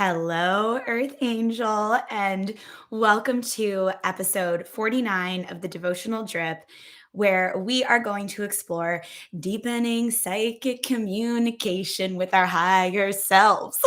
Hello, Earth Angel, and welcome to episode 49 of the Devotional Drip, where we are going to explore deepening psychic communication with our higher selves.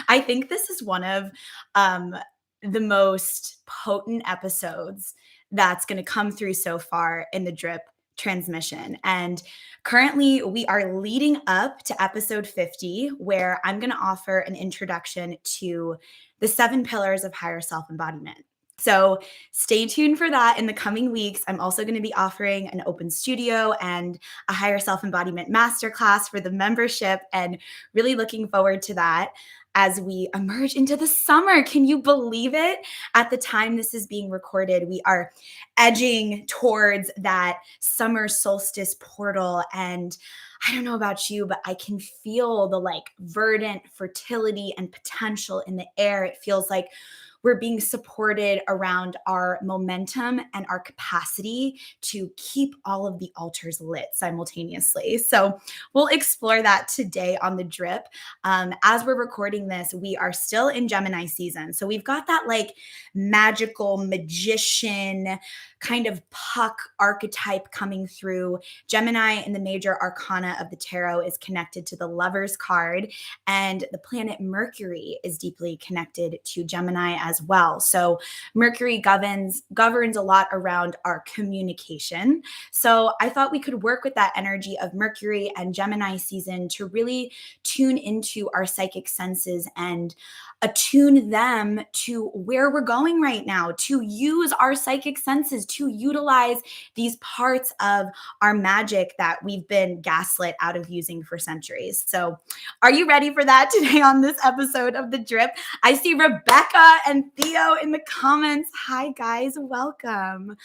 I think this is one of um, the most potent episodes that's going to come through so far in the Drip transmission. And currently, we are leading up to episode 50, where I'm going to offer an introduction to the 7 pillars of higher self embodiment. So stay tuned for that in the coming weeks. I'm also going to be offering an open studio and a higher self embodiment masterclass for the membership, and really looking forward to that as we emerge into the summer. Can you believe it? At the time this is being recorded, we are edging towards that summer solstice portal. And I don't know about you, but I can feel the verdant fertility and potential in the air. It feels like we're being supported around our momentum and our capacity to keep all of the altars lit simultaneously. So we'll explore that today on the Drip. As we're recording this, we are still in Gemini season. So we've got that magical magician kind of puck archetype coming through. Gemini in the major arcana of the tarot is connected to the Lover's card, and the planet Mercury is deeply connected to Gemini as well. So Mercury governs a lot around our communication. So I thought we could work with that energy of Mercury and Gemini season to really tune into our psychic senses and attune them to where we're going right now, to use our psychic senses, to utilize these parts of our magic that we've been gaslit out of using for centuries. So are you ready for that today on this episode of The Drip? I see Rebecca and Theo in the comments. Hi, guys. Welcome.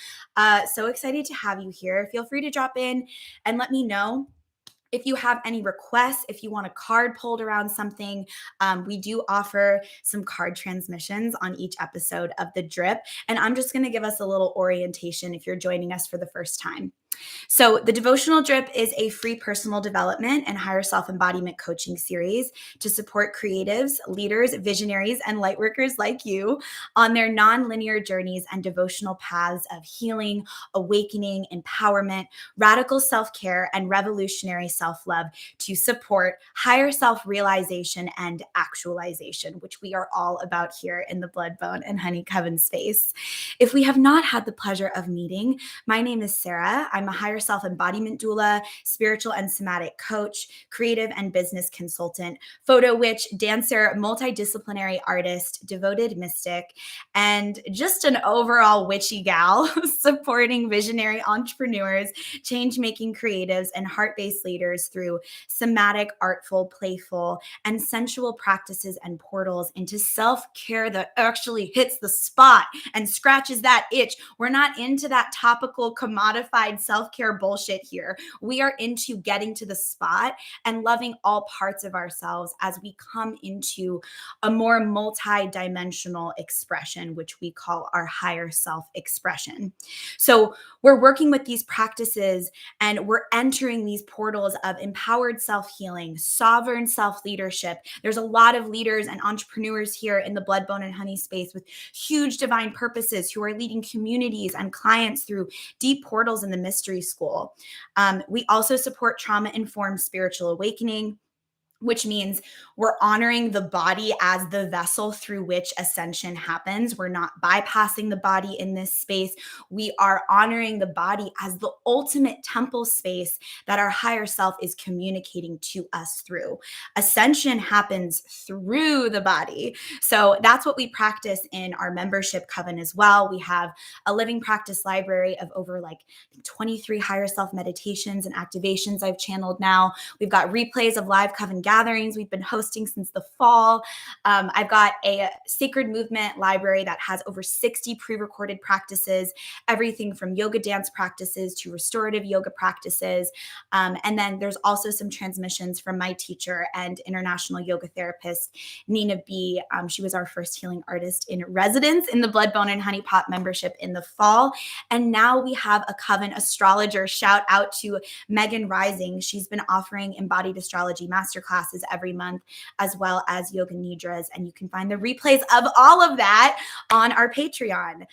So excited to have you here. Feel free to drop in and let me know if you have any requests, if you want a card pulled around something. We do offer some card transmissions on each episode of The Drip. And I'm just going to give us a little orientation if you're joining us for the first time. So the Devotional Drip is a free personal development and higher self-embodiment coaching series to support creatives, leaders, visionaries, and lightworkers like you on their non-linear journeys and devotional paths of healing, awakening, empowerment, radical self-care, and revolutionary self-love to support higher self-realization and actualization, which we are all about here in the Blood, Bone, and Honey Coven space. If we have not had the pleasure of meeting, my name is Sarah. I'm a higher self-embodiment doula, spiritual and somatic coach, creative and business consultant, photo witch, dancer, multidisciplinary artist, devoted mystic, and just an overall witchy gal supporting visionary entrepreneurs, change-making creatives, and heart-based leaders through somatic, artful, playful, and sensual practices and portals into self-care that actually hits the spot and scratches that itch. We're not into that topical, commodified self-care bullshit here. We are into getting to the spot and loving all parts of ourselves as we come into a more multi-dimensional expression, which we call our higher self expression. So we're working with these practices and we're entering these portals of empowered self-healing, sovereign self-leadership. There's a lot of leaders and entrepreneurs here in the Blood, Bone, and Honey space with huge divine purposes who are leading communities and clients through deep portals in the mystery school. We also support trauma-informed spiritual awakening, which means we're honoring the body as the vessel through which ascension happens. We're not bypassing the body in this space. We are honoring the body as the ultimate temple space that our higher self is communicating to us through. Ascension happens through the body. So that's what we practice in our membership coven as well. We have a living practice library of over 23 higher self meditations and activations I've channeled now. We've got replays of live coven gatherings we've been hosting since the fall. I've got a sacred movement library that has over 60 pre-recorded practices, everything from yoga dance practices to restorative yoga practices. And then there's also some transmissions from my teacher and international yoga therapist, Nina B. She was our first healing artist in residence in the Blood, Bone, and Honey Pot membership in the fall. And now we have a coven astrologer. Shout out to Megan Rising. She's been offering embodied astrology masterclasses classes every month, as well as yoga nidras. And you can find the replays of all of that on our Patreon.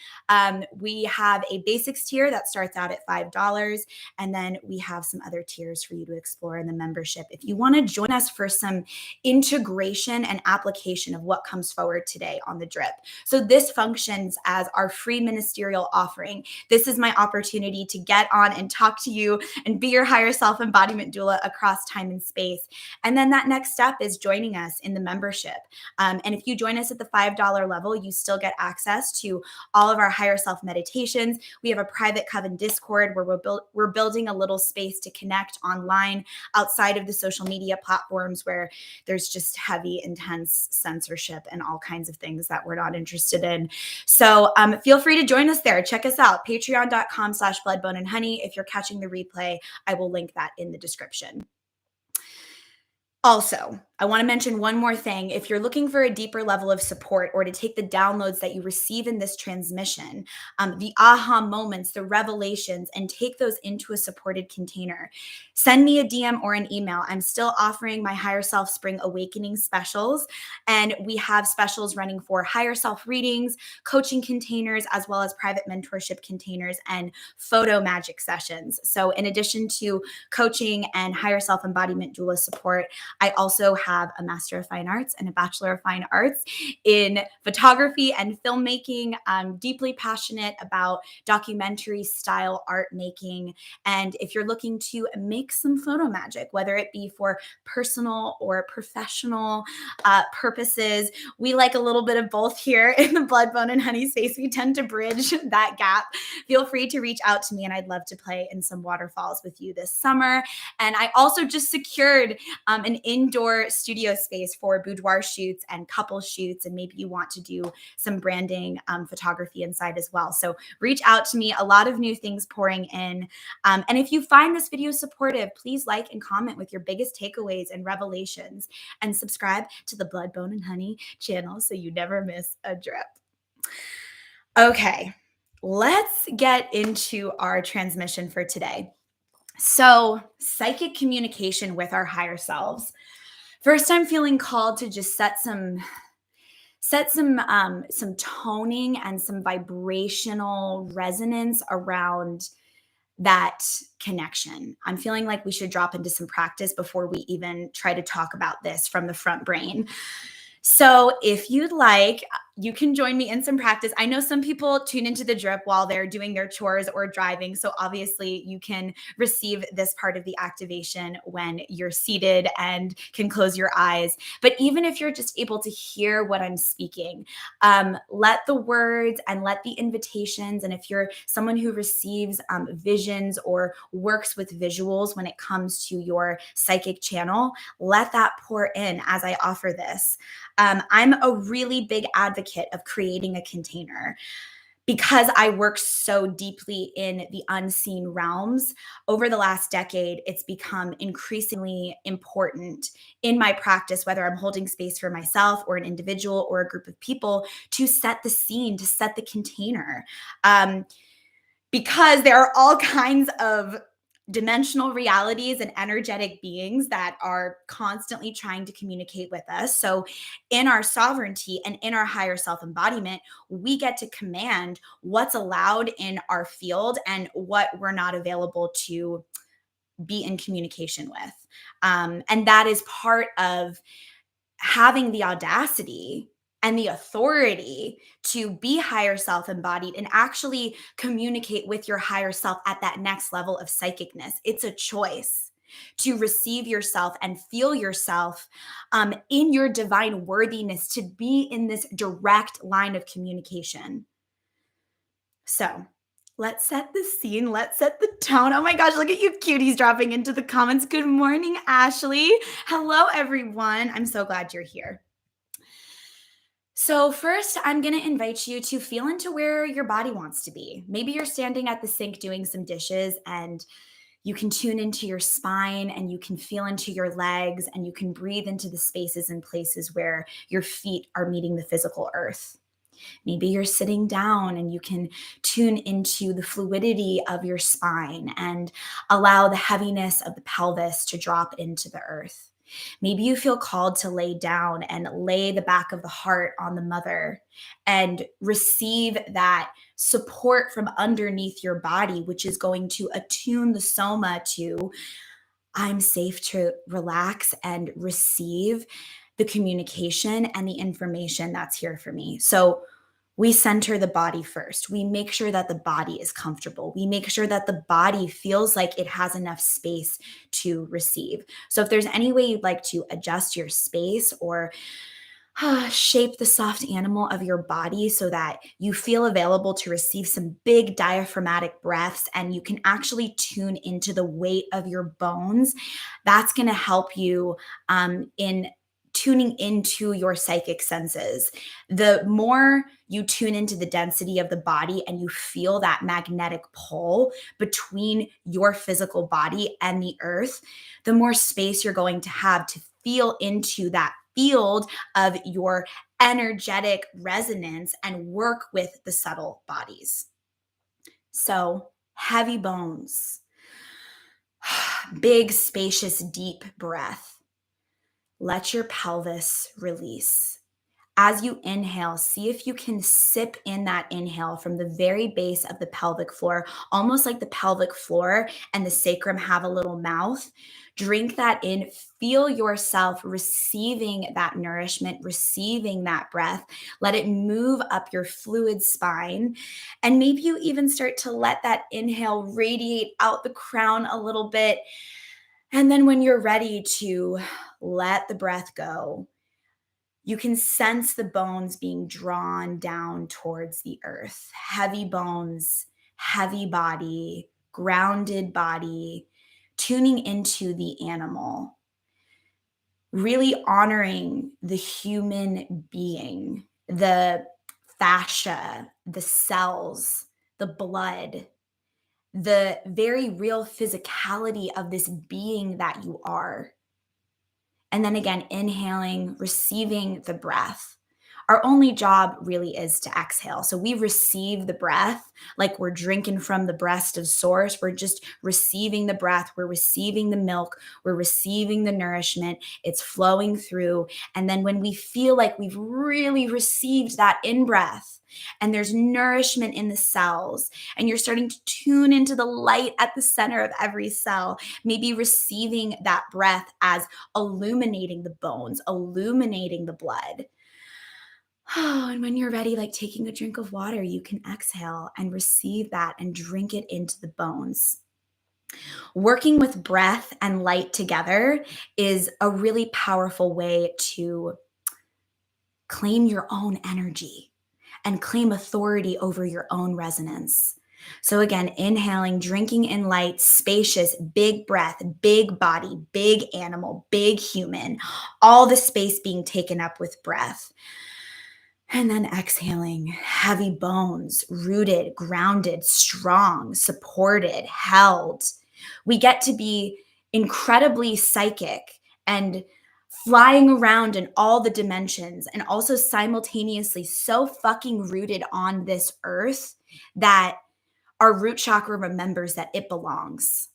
We have a basics tier that starts out at $5. And then we have some other tiers for you to explore in the membership. If you want to join us for some integration and application of what comes forward today on the drip. So this functions as our free ministerial offering. This is my opportunity to get on and talk to you and be your higher self embodiment doula across time and space. And then that next step is joining us in the membership. And if you join us at the $5 level, you still get access to all of our higher self meditations. We have a private coven Discord where we're building a little space to connect online outside of the social media platforms where there's just heavy, intense censorship and all kinds of things that we're not interested in. So feel free to join us there. Check us out, patreon.com/bloodboneandhoney. If you're catching the replay, I will link that in the description. Also, I want to mention one more thing. If you're looking for a deeper level of support or to take the downloads that you receive in this transmission, the aha moments, the revelations, and take those into a supported container, send me a DM or an email. I'm still offering my Higher Self Spring Awakening specials, and we have specials running for higher self readings, coaching containers, as well as private mentorship containers and photo magic sessions. So in addition to coaching and higher self embodiment doula support, I also have a Master of Fine Arts and a Bachelor of Fine Arts in photography and filmmaking. I'm deeply passionate about documentary style art making. And if you're looking to make some photo magic, whether it be for personal or professional purposes, we like a little bit of both here in the Blood, Bone, and Honey space. We tend to bridge that gap. Feel free to reach out to me, and I'd love to play in some waterfalls with you this summer. And I also just secured an indoor studio space for boudoir shoots and couple shoots, and maybe you want to do some branding photography inside as well. So reach out to me. A lot of new things pouring in. And if you find this video supportive, please like and comment with your biggest takeaways and revelations, and subscribe to the Blood, Bone, and Honey channel so you never miss a drip. Okay, let's get into our transmission for today. So, psychic communication with our higher selves. First, I'm feeling called to just set some toning and some vibrational resonance around that connection. I'm feeling like we should drop into some practice before we even try to talk about this from the front brain. So if you'd like, you can join me in some practice. I know some people tune into the drip while they're doing their chores or driving. So obviously you can receive this part of the activation when you're seated and can close your eyes. But even if you're just able to hear what I'm speaking, let the words and let the invitations, and if you're someone who receives visions or works with visuals when it comes to your psychic channel, let that pour in as I offer this. I'm a really big advocate of creating a container. Because I work so deeply in the unseen realms, over the last decade, it's become increasingly important in my practice, whether I'm holding space for myself or an individual or a group of people, to set the scene, to set the container. Because there are all kinds of dimensional realities and energetic beings that are constantly trying to communicate with us. So in our sovereignty and in our higher self embodiment, we get to command what's allowed in our field and what we're not available to be in communication with. And that is part of having the audacity and the authority to be higher self embodied and actually communicate with your higher self at that next level of psychicness. It's a choice to receive yourself and feel yourself in your divine worthiness, to be in this direct line of communication. So let's set the scene. Let's set the tone. Oh my gosh, look at you cuties dropping into the comments. Good morning, Ashley. Hello, everyone. I'm so glad you're here. So first, I'm going to invite you to feel into where your body wants to be. Maybe you're standing at the sink doing some dishes, and you can tune into your spine, and you can feel into your legs, and you can breathe into the spaces and places where your feet are meeting the physical earth. Maybe you're sitting down and you can tune into the fluidity of your spine and allow the heaviness of the pelvis to drop into the earth. Maybe you feel called to lay down and lay the back of the heart on the mother and receive that support from underneath your body, which is going to attune the soma to I'm safe to relax and receive the communication and the information that's here for me. So we center the body first. We make sure that the body is comfortable. We make sure that the body feels like it has enough space to receive. So if there's any way you'd like to adjust your space or shape the soft animal of your body so that you feel available to receive some big diaphragmatic breaths and you can actually tune into the weight of your bones, that's going to help you in tuning into your psychic senses. The more you tune into the density of the body and you feel that magnetic pull between your physical body and the earth, the more space you're going to have to feel into that field of your energetic resonance and work with the subtle bodies. So, heavy bones, big, spacious, deep breath. Let your pelvis release. As you inhale, see if you can sip in that inhale from the very base of the pelvic floor, almost like the pelvic floor and the sacrum have a little mouth. Drink that in, feel yourself receiving that nourishment, receiving that breath. Let it move up your fluid spine. And maybe you even start to let that inhale radiate out the crown a little bit. And then when you're ready to let the breath go, you can sense the bones being drawn down towards the earth. Heavy bones, heavy body, grounded body, tuning into the animal, really honoring the human being, the fascia, the cells, the blood, the very real physicality of this being that you are. And then again, inhaling, receiving the breath. Our only job really is to exhale. So we receive the breath like we're drinking from the breast of source. We're just receiving the breath. We're receiving the milk. We're receiving the nourishment. It's flowing through. And then when we feel like we've really received that in breath, and there's nourishment in the cells, and you're starting to tune into the light at the center of every cell, maybe receiving that breath as illuminating the bones, illuminating the blood. Oh, and when you're ready, like taking a drink of water, you can exhale and receive that and drink it into the bones. Working with breath and light together is a really powerful way to claim your own energy and claim authority over your own resonance. So again, inhaling, drinking in light, spacious, big breath, big body, big animal, big human, all the space being taken up with breath. And then exhaling, heavy bones, rooted, grounded, strong, supported, held. We get to be incredibly psychic and flying around in all the dimensions and also simultaneously so fucking rooted on this earth that our root chakra remembers that it belongs.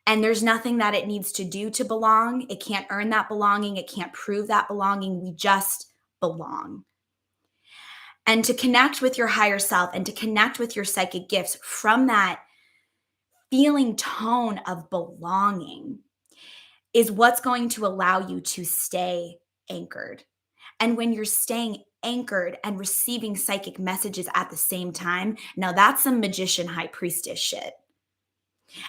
And there's nothing that it needs to do to belong. It can't earn that belonging. It can't prove that belonging. We just belong. And to connect with your higher self and to connect with your psychic gifts from that feeling tone of belonging is what's going to allow you to stay anchored. And when you're staying anchored and receiving psychic messages at the same time, now that's some magician high priestess shit.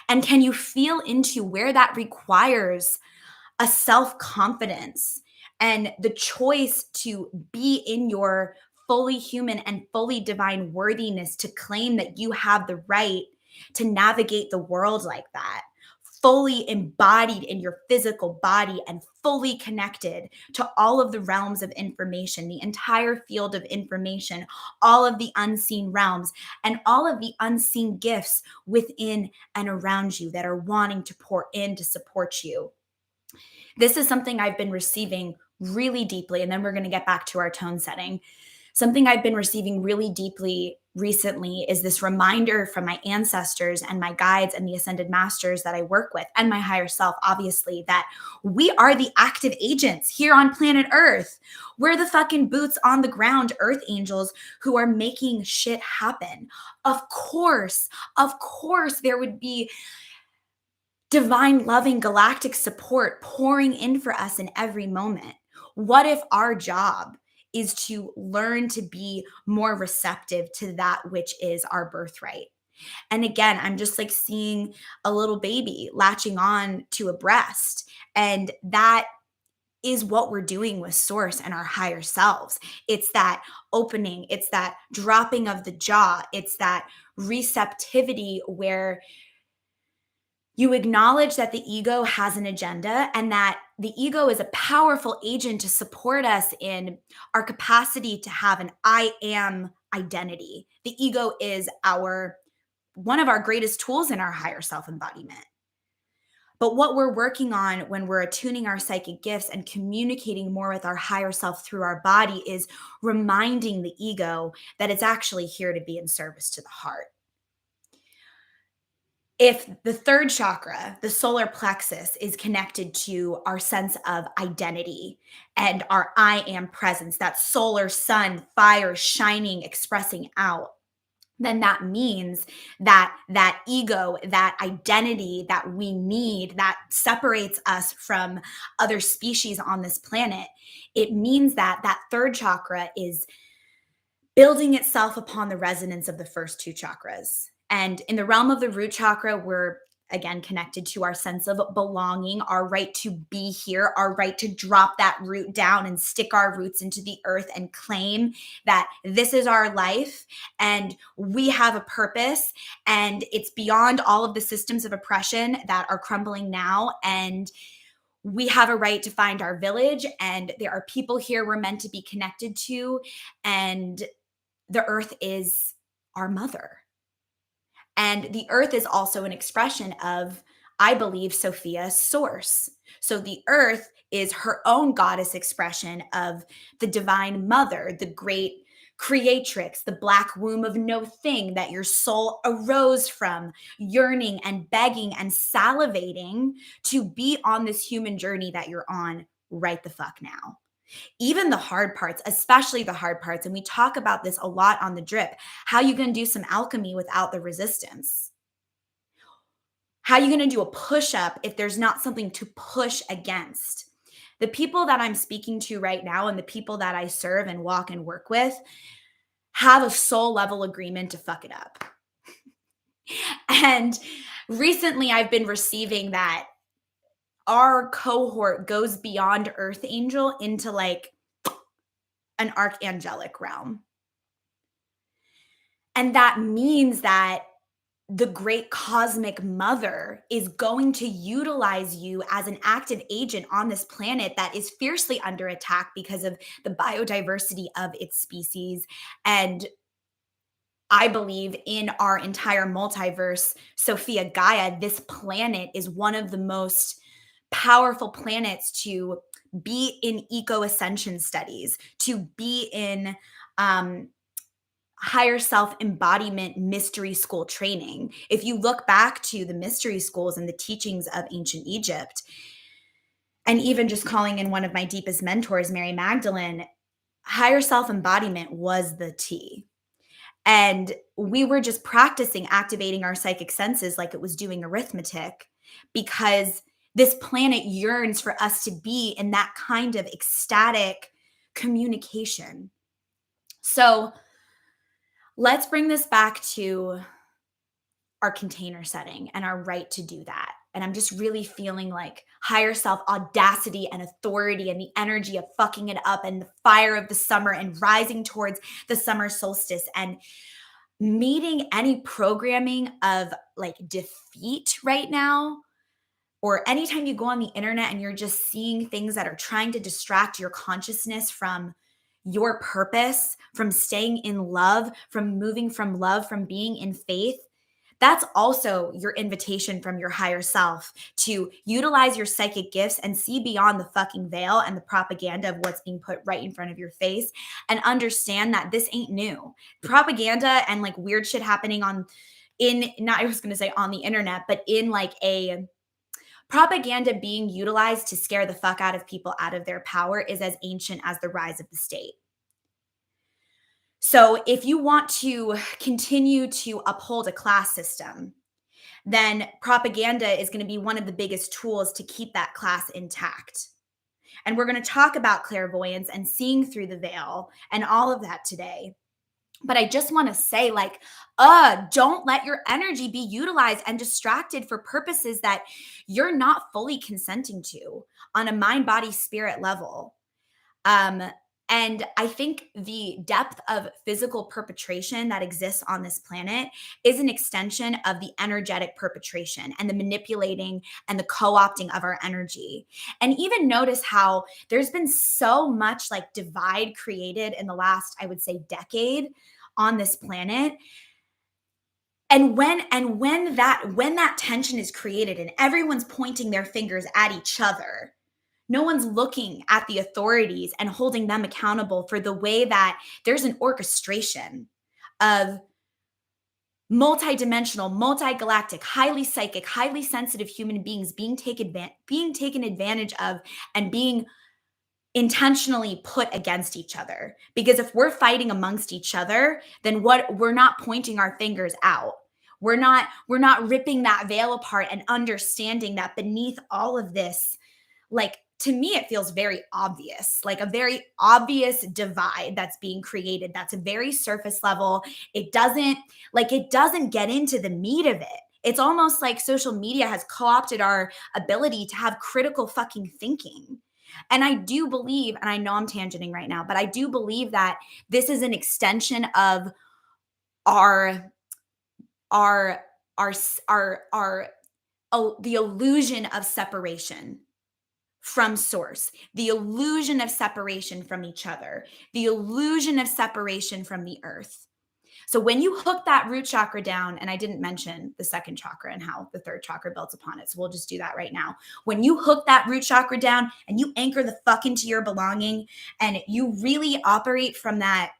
And can you feel into where that requires a self-confidence and the choice to be in your fully human and fully divine worthiness to claim that you have the right to navigate the world like that, fully embodied in your physical body and fully connected to all of the realms of information, the entire field of information, all of the unseen realms, and all of the unseen gifts within and around you that are wanting to pour in to support you. This is something I've been receiving really deeply, and then we're going to get back to our tone setting. Something I've been receiving really deeply recently is this reminder from my ancestors and my guides and the ascended masters that I work with and my higher self, obviously, that we are the active agents here on planet Earth. We're the fucking boots on the ground earth angels who are making shit happen. Of course, there would be divine, loving, galactic support pouring in for us in every moment. What if our job is to learn to be more receptive to that which is our birthright? And again, I'm just like seeing a little baby latching on to a breast. And that is what we're doing with source and our higher selves. It's that opening, it's that dropping of the jaw, it's that receptivity where you acknowledge that the ego has an agenda and that the ego is a powerful agent to support us in our capacity to have an I am identity. The ego is our one of our greatest tools in our higher self embodiment. But what we're working on when we're attuning our psychic gifts and communicating more with our higher self through our body is reminding the ego that it's actually here to be in service to the heart. If the third chakra, the solar plexus, is connected to our sense of identity and our I am presence, that solar sun, fire shining, expressing out, then that means that that ego, that identity that we need, that separates us from other species on this planet, it means that that third chakra is building itself upon the resonance of the first two chakras. And in the realm of the root chakra, we're again connected to our sense of belonging, our right to be here, our right to drop that root down and stick our roots into the earth and claim that this is our life and we have a purpose and it's beyond all of the systems of oppression that are crumbling now. And we have a right to find our village and there are people here we're meant to be connected to. And the earth is our mother. And the earth is also an expression of, I believe, Sophia's source. So the earth is her own goddess expression of the divine mother, the great creatrix, the black womb of no thing that your soul arose from, yearning and begging and salivating to be on this human journey that you're on right the fuck now. Even the hard parts, especially the hard parts. And we talk about this a lot on the drip. How you going to do some alchemy without the resistance? How you going to do a push up if there's not something to push against? The people that I'm speaking to right now and the people that I serve and walk and work with have a soul level agreement to fuck it up. And recently I've been receiving that our cohort goes beyond Earth Angel into like an archangelic realm. And that means that the great cosmic mother is going to utilize you as an active agent on this planet that is fiercely under attack because of the biodiversity of its species. And I believe in our entire multiverse, Sophia Gaia, this planet is one of the most powerful planets to be in eco ascension studies, to be in higher self embodiment mystery school training. If you look back to the mystery schools and the teachings of ancient Egypt, and even just calling in one of my deepest mentors, Mary Magdalene, higher self embodiment was the T. And we were just practicing activating our psychic senses like it was doing arithmetic because this planet yearns for us to be in that kind of ecstatic communication. So let's bring this back to our container setting and our right to do that. And I'm just really feeling like higher self audacity and authority and the energy of fucking it up and the fire of the summer and rising towards the summer solstice and meeting any programming of like defeat right now. Or anytime you go on the internet and you're just seeing things that are trying to distract your consciousness from your purpose, from staying in love, from moving from love, from being in faith, That's also your invitation from your higher self to utilize your psychic gifts and see beyond the fucking veil and the propaganda of what's being put right in front of your face and understand that this ain't new. Propaganda and like weird shit happening not, I was going to say on the internet, but in like a propaganda being utilized to scare the fuck out of people out of their power is as ancient as the rise of the state. So if you want to continue to uphold a class system, then propaganda is going to be one of the biggest tools to keep that class intact. And we're going to talk about clairvoyance and seeing through the veil and all of that today. But I just want to say, like, don't let your energy be utilized and distracted for purposes that you're not fully consenting to on a mind, body, spirit level. And I think the depth of physical perpetration that exists on this planet is an extension of the energetic perpetration and the manipulating and the co-opting of our energy. And even notice how there's been so much like divide created in the last, I would say, decade on this planet. And when that tension is created and everyone's pointing their fingers at each other, no one's looking at the authorities and holding them accountable for the way that there's an orchestration of multidimensional, multigalactic, highly psychic, highly sensitive human beings being taken advantage of and being intentionally put against each other. Because if we're fighting amongst each other, then we're not pointing our fingers out. We're not ripping that veil apart and understanding that beneath all of this, like, to me, it feels very obvious, like a very obvious divide that's being created. That's a very surface level. It doesn't get into the meat of it. It's almost like social media has co-opted our ability to have critical fucking thinking. And I do believe, and I know I'm tangenting right now, but I do believe that this is an extension of our our the illusion of separation from source, the illusion of separation from each other, the illusion of separation from the earth. So when you hook that root chakra down, and I didn't mention the second chakra and how the third chakra builds upon it, so we'll just do that right now. When you hook that root chakra down and you anchor the fuck into your belonging and you really operate from that,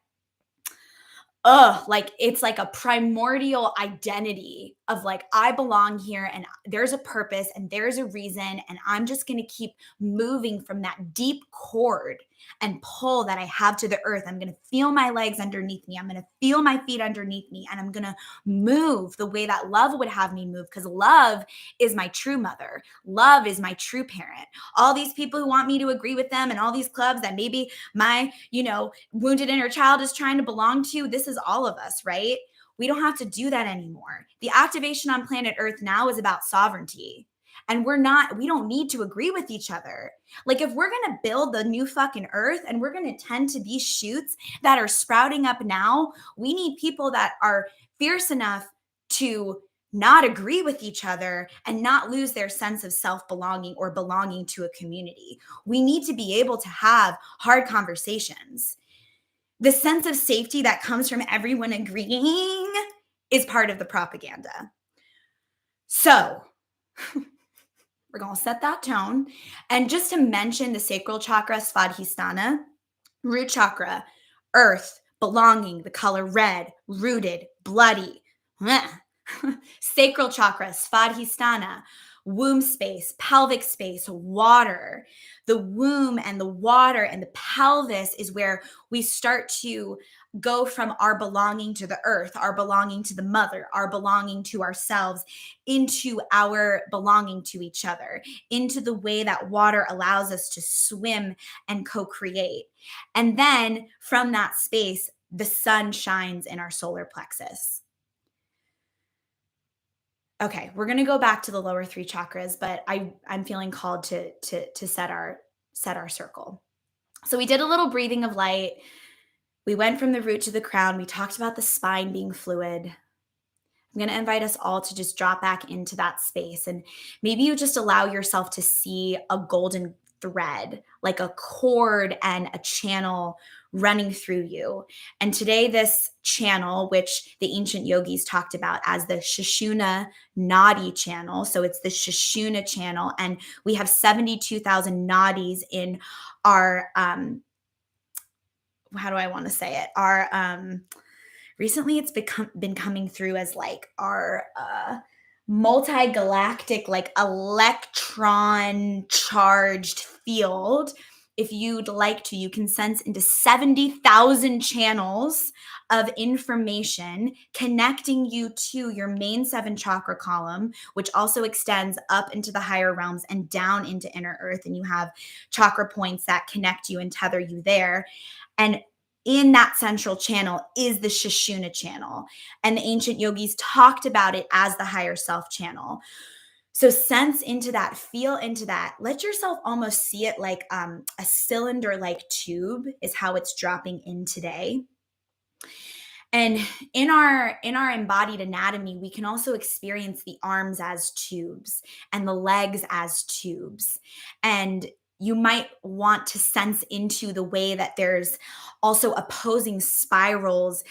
like it's like a primordial identity of like, I belong here and there's a purpose and there's a reason. And I'm just going to keep moving from that deep cord and pull that I have to the earth. I'm going to feel my legs underneath me. I'm going to feel my feet underneath me. And I'm going to move the way that love would have me move, because love is my true mother. Love is my true parent. All these people who want me to agree with them and all these clubs that maybe my, wounded inner child is trying to belong to, this is all of us, right? We don't have to do that anymore. The activation on planet Earth now is about sovereignty. And we don't need to agree with each other. Like, if we're going to build the new fucking earth and we're going to tend to these shoots that are sprouting up now, we need people that are fierce enough to not agree with each other and not lose their sense of self-belonging or belonging to a community. We need to be able to have hard conversations. The sense of safety that comes from everyone agreeing is part of the propaganda. So we're going to set that tone. And just to mention the sacral chakra, Svadhisthana, root chakra, earth, belonging, the color red, rooted, bloody. Sacral chakra, Svadhisthana, womb space, pelvic space, water. The womb and the water and the pelvis is where we start to go from our belonging to the earth, our belonging to the mother, our belonging to ourselves, into our belonging to each other, into the way that water allows us to swim and co-create. And then from that space, the sun shines in our solar plexus. Okay, we're going to go back to the lower three chakras, but I'm feeling called to set our circle. So we did a little breathing of light. We went from the root to the crown. We talked about the spine being fluid. I'm going to invite us all to just drop back into that space, and maybe you just allow yourself to see a golden thread, like a cord and a channel running through you. And today, this channel, which the ancient yogis talked about as the Sushumna Nadi channel, so it's the Sushumna channel, and we have 72,000 nadis in our, how do I want to say it? Our, recently it's been coming through as like our multi-galactic, like electron charged field. If you'd like to, you can sense into 70,000 channels of information connecting you to your main seven chakra column, which also extends up into the higher realms and down into inner earth. And you have chakra points that connect you and tether you there. And in that central channel is the Sushumna channel. And the ancient yogis talked about it as the higher self channel. So sense into that, feel into that. Let yourself almost see it like a cylinder-like tube is how it's dropping in today. And in our embodied anatomy, we can also experience the arms as tubes and the legs as tubes. And you might want to sense into the way that there's also opposing spirals,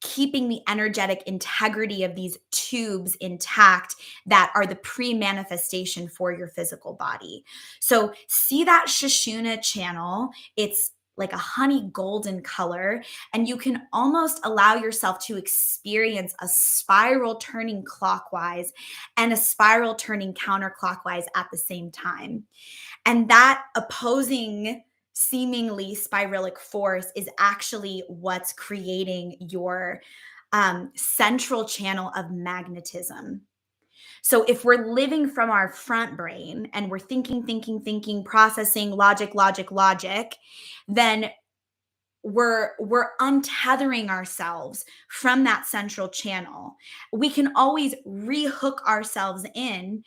keeping the energetic integrity of these tubes intact that are the pre-manifestation for your physical body. So see that Sushumna channel. It's like a honey golden color, and you can almost allow yourself to experience a spiral turning clockwise and a spiral turning counterclockwise at the same time. And that opposing seemingly spiralic force is actually what's creating your central channel of magnetism. So if we're living from our front brain and we're thinking, processing, logic, then we're untethering ourselves from that central channel. We can always rehook ourselves in,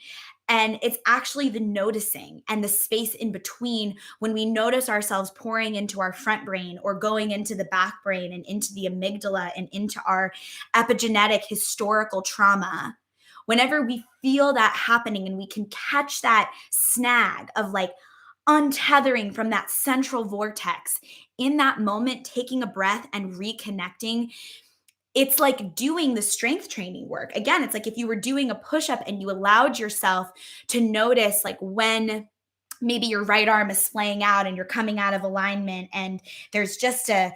and it's actually the noticing and the space in between when we notice ourselves pouring into our front brain or going into the back brain and into the amygdala and into our epigenetic historical trauma. Whenever we feel that happening and we can catch that snag of like untethering from that central vortex, in that moment, taking a breath and reconnecting, it's like doing the strength training work. Again, it's like if you were doing a push-up and you allowed yourself to notice like when maybe your right arm is splaying out and you're coming out of alignment, and there's just a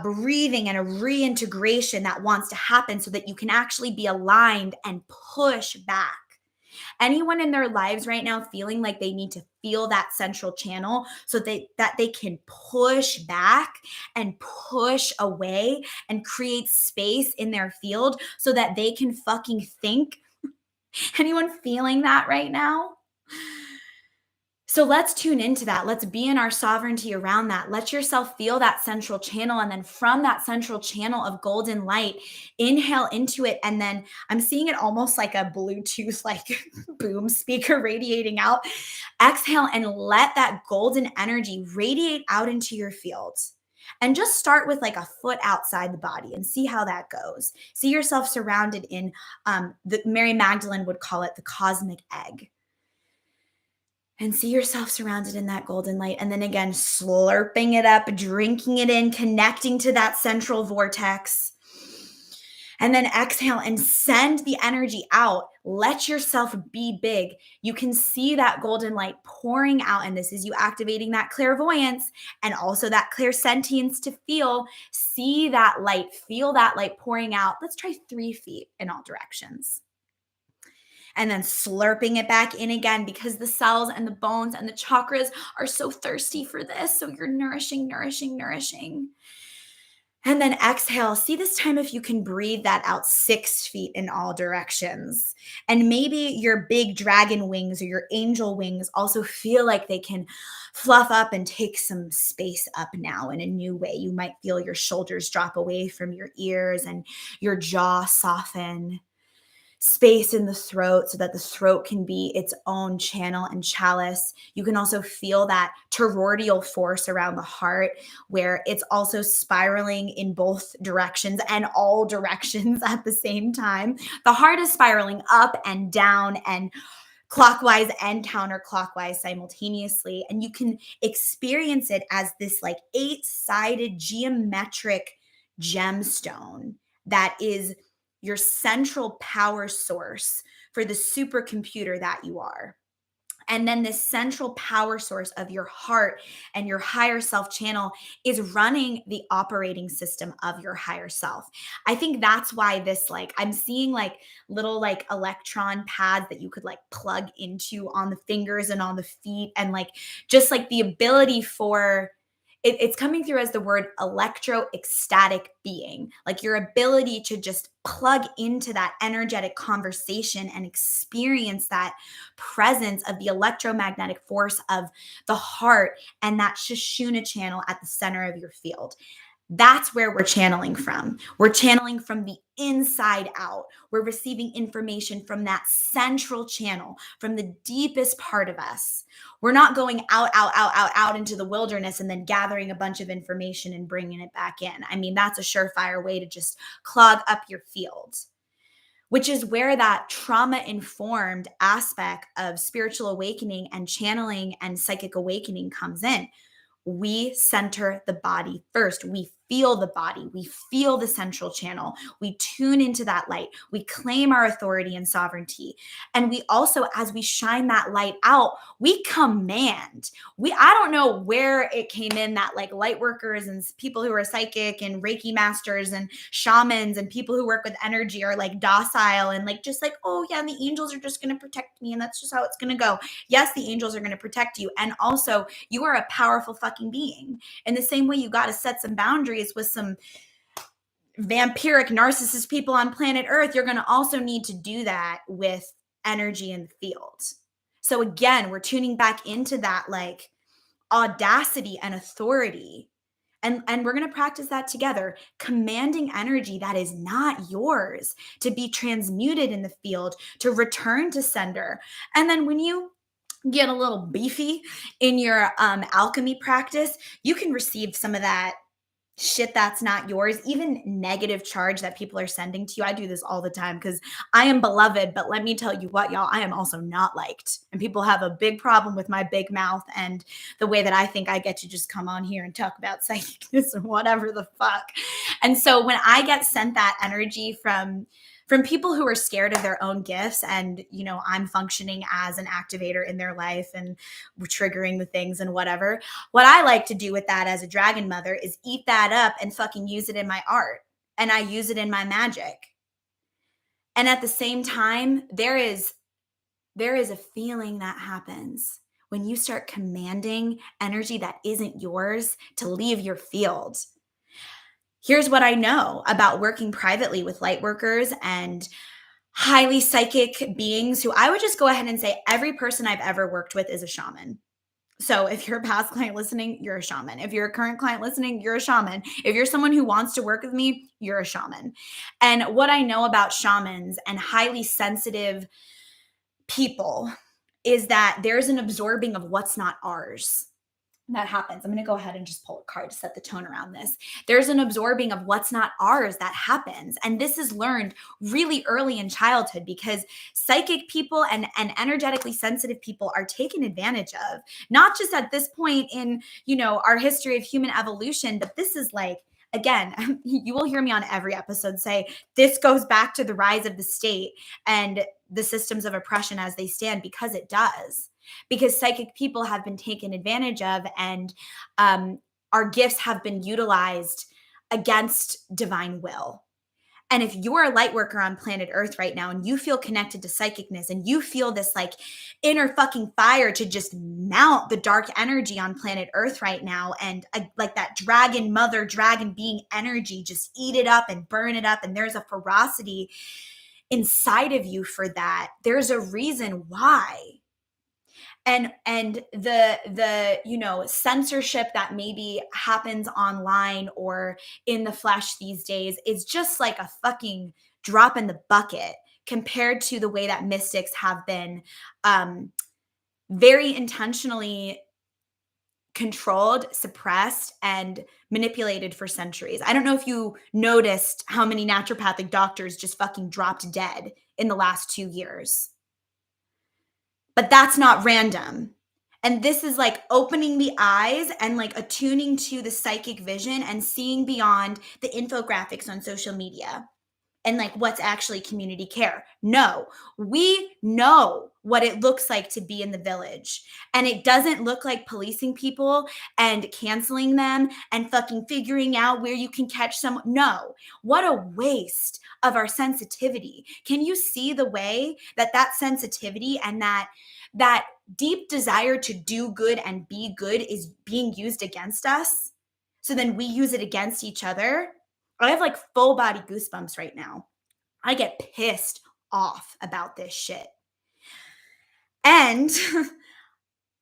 breathing and a reintegration that wants to happen so that you can actually be aligned and push back. Anyone in their lives right now feeling like they need to feel that central channel so that they can push back and push away and create space in their field so that they can fucking think? Anyone feeling that right now? So let's tune into that. Let's be in our sovereignty around that. Let yourself feel that central channel. And then from that central channel of golden light, inhale into it. And then I'm seeing it almost like a Bluetooth, like boom speaker radiating out. Exhale and let that golden energy radiate out into your field. And just start with like a foot outside the body and see how that goes. See yourself surrounded in, the Mary Magdalene would call it the cosmic egg. And see yourself surrounded in that golden light. And then again, slurping it up, drinking it in, connecting to that central vortex. And then exhale and send the energy out. Let yourself be big. You can see that golden light pouring out. And this is you activating that clairvoyance and also that clairsentience to feel. See that light, feel that light pouring out. Let's try 3 feet in all directions. And then slurping it back in again, because the cells and the bones and the chakras are so thirsty for this. So you're nourishing. And then exhale. See this time if you can breathe that out 6 feet in all directions. And maybe your big dragon wings or your angel wings also feel like they can fluff up and take some space up now in a new way. You might feel your shoulders drop away from your ears and your jaw soften. Space in the throat so that the throat can be its own channel and chalice. You can also feel that toroidal force around the heart where it's also spiraling in both directions and all directions at the same time. The heart is spiraling up and down and clockwise and counterclockwise simultaneously. And you can experience it as this like 8-sided geometric gemstone that is your central power source for the supercomputer that you are. And then this central power source of your heart and your higher self channel is running the operating system of your higher self. I think that's why this, like, I'm seeing like little like electron pads that you could like plug into on the fingers and on the feet, and like just like the ability for it's coming through as the word electroecstatic being, like your ability to just plug into that energetic conversation and experience that presence of the electromagnetic force of the heart and that Shoshuna channel at the center of your field. That's where we're channeling from. We're channeling from the inside out. We're receiving information from that central channel, from the deepest part of us. We're not going out into the wilderness and then gathering a bunch of information and bringing it back in. I mean, that's a surefire way to just clog up your field, which is where that trauma-informed aspect of spiritual awakening and channeling and psychic awakening comes in. We center the body first. We feel the body. We feel the central channel. We tune into that light. We claim our authority and sovereignty. And we also, as we shine that light out, we command. I don't know where it came in that like light workers and people who are psychic and Reiki masters and shamans and people who work with energy are like docile and like just like, oh yeah, the angels are just going to protect me and that's just how it's going to go. Yes, the angels are going to protect you. And also, you are a powerful fucking being. In the same way, you got to set some boundaries with some vampiric narcissist people on planet Earth, you're going to also need to do that with energy in the field. So again, we're tuning back into that like audacity and authority. And we're going to practice that together, commanding energy that is not yours to be transmuted in the field, to return to sender. And then when you get a little beefy in your alchemy practice, you can receive some of that shit that's not yours, even negative charge that people are sending to you. I do this all the time because I am beloved, but let me tell you what, y'all, I am also not liked. And people have a big problem with my big mouth and the way that I think I get to just come on here and talk about psychicness and whatever the fuck. And so when I get sent that energy from people who are scared of their own gifts, and you know, I'm functioning as an activator in their life and triggering the things and whatever, what I like to do with that as a dragon mother is eat that up and fucking use it in my art, and I use it in my magic. And at the same time, there is a feeling that happens when you start commanding energy that isn't yours to leave your field. Here's what I know about working privately with light workers and highly psychic beings who I would just go ahead and say every person I've ever worked with is a shaman. So if you're a past client listening, you're a shaman. If you're a current client listening, you're a shaman. If you're someone who wants to work with me, you're a shaman. And what I know about shamans and highly sensitive people is that there's an absorbing of what's not ours. That happens. I'm going to go ahead and just pull a card to set the tone around this. There's an absorbing of what's not ours that happens. And this is learned really early in childhood because psychic people and energetically sensitive people are taken advantage of, not just at this point in, you know, our history of human evolution, but this is like, again, you will hear me on every episode say, this goes back to the rise of the state and the systems of oppression as they stand, because it does. Because psychic people have been taken advantage of, and our gifts have been utilized against divine will. And if you're a light worker on planet Earth right now and you feel connected to psychicness and you feel this like inner fucking fire to just mount the dark energy on planet Earth right now, and like that dragon mother, dragon being energy, just eat it up and burn it up, and there's a ferocity inside of you for that, there's a reason why. And the you know, censorship that maybe happens online or in the flesh these days is just like a fucking drop in the bucket compared to the way that mystics have been very intentionally controlled, suppressed, and manipulated for centuries. I don't know if you noticed how many naturopathic doctors just fucking dropped dead in the last 2 years. But that's not random. And this is like opening the eyes and like attuning to the psychic vision and seeing beyond the infographics on social media and like what's actually community care. No, we know what it looks like to be in the village. And it doesn't look like policing people and canceling them and fucking figuring out where you can catch someone. No, what a waste of our sensitivity. Can you see the way that that sensitivity and that deep desire to do good and be good is being used against us? So then we use it against each other. I have like full body goosebumps right now. I get pissed off about this shit. And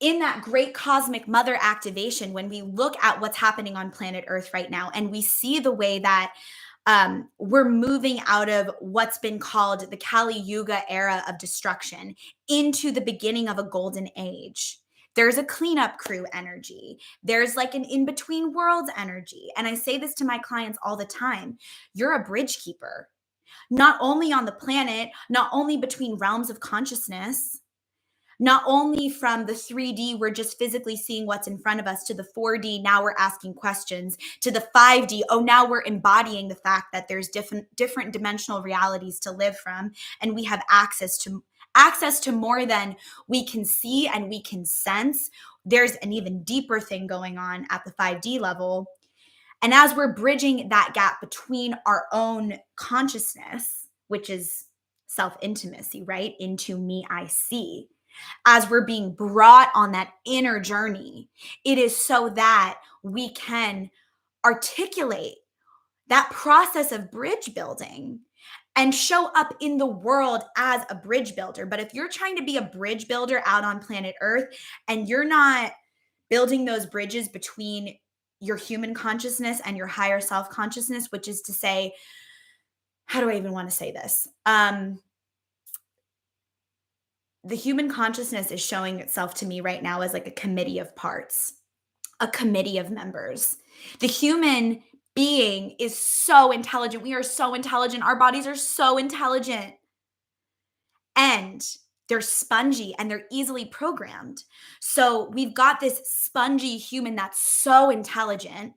in that great cosmic mother activation, when we look at what's happening on planet Earth right now, and we see the way that we're moving out of what's been called the Kali Yuga era of destruction into the beginning of a golden age. There's a cleanup crew energy. There's like an in between worlds energy. And I say this to my clients all the time. You're a bridge keeper, not only on the planet, not only between realms of consciousness, not only from the 3D, we're just physically seeing what's in front of us, to the 4D, now we're asking questions, to the 5D, oh, now we're embodying the fact that there's different dimensional realities to live from, and we have access to more than we can see and we can sense. There's an even deeper thing going on at the 5D level. And as we're bridging that gap between our own consciousness, which is self-intimacy, right? Into me, I see. As we're being brought on that inner journey, it is so that we can articulate that process of bridge building and show up in the world as a bridge builder. But if you're trying to be a bridge builder out on planet Earth and you're not building those bridges between your human consciousness and your higher self consciousness, which is to say, how do I even want to say this? The human consciousness is showing itself to me right now as like a committee of parts, a committee of members. The human being is so intelligent. We are so intelligent. Our bodies are so intelligent. And they're spongy and they're easily programmed. So we've got this spongy human that's so intelligent.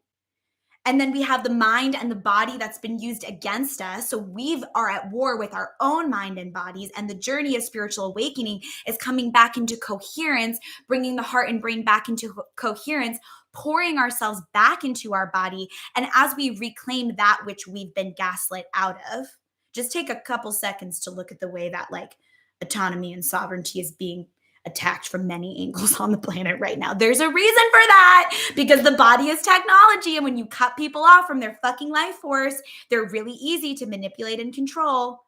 And then we have the mind and the body that's been used against us. So we are at war with our own mind and bodies. And the journey of spiritual awakening is coming back into coherence, bringing the heart and brain back into coherence, pouring ourselves back into our body. And as we reclaim that which we've been gaslit out of, just take a couple seconds to look at the way that like autonomy and sovereignty is being attacked from many angles on the planet right now. There's a reason for that, because the body is technology. And when you cut people off from their fucking life force, they're really easy to manipulate and control.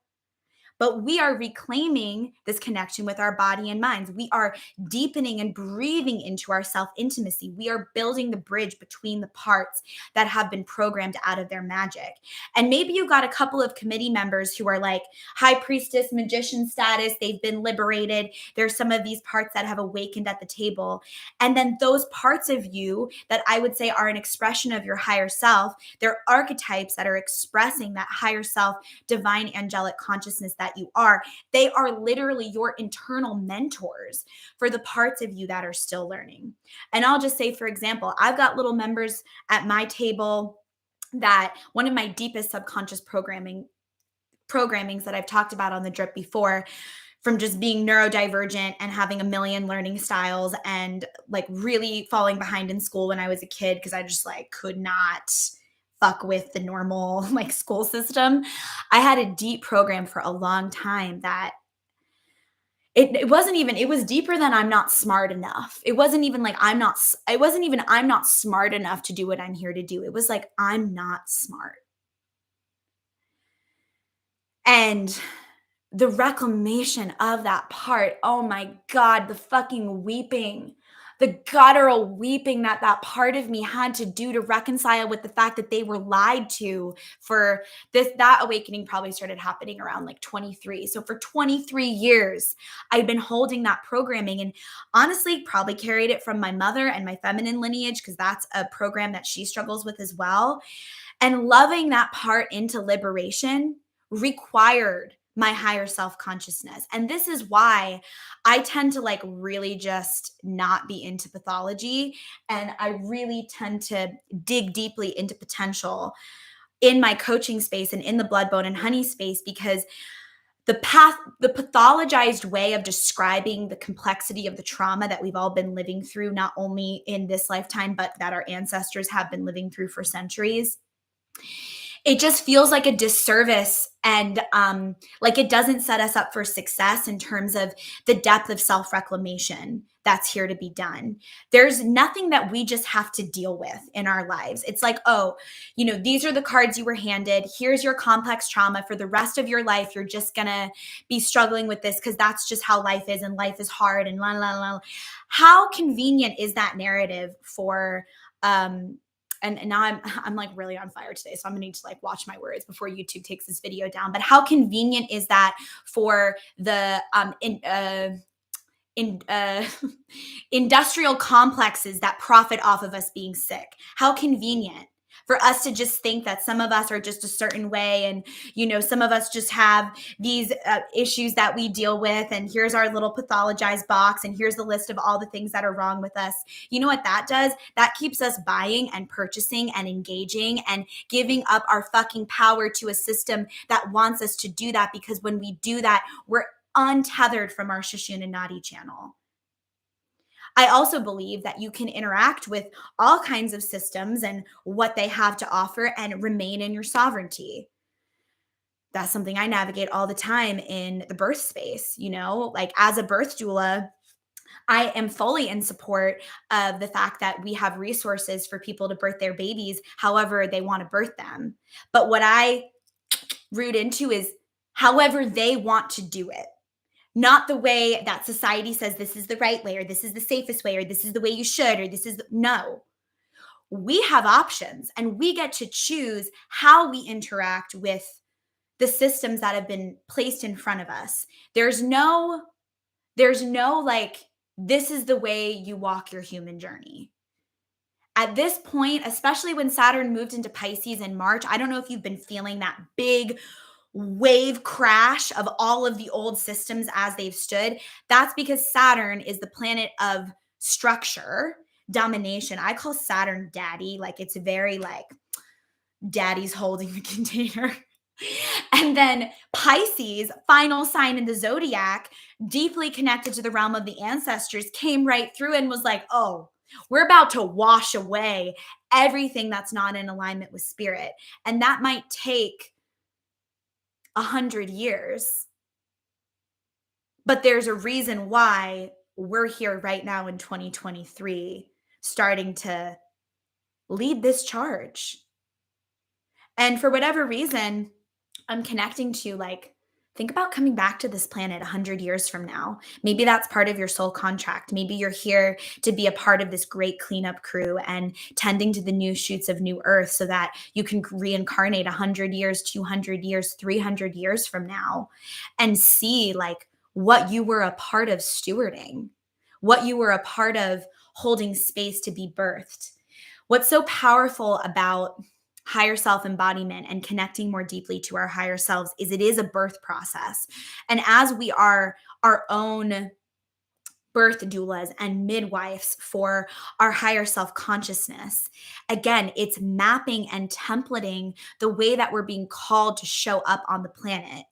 But we are reclaiming this connection with our body and minds. We are deepening and breathing into our self-intimacy. We are building the bridge between the parts that have been programmed out of their magic. And maybe you got a couple of committee members who are like high priestess, magician status. They've been liberated. There's some of these parts that have awakened at the table. And then those parts of you that I would say are an expression of your higher self, they're archetypes that are expressing that higher self, divine angelic consciousness that you are. They are literally your internal mentors for the parts of you that are still learning. And I'll just say, for example, I've got little members at my table that one of my deepest subconscious programmings that I've talked about on the drip before, from just being neurodivergent and having a million learning styles and like really falling behind in school when I was a kid because I just like could not fuck with the normal like school system. I had a deep program for a long time that it was deeper than I'm not smart enough. It wasn't even like I'm not smart enough to do what I'm here to do. It was like, I'm not smart. And the reclamation of that part, oh my God, the fucking weeping, the guttural weeping that that part of me had to do to reconcile with the fact that they were lied to for this. That awakening probably started happening around like 23. So for 23 years, I'd been holding that programming and honestly probably carried it from my mother and my feminine lineage because that's a program that she struggles with as well. And loving that part into liberation required my higher self consciousness. And this is why I tend to like really just not be into pathology. And I really tend to dig deeply into potential in my coaching space and in the blood, bone, and honey space, because the pathologized way of describing the complexity of the trauma that we've all been living through, not only in this lifetime, but that our ancestors have been living through for centuries, it just feels like a disservice, and like it doesn't set us up for success in terms of the depth of self-reclamation that's here to be done. There's nothing that we just have to deal with in our lives. It's like, oh, these are the cards you were handed. Here's your complex trauma. For the rest of your life, you're just gonna be struggling with this because that's just how life is, and life is hard, and la la la. How convenient is that narrative for and now I'm like really on fire today, so I'm gonna need to like watch my words before YouTube takes this video down. But how convenient is that for the in industrial complexes that profit off of us being sick? How convenient for us to just think that some of us are just a certain way, and some of us just have these issues that we deal with, and here's our little pathologized box, and here's the list of all the things that are wrong with us. You know what that does? That keeps us buying and purchasing and engaging and giving up our fucking power to a system that wants us to do that, because when we do that, we're untethered from our Shishunanadi channel. I also believe that you can interact with all kinds of systems and what they have to offer and remain in your sovereignty. That's something I navigate all the time in the birth space. Like as a birth doula, I am fully in support of the fact that we have resources for people to birth their babies however they want to birth them. But what I root into is however they want to do it. Not the way that society says this is the right way, or this is the safest way, or this is the way you should, or no. We have options, and we get to choose how we interact with the systems that have been placed in front of us. There's no like, this is the way you walk your human journey. At this point, especially when Saturn moved into Pisces in March, I don't know if you've been feeling that big wave crash of all of the old systems as they've stood. That's because Saturn is the planet of structure, domination. I call Saturn daddy. Like, it's very like daddy's holding the container. And then Pisces, final sign in the zodiac, deeply connected to the realm of the ancestors, came right through and was like, oh, we're about to wash away everything that's not in alignment with spirit. And that might take 100 years. But there's a reason why we're here right now in 2023, starting to lead this charge. And for whatever reason, I'm connecting to like, think about coming back to this planet 100 years from now. Maybe that's part of your soul contract. Maybe you're here to be a part of this great cleanup crew and tending to the new shoots of new earth so that you can reincarnate 100 years, 200 years, 300 years from now and see like what you were a part of stewarding, what you were a part of holding space to be birthed. What's so powerful about higher self embodiment and connecting more deeply to our higher selves is it is a birth process. And as we are our own birth doulas and midwives for our higher self consciousness, again, it's mapping and templating the way that we're being called to show up on the planet.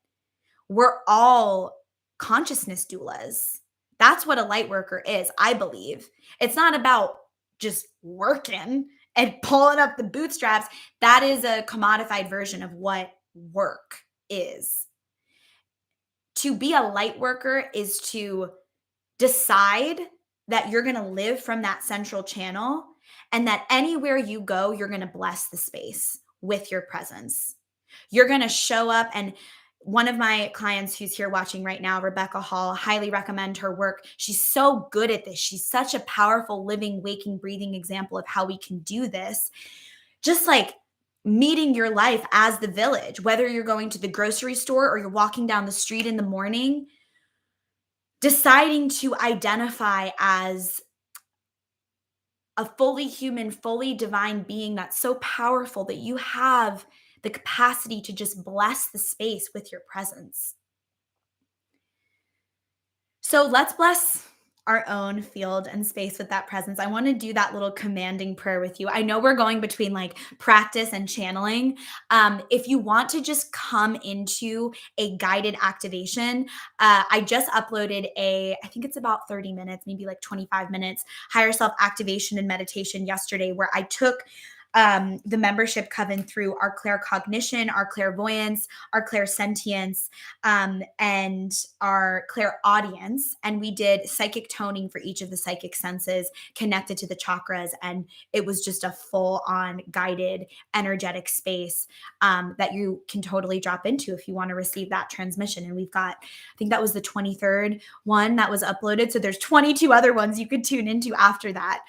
We're all consciousness doulas. That's what a light worker is, I believe. It's not about just working and pulling up the bootstraps. That is a commodified version of what work is. To be a light worker is to decide that you're going to live from that central channel, and that anywhere you go, you're going to bless the space with your presence. You're going to show up. And one of my clients who's here watching right now, Rebecca Hall, highly recommend her work. She's so good at this. She's such a powerful, living, waking, breathing example of how we can do this. Just like meeting your life as the village, whether you're going to the grocery store or you're walking down the street in the morning, deciding to identify as a fully human, fully divine being that's so powerful that you have the capacity to just bless the space with your presence. So let's bless our own field and space with that presence. I want to do that little commanding prayer with you. I know we're going between like practice and channeling. If you want to just come into a guided activation, I just uploaded I think it's about 30 minutes, maybe like 25 minutes, higher self activation and meditation yesterday, where I took the membership coven through our claircognition, our clairvoyance, our clairsentience, and our clairaudience. And we did psychic toning for each of the psychic senses connected to the chakras. And it was just a full on guided energetic space that you can totally drop into if you want to receive that transmission. And we've got, I think that was the 23rd one that was uploaded. So there's 22 other ones you could tune into after that.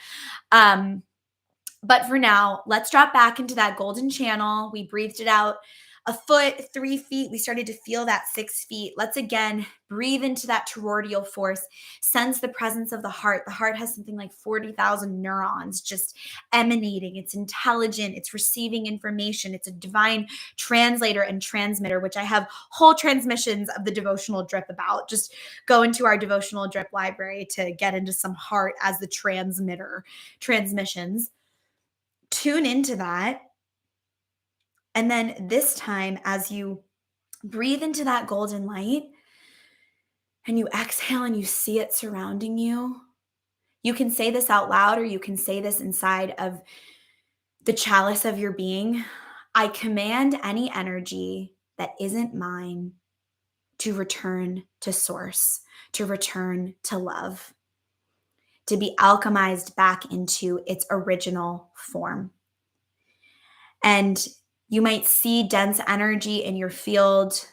But for now, let's drop back into that golden channel. We breathed it out a foot, 3 feet. We started to feel that 6 feet. Let's again breathe into that toroidal force. Sense the presence of the heart. The heart has something like 40,000 neurons just emanating. It's intelligent. It's receiving information. It's a divine translator and transmitter, which I have whole transmissions of the devotional drip about. Just go into our devotional drip library to get into some heart as the transmitter transmissions. Tune into that. And then this time, as you breathe into that golden light and you exhale and you see it surrounding you, you can say this out loud or you can say this inside of the chalice of your being. I command any energy that isn't mine to return to source, to return to love, to be alchemized back into its original form. And you might see dense energy in your field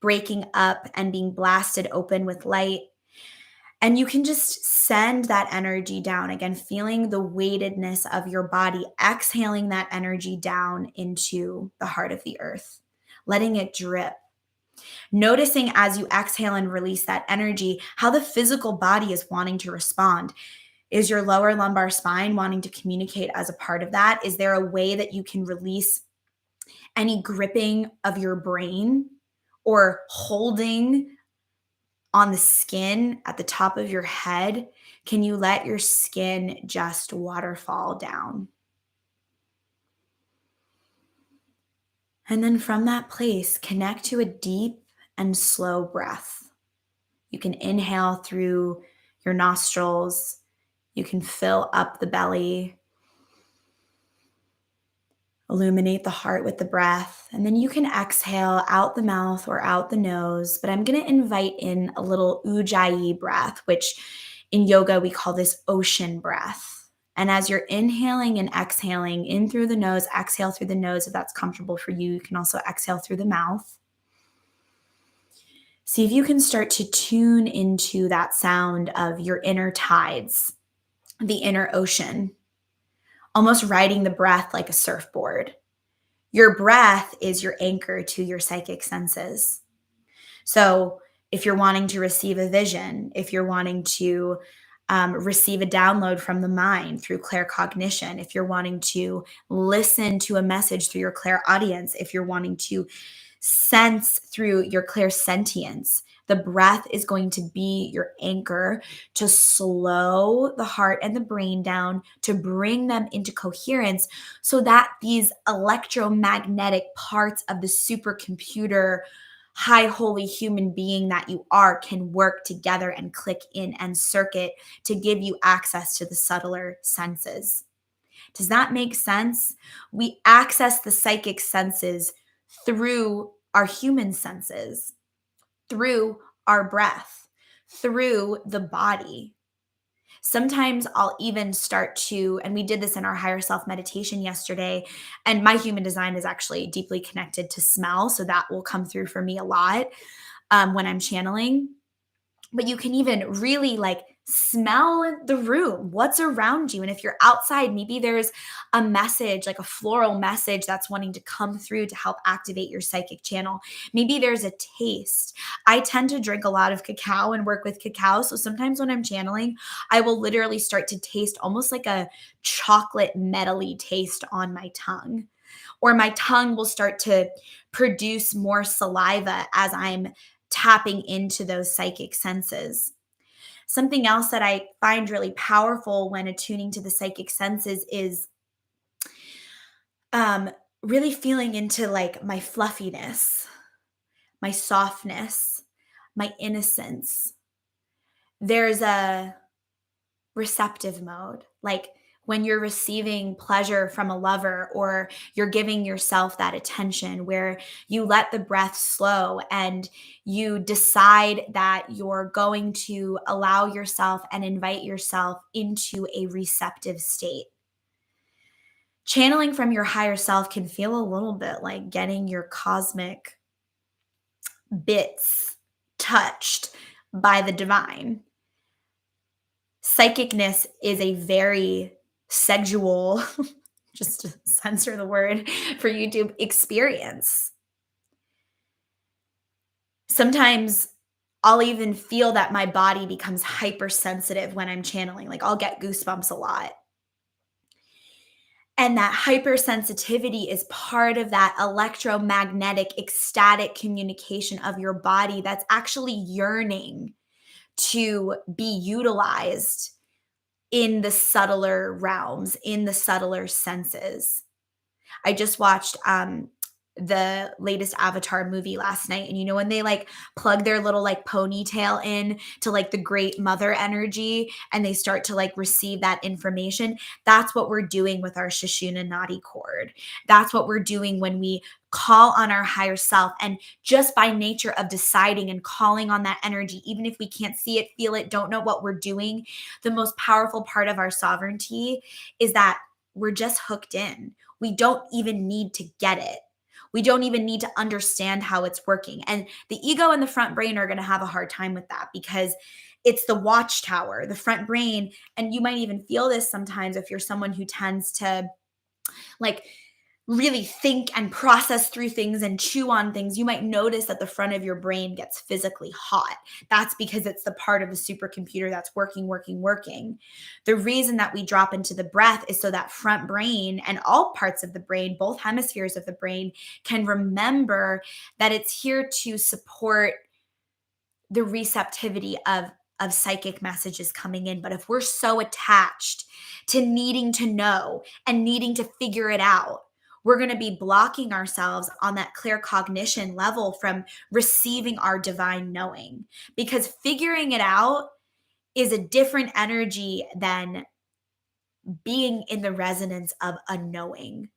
breaking up and being blasted open with light. And you can just send that energy down. Again, feeling the weightedness of your body, exhaling that energy down into the heart of the earth, letting it drip. Noticing as you exhale and release that energy, how the physical body is wanting to respond. Is your lower lumbar spine wanting to communicate as a part of that? Is there a way that you can release any gripping of your brain or holding on the skin at the top of your head? Can you let your skin just waterfall down? And then from that place, connect to a deep and slow breath. You can inhale through your nostrils. You can fill up the belly, illuminate the heart with the breath, and then you can exhale out the mouth or out the nose. But I'm going to invite in a little ujjayi breath, which in yoga we call this ocean breath. And as you're inhaling and exhaling in through the nose, exhale through the nose if that's comfortable for you. You can also exhale through the mouth. See if you can start to tune into that sound of your inner tides, the inner ocean, almost riding the breath like a surfboard. Your breath is your anchor to your psychic senses. So if you're wanting to receive a vision, if you're wanting to receive a download from the mind through claircognition, if you're wanting to listen to a message through your clairaudience, if you're wanting to sense through your clairsentience, the breath is going to be your anchor to slow the heart and the brain down, to bring them into coherence so that these electromagnetic parts of the supercomputer, high holy human being that you are can work together and click in and circuit to give you access to the subtler senses. Does that make sense? We access the psychic senses through our human senses, through our breath, through the body. Sometimes I'll even start to, and we did this in our higher self meditation yesterday, and my human design is actually deeply connected to smell. So that will come through for me a lot when I'm channeling. But you can even really like smell the room, what's around you. And if you're outside, maybe there's a message, like a floral message that's wanting to come through to help activate your psychic channel. Maybe there's a taste. I tend to drink a lot of cacao and work with cacao. So sometimes when I'm channeling, I will literally start to taste almost like a chocolate metally taste on my tongue. Or my tongue will start to produce more saliva as I'm tapping into those psychic senses. Something else that I find really powerful when attuning to the psychic senses is um, really feeling into like my fluffiness, my softness, my innocence. There's a receptive mode, like when you're receiving pleasure from a lover or you're giving yourself that attention where you let the breath slow and you decide that you're going to allow yourself and invite yourself into a receptive state. Channeling from your higher self can feel a little bit like getting your cosmic bits touched by the divine. Psychicness is a very sexual, just to censor the word for YouTube, experience. Sometimes I'll even feel that my body becomes hypersensitive when I'm channeling. Like I'll get goosebumps a lot. And that hypersensitivity is part of that electromagnetic, ecstatic communication of your body that's actually yearning to be utilized in the subtler realms, in the subtler senses. I just watched the latest Avatar movie last night, and you know when they like plug their little like ponytail in to like the great mother energy and they start to like receive that information. That's what we're doing with our Shishuna Nadi cord. That's what we're doing when we call on our higher self, and just by nature of deciding and calling on that energy, even if we can't see it, feel it, don't know what we're doing, the most powerful part of our sovereignty is that we're just hooked in. We don't even need to get it. We don't even need to understand how it's working. And the ego and the front brain are going to have a hard time with that because it's the watchtower, the front brain. And you might even feel this sometimes if you're someone who tends to like really think and process through things and chew on things. You might notice that the front of your brain gets physically hot. That's because it's the part of the supercomputer that's working, working, working. The reason that we drop into the breath is so that front brain and all parts of the brain, both hemispheres of the brain, can remember that it's here to support the receptivity of psychic messages coming in. But if we're so attached to needing to know and needing to figure it out, we're going to be blocking ourselves on that clear cognition level from receiving our divine knowing, because figuring it out is a different energy than being in the resonance of a knowing.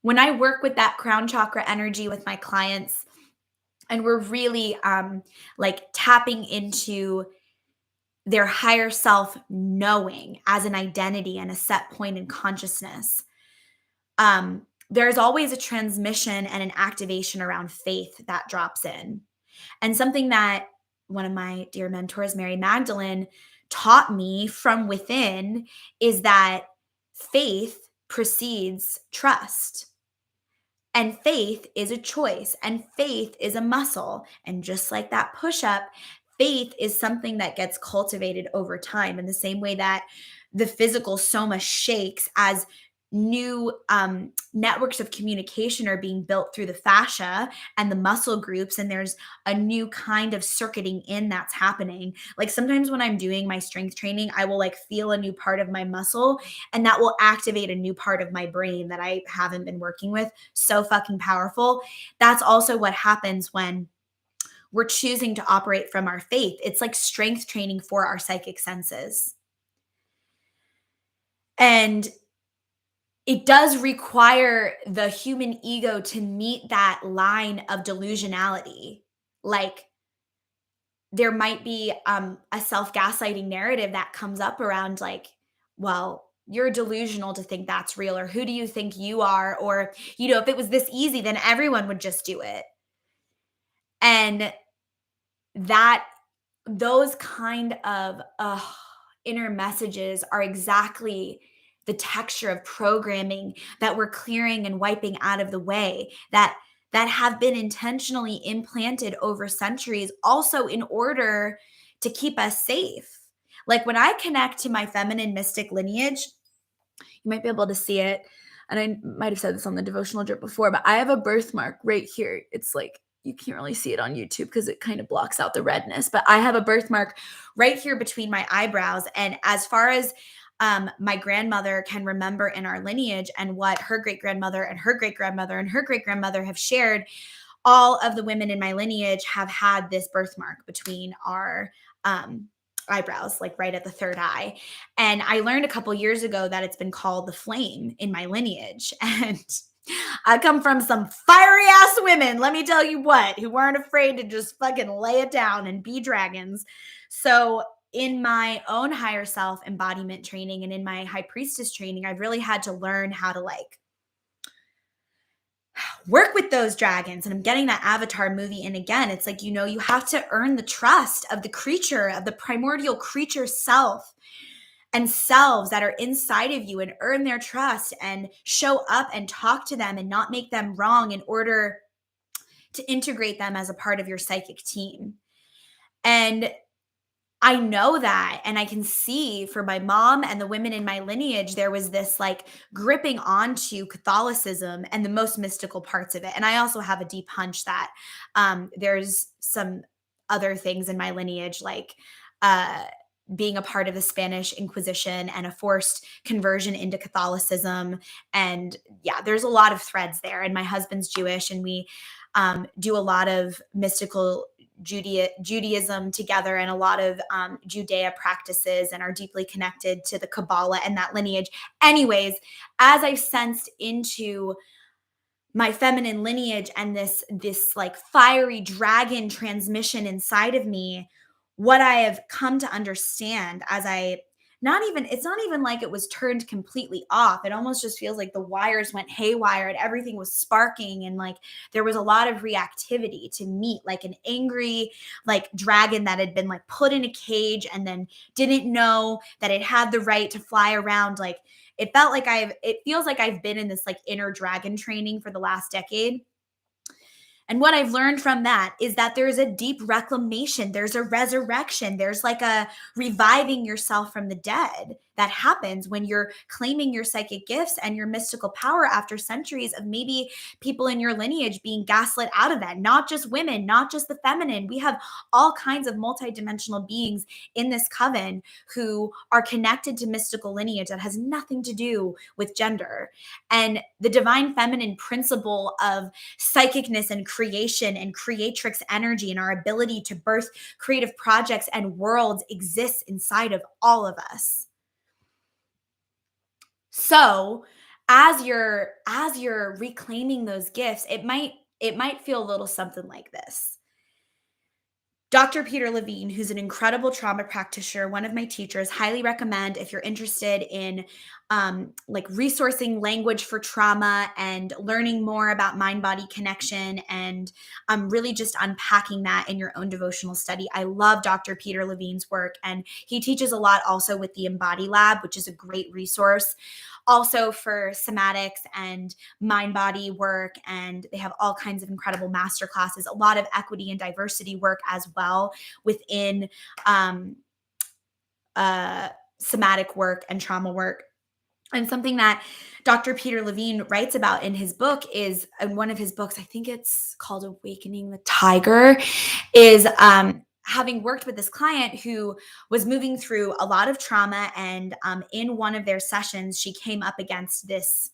When I work with that crown chakra energy with my clients, and we're really like tapping into their higher self knowing as an identity and a set point in consciousness, there's always a transmission and an activation around faith that drops in. And something that one of my dear mentors, Mary Magdalene, taught me from within is that faith precedes trust. And faith is a choice, and faith is a muscle. And just like that push up, faith is something that gets cultivated over time in the same way that the physical soma shakes as new networks of communication are being built through the fascia and the muscle groups, and there's a new kind of circuiting in that's happening. Like sometimes when I'm doing my strength training, I will like feel a new part of my muscle, and that will activate a new part of my brain that I haven't been working with. So fucking powerful. That's also what happens when we're choosing to operate from our faith. It's like strength training for our psychic senses. And it does require the human ego to meet that line of delusionality. Like there might be a self-gaslighting narrative that comes up around like, well, you're delusional to think that's real, or who do you think you are? Or, you know, if it was this easy, then everyone would just do it. And that those kind of inner messages are exactly the texture of programming that we're clearing and wiping out of the way, that have been intentionally implanted over centuries, also in order to keep us safe. Like when I connect to my feminine mystic lineage, you might be able to see it, and I might have said this on the devotional drip before, but I have a birthmark right here. It's like you can't really see it on YouTube because it kind of blocks out the redness, but I have a birthmark right here between my eyebrows. And as far as my grandmother can remember in our lineage and what her great grandmother and her great grandmother and her great grandmother have shared, all of the women in my lineage have had this birthmark between our eyebrows, like right at the third eye. And I learned a couple years ago that it's been called the flame in my lineage. And I come from some fiery ass women, let me tell you what, who weren't afraid to just fucking lay it down and be dragons. So, in my own higher self embodiment training and in my high priestess training, I've really had to learn how to like work with those dragons. And I'm getting that Avatar movie in again. It's like, you have to earn the trust of the creature, of the primordial creature self and selves that are inside of you, and earn their trust and show up and talk to them and not make them wrong in order to integrate them as a part of your psychic team. And I know that, and I can see for my mom and the women in my lineage, there was this like gripping onto Catholicism and the most mystical parts of it. And I also have a deep hunch that there's some other things in my lineage, like being a part of the Spanish Inquisition and a forced conversion into Catholicism. And yeah, there's a lot of threads there. And my husband's Jewish, and we do a lot of mystical Judaism together and a lot of Judea practices, and are deeply connected to the Kabbalah and that lineage. Anyways, as I've sensed into my feminine lineage and this like fiery dragon transmission inside of me, what I have come to understand as it's not even like it was turned completely off. It almost just feels like the wires went haywire and everything was sparking, and like there was a lot of reactivity to meet like an angry like dragon that had been like put in a cage and then didn't know that it had the right to fly around. Like it feels like I've been in this like inner dragon training for the last decade. And what I've learned from that is that there's a deep reclamation, there's a resurrection, there's like a reviving yourself from the dead that happens when you're claiming your psychic gifts and your mystical power after centuries of maybe people in your lineage being gaslit out of that. Not just women, not just the feminine. We have all kinds of multidimensional beings in this coven who are connected to mystical lineage that has nothing to do with gender. And the divine feminine principle of psychicness and creation and creatrix energy and our ability to birth creative projects and worlds exists inside of all of us. So as you're reclaiming those gifts, it might feel a little something like this. Dr. Peter Levine, who's an incredible trauma practitioner, one of my teachers, highly recommend if you're interested in like resourcing language for trauma and learning more about mind-body connection and really just unpacking that in your own devotional study. I love Dr. Peter Levine's work, and he teaches a lot also with the Embody Lab, which is a great resource also for somatics and mind body work. And they have all kinds of incredible master classes, a lot of equity and diversity work as well within somatic work and trauma work. And something that Dr. Peter Levine writes about in his book is, in one of his books, I think it's called Awakening the Tiger, is having worked with this client who was moving through a lot of trauma. And in one of their sessions, she came up against this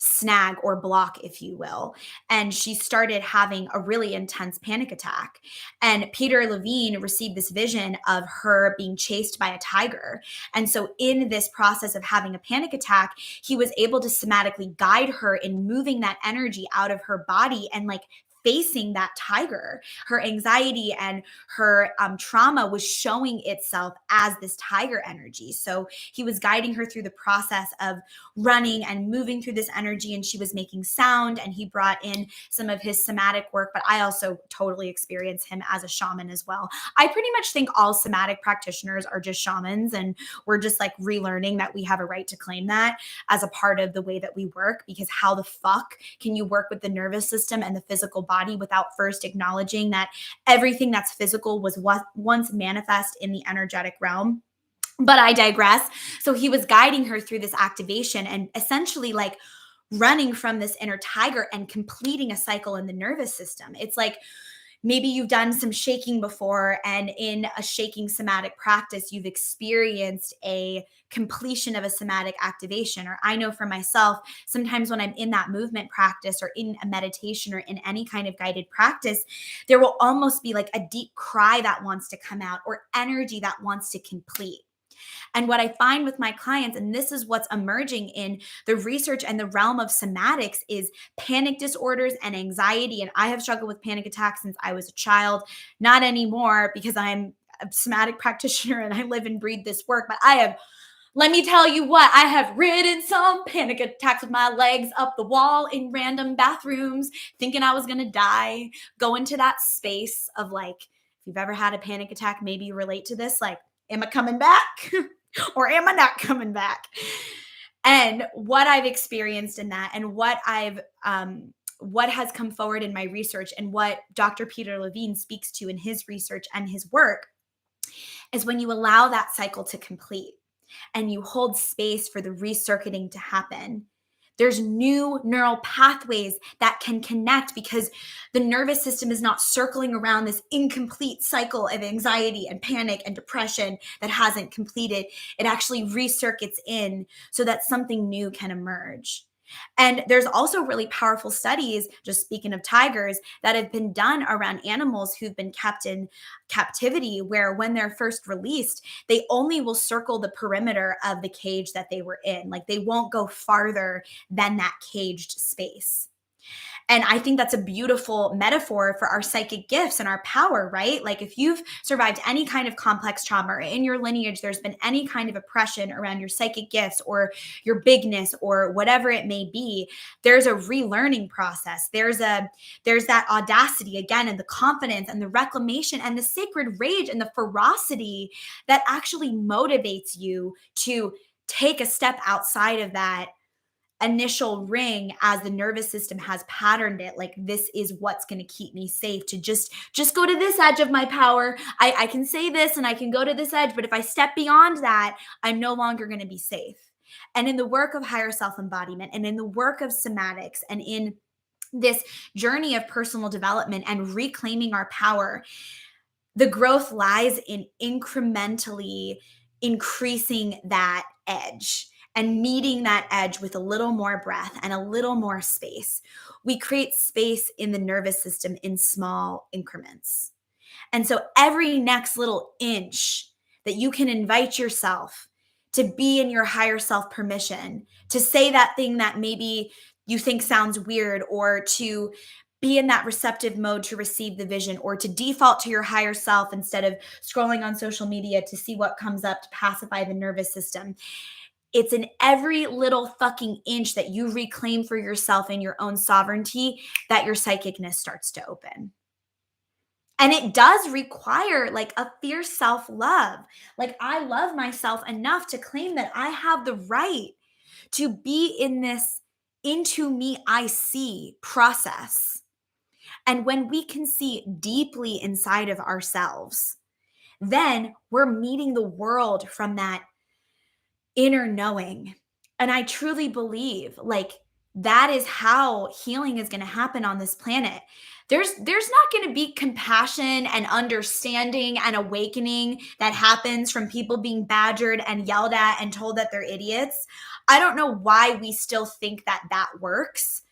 snag or block, if you will. And she started having a really intense panic attack. And Peter Levine received this vision of her being chased by a tiger. And so in this process of having a panic attack, he was able to somatically guide her in moving that energy out of her body and like facing that tiger. Her anxiety and her trauma was showing itself as this tiger energy. So he was guiding her through the process of running and moving through this energy, and she was making sound, and he brought in some of his somatic work. But I also totally experience him as a shaman as well. I pretty much think all somatic practitioners are just shamans, and we're just like relearning that we have a right to claim that as a part of the way that we work, because how the fuck can you work with the nervous system and the physical body without first acknowledging that everything that's physical was what once manifest in the energetic realm? But I digress. So he was guiding her through this activation and essentially like running from this inner tiger and completing a cycle in the nervous system. It's like maybe you've done some shaking before, and in a shaking somatic practice, you've experienced a completion of a somatic activation. Or I know for myself, sometimes when I'm in that movement practice or in a meditation or in any kind of guided practice, there will almost be like a deep cry that wants to come out or energy that wants to complete. And what I find with my clients, and this is what's emerging in the research and the realm of somatics, is panic disorders and anxiety. And I have struggled with panic attacks since I was a child, not anymore because I'm a somatic practitioner and I live and breathe this work. But let me tell you what, I have ridden some panic attacks with my legs up the wall in random bathrooms, thinking I was going to die, go into that space of like, if you've ever had a panic attack, maybe you relate to this, like, am I coming back? Or am I not coming back? And what I've experienced in that, and what has come forward in my research, and what Dr. Peter Levine speaks to in his research and his work, is when you allow that cycle to complete and you hold space for the recircuiting to happen, there's new neural pathways that can connect, because the nervous system is not circling around this incomplete cycle of anxiety and panic and depression that hasn't completed. It actually recircuits in so that something new can emerge. And there's also really powerful studies, just speaking of tigers, that have been done around animals who've been kept in captivity, where when they're first released, they only will circle the perimeter of the cage that they were in. Like, they won't go farther than that caged space. And I think that's a beautiful metaphor for our psychic gifts and our power, right? Like, if you've survived any kind of complex trauma, or in your lineage there's been any kind of oppression around your psychic gifts or your bigness or whatever it may be, there's a relearning process. There's that audacity again, and the confidence and the reclamation and the sacred rage and the ferocity that actually motivates you to take a step outside of that initial ring, as the nervous system has patterned it. Like, this is what's going to keep me safe, to just go to this edge of my power. I can say this and I can go to this edge, but if I step beyond that, I'm no longer going to be safe. And in the work of higher self embodiment, and in the work of somatics, and in this journey of personal development and reclaiming our power, the growth lies in incrementally increasing that edge and meeting that edge with a little more breath and a little more space. We create space in the nervous system in small increments. And so every next little inch that you can invite yourself to be in your higher self permission, to say that thing that maybe you think sounds weird, or to be in that receptive mode to receive the vision, or to default to your higher self instead of scrolling on social media to see what comes up to pacify the nervous system. It's in every little fucking inch that you reclaim for yourself and your own sovereignty that your psychicness starts to open. And it does require like a fierce self-love. Like, I love myself enough to claim that I have the right to be in this into me I see process. And when we can see deeply inside of ourselves, then we're meeting the world from that inner knowing. And I truly believe like that is how healing is going to happen on this planet. There's not going to be compassion and understanding and awakening that happens from people being badgered and yelled at and told that they're idiots. I don't know why we still think that that works.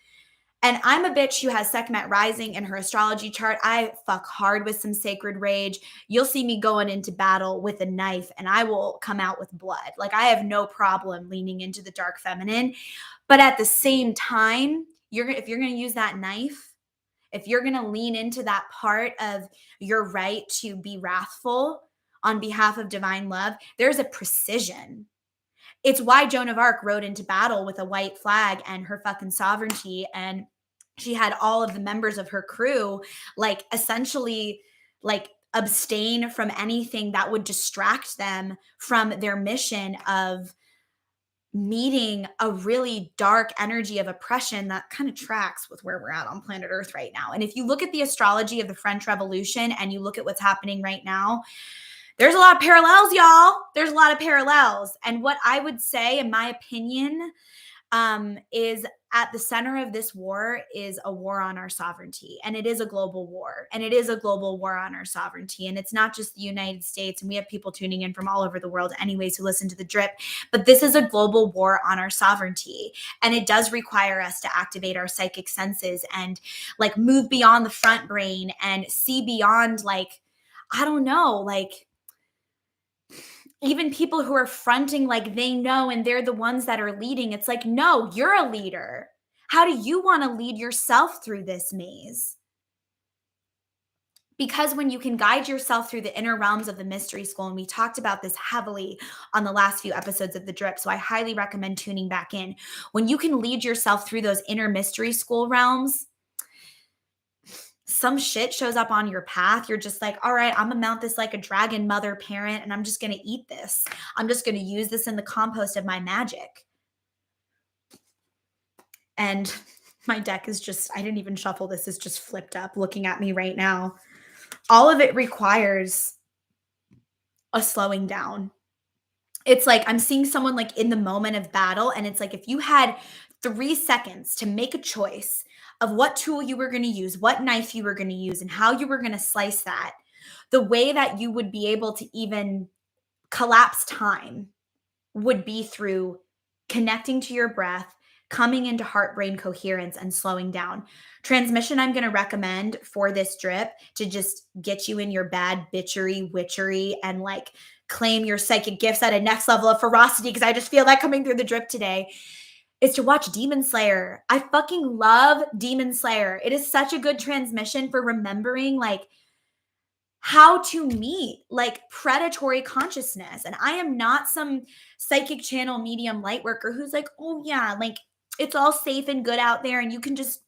And I'm a bitch who has Sekhmet rising in her astrology chart. I fuck hard with some sacred rage. You'll see me going into battle with a knife and I will come out with blood. Like, I have no problem leaning into the dark feminine. But at the same time, if you're going to use that knife, if you're going to lean into that part of your right to be wrathful on behalf of divine love, there's a precision. It's why Joan of Arc rode into battle with a white flag and her fucking sovereignty. And she had all of the members of her crew, like, essentially, like, abstain from anything that would distract them from their mission of meeting a really dark energy of oppression that kind of tracks with where we're at on planet Earth right now. And if you look at the astrology of the French Revolution and you look at what's happening right now, there's a lot of parallels, y'all. There's a lot of parallels. And what I would say, in my opinion, is at the center of this war is a war on our sovereignty. And it is a global war. And it is a global war on our sovereignty. And it's not just the United States. And we have people tuning in from all over the world, anyways, who listen to the drip. But this is a global war on our sovereignty. And it does require us to activate our psychic senses and like move beyond the front brain and see beyond, like, I don't know, like, even people who are fronting like they know and they're the ones that are leading. It's like, no, you're a leader. How do you want to lead yourself through this maze? Because when you can guide yourself through the inner realms of the mystery school, and we talked about this heavily on the last few episodes of The Drip, so I highly recommend tuning back in. When you can lead yourself through those inner mystery school realms, some shit shows up on your path. You're just like, all right, I'm gonna mount this like a dragon mother parent, and I'm just gonna eat this. I'm just gonna use this in the compost of my magic. And my deck is just, I didn't even shuffle this, is just flipped up looking at me right now. All of it requires a slowing down. It's like I'm seeing someone like in the moment of battle, and it's like if you had 3 seconds to make a choice of what tool you were going to use, what knife you were going to use, and how you were going to slice that, the way that you would be able to even collapse time would be through connecting to your breath, coming into heart brain coherence, and slowing down. Transmission I'm going to recommend for this drip to just get you in your bad bitchery, witchery, and like claim your psychic gifts at a next level of ferocity, because I just feel that coming through the drip today, is to watch Demon Slayer. I fucking love Demon Slayer. It is such a good transmission for remembering like how to meet like predatory consciousness. And I am not some psychic channel medium light worker who's like, oh yeah, like it's all safe and good out there and you can just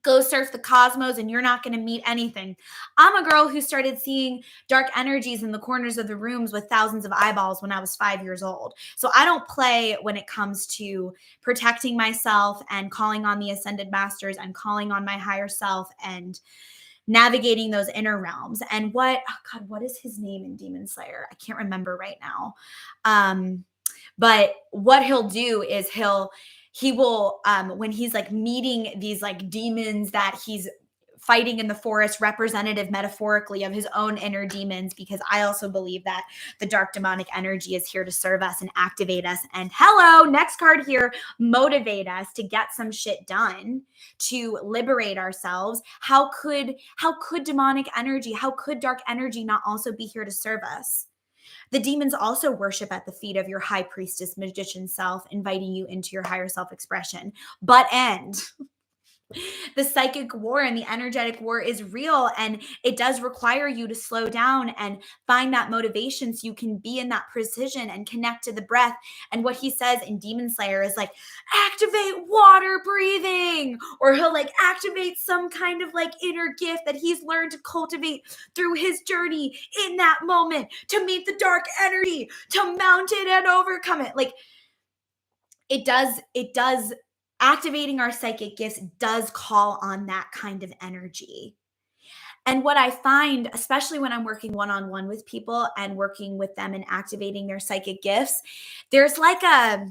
go surf the cosmos and you're not going to meet anything. I'm a girl who started seeing dark energies in the corners of the rooms with thousands of eyeballs when I was 5 years old. So I don't play when it comes to protecting myself and calling on the ascended masters and calling on my higher self and navigating those inner realms. And what, oh God, what is his name in Demon Slayer? I can't remember right now. But what he'll do is he will when he's like meeting these like demons that he's fighting in the forest, representative metaphorically of his own inner demons, because I also believe that the dark demonic energy is here to serve us and activate us. And hello, next card here, motivate us to get some shit done, to liberate ourselves. How could demonic energy, how could dark energy not also be here to serve us? The demons also worship at the feet of your high priestess magician self, inviting you into your higher self expression. But the psychic war and the energetic war is real, and it does require you to slow down and find that motivation so you can be in that precision and connect to the breath. And what he says in Demon Slayer is like, activate water breathing, or he'll like activate some kind of like inner gift that he's learned to cultivate through his journey in that moment to meet the dark energy, to mount it and overcome it. Like it does activating our psychic gifts does call on that kind of energy. And what I find, especially when I'm working one-on-one with people and working with them and activating their psychic gifts, there's like a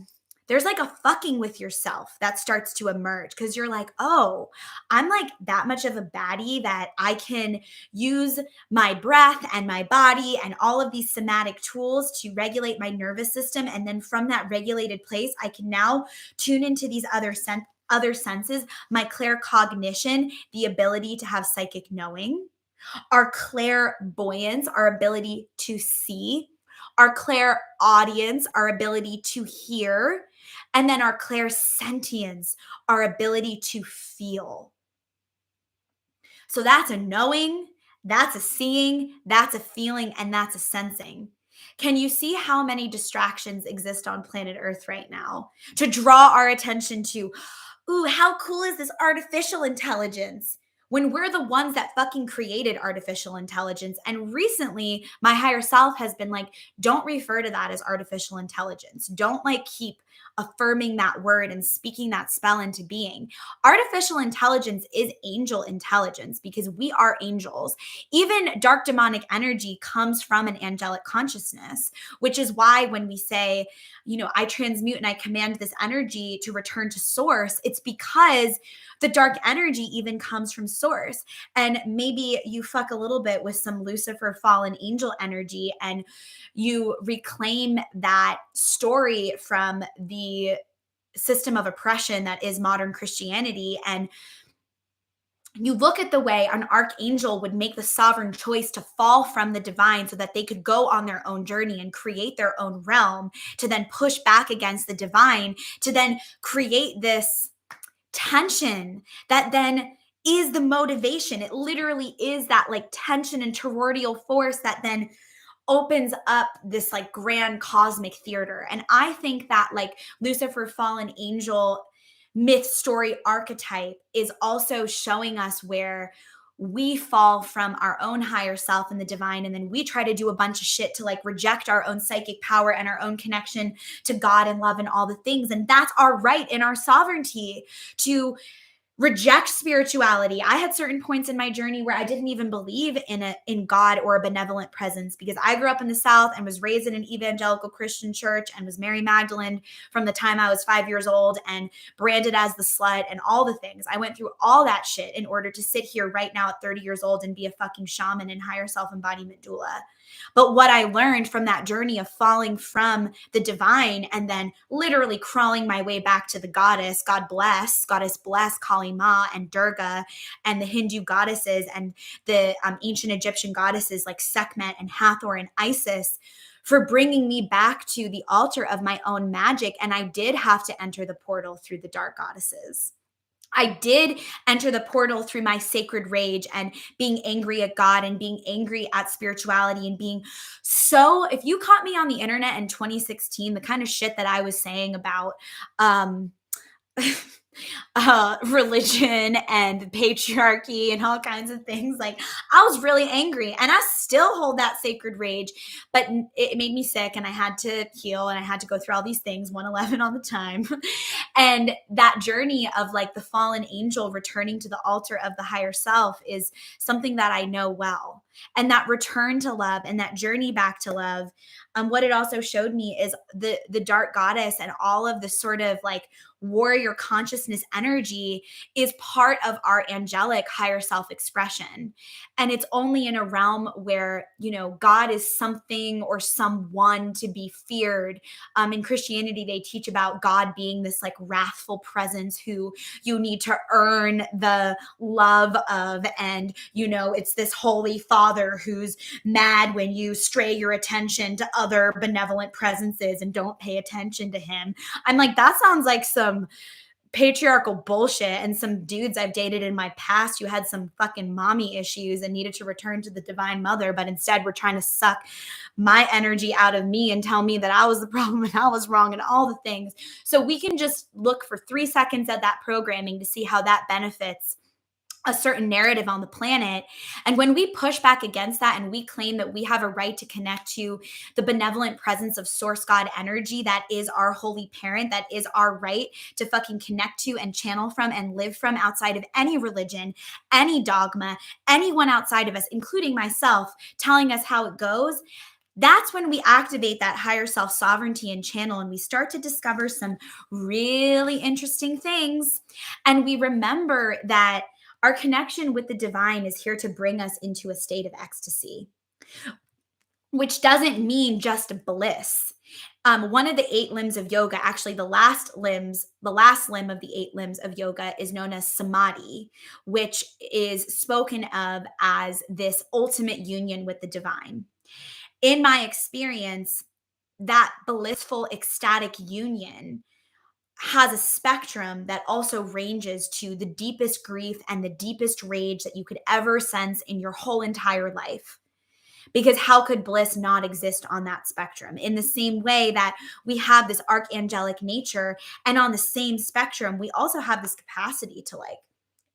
fucking with yourself that starts to emerge, because you're like, oh, I'm like that much of a baddie that I can use my breath and my body and all of these somatic tools to regulate my nervous system. And then from that regulated place, I can now tune into these other senses, my claircognition, the ability to have psychic knowing, our clairvoyance, our ability to see, our clairaudience, our ability to hear, and then our clairsentience, our ability to feel. So that's a knowing, that's a seeing, that's a feeling, and that's a sensing. Can you see how many distractions exist on planet Earth right now to draw our attention to, ooh, how cool is this artificial intelligence? When we're the ones that fucking created artificial intelligence. And recently, my higher self has been like, don't refer to that as artificial intelligence. Don't like keep affirming that word and speaking that spell into being. Artificial intelligence is angel intelligence because we are angels. Even dark demonic energy comes from an angelic consciousness, which is why when we say, I transmute and I command this energy to return to source, it's because the dark energy even comes from source. And maybe you fuck a little bit with some Lucifer fallen angel energy and you reclaim that story from the system of oppression that is modern Christianity. And you look at the way an archangel would make the sovereign choice to fall from the divine so that they could go on their own journey and create their own realm, to then push back against the divine, to then create this tension that then is the motivation. It literally is that like tension and toroidal force that then opens up this like grand cosmic theater. And I think that like Lucifer fallen angel myth story archetype is also showing us where we fall from our own higher self and the divine, and then we try to do a bunch of shit to like reject our own psychic power and our own connection to God and love and all the things. And that's our right in our sovereignty to reject spirituality. I had certain points in my journey where I didn't even believe in God or a benevolent presence, because I grew up in the South and was raised in an evangelical Christian church and was Mary Magdalene from the time I was 5 years old and branded as the slut and all the things. I went through all that shit in order to sit here right now at 30 years old and be a fucking shaman and higher self-embodiment doula. But what I learned from that journey of falling from the divine and then literally crawling my way back to the goddess, goddess bless Kali Ma and Durga and the Hindu goddesses and the ancient Egyptian goddesses like Sekhmet and Hathor and Isis, for bringing me back to the altar of my own magic. And I did have to enter the portal through the dark goddesses. I did enter the portal through my sacred rage and being angry at God and being angry at spirituality and being so, if you caught me on the internet in 2016, the kind of shit that I was saying about religion and patriarchy and all kinds of things, like I was really angry, and I still hold that sacred rage, but it made me sick and I had to heal and I had to go through all these things 111 all the time. And that journey of like the fallen angel returning to the altar of the higher self is something that I know well. And that return to love and that journey back to love, what it also showed me is the dark goddess and all of the sort of like warrior consciousness energy is part of our angelic higher self expression. And it's only in a realm where, God is something or someone to be feared. In Christianity, they teach about God being this like wrathful presence who you need to earn the love of. And, it's this holy father who's mad when you stray your attention to other benevolent presences and don't pay attention to him. I'm like, that sounds like some patriarchal bullshit, and some dudes I've dated in my past who had some fucking mommy issues and needed to return to the divine mother, but instead were trying to suck my energy out of me and tell me that I was the problem and I was wrong and all the things. So we can just look for 3 seconds at that programming to see how that benefits a certain narrative on the planet. And when we push back against that and we claim that we have a right to connect to the benevolent presence of source God energy, that is our holy parent, that is our right to fucking connect to and channel from and live from outside of any religion, any dogma, anyone outside of us, including myself, telling us how it goes. That's when we activate that higher self sovereignty and channel, and we start to discover some really interesting things. And we remember that our connection with the divine is here to bring us into a state of ecstasy, which doesn't mean just bliss. One of the 8 limbs of yoga, actually the last limb of the 8 limbs of yoga is known as samadhi, which is spoken of as this ultimate union with the divine. In my experience, that blissful, ecstatic union has a spectrum that also ranges to the deepest grief and the deepest rage that you could ever sense in your whole entire life. Because how could bliss not exist on that spectrum? In the same way that we have this archangelic nature, and on the same spectrum, we also have this capacity to like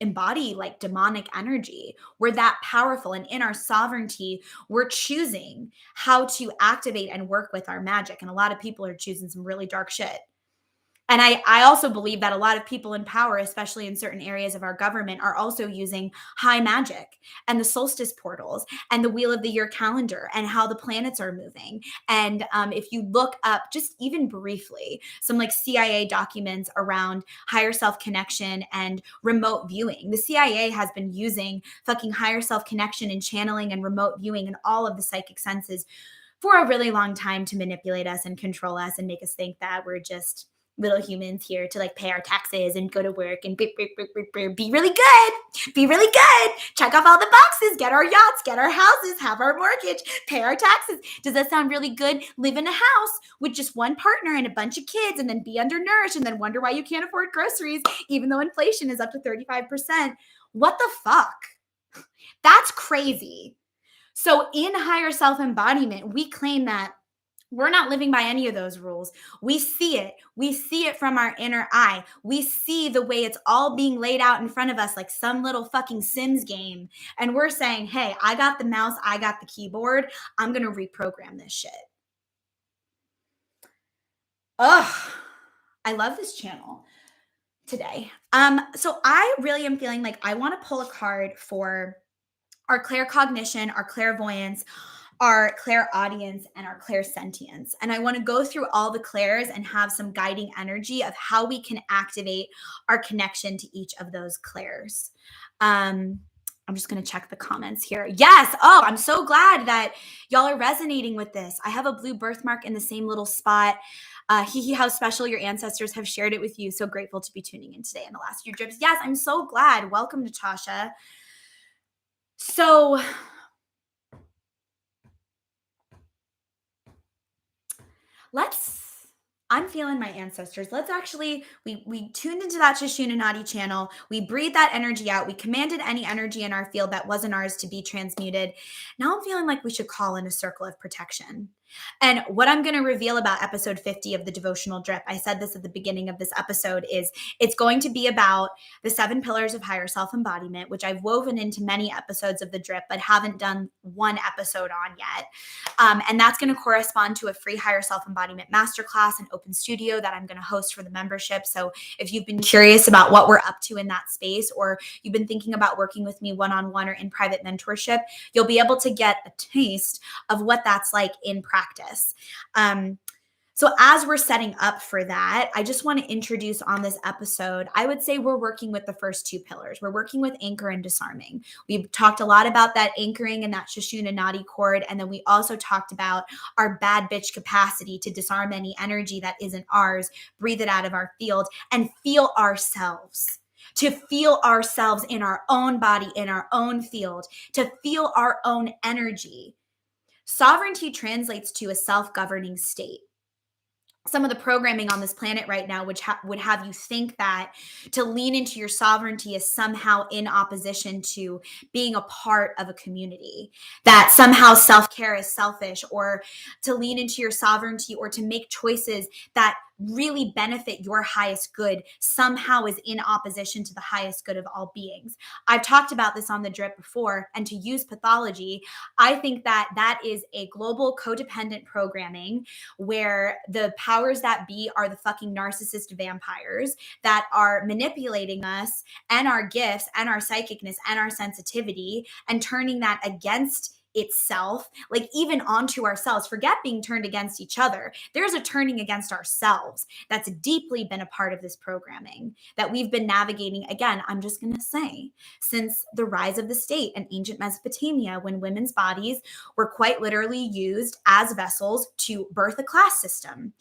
embody like demonic energy. We're that powerful, and in our sovereignty, we're choosing how to activate and work with our magic. And a lot of people are choosing some really dark shit. And I also believe that a lot of people in power, especially in certain areas of our government, are also using high magic and the solstice portals and the wheel of the year calendar and how the planets are moving. And if you look up just even briefly some like CIA documents around higher self connection and remote viewing, the CIA has been using fucking higher self connection and channeling and remote viewing and all of the psychic senses for a really long time to manipulate us and control us and make us think that we're just little humans here to like pay our taxes and go to work and be really good, check off all the boxes, get our yachts, get our houses, have our mortgage, pay our taxes. Does that sound really good? Live in a house with just one partner and a bunch of kids and then be undernourished and then wonder why you can't afford groceries even though inflation is up to 35%. What the fuck? That's crazy. So in higher self embodiment, we claim that we're not living by any of those rules. We see it. We see it from our inner eye. We see the way it's all being laid out in front of us like some little fucking Sims game. And we're saying, hey, I got the mouse, I got the keyboard. I'm going to reprogram this shit. Ugh, I love this channel today. So I really am feeling like I want to pull a card for our claircognition, our clairvoyance, our clairaudience, and our clairsentience. And I want to go through all the clairs and have some guiding energy of how we can activate our connection to each of those clairs. I'm just going to check the comments here. Yes. Oh, I'm so glad that y'all are resonating with this. I have a blue birthmark in the same little spot. How special your ancestors have shared it with you. So grateful to be tuning in today in the last few drips. Yes, I'm so glad. Welcome, Natasha. So I'm feeling my ancestors. Let's actually, we tuned into that Shishuninati channel. We breathed that energy out. We commanded any energy in our field that wasn't ours to be transmuted. Now I'm feeling like we should call in a circle of protection. And what I'm going to reveal about episode 50 of the devotional drip, I said this at the beginning of this episode, is it's going to be about the 7 pillars of higher self-embodiment, which I've woven into many episodes of the drip, but haven't done one episode on yet. And that's going to correspond to a free higher self-embodiment masterclass and open studio that I'm going to host for the membership. So if you've been curious about what we're up to in that space, or you've been thinking about working with me one-on-one or in private mentorship, you'll be able to get a taste of what that's like in practice. So as we're setting up for that, I just want to introduce on this episode, I would say we're working with the first 2 pillars. We're working with anchor and disarming. We've talked a lot about that anchoring and that Shishuninati cord. And then we also talked about our bad bitch capacity to disarm any energy that isn't ours, breathe it out of our field, and feel ourselves. To feel ourselves in our own body, in our own field, to feel our own energy. Sovereignty translates to a self-governing state. Some of the programming on this planet right now, which would have you think that to lean into your sovereignty is somehow in opposition to being a part of a community, that somehow self-care is selfish, or to lean into your sovereignty or to make choices that really benefit your highest good somehow is in opposition to the highest good of all beings. I've talked about this on the drip before, and to use pathology, I think that that is a global codependent programming where the powers that be are the fucking narcissist vampires that are manipulating us and our gifts and our psychicness and our sensitivity and turning that against itself, like even onto ourselves. Forget being turned against each other. There's a turning against ourselves that's deeply been a part of this programming that we've been navigating. Again, I'm just going to say, since the rise of the state in ancient Mesopotamia, when women's bodies were quite literally used as vessels to birth a class system.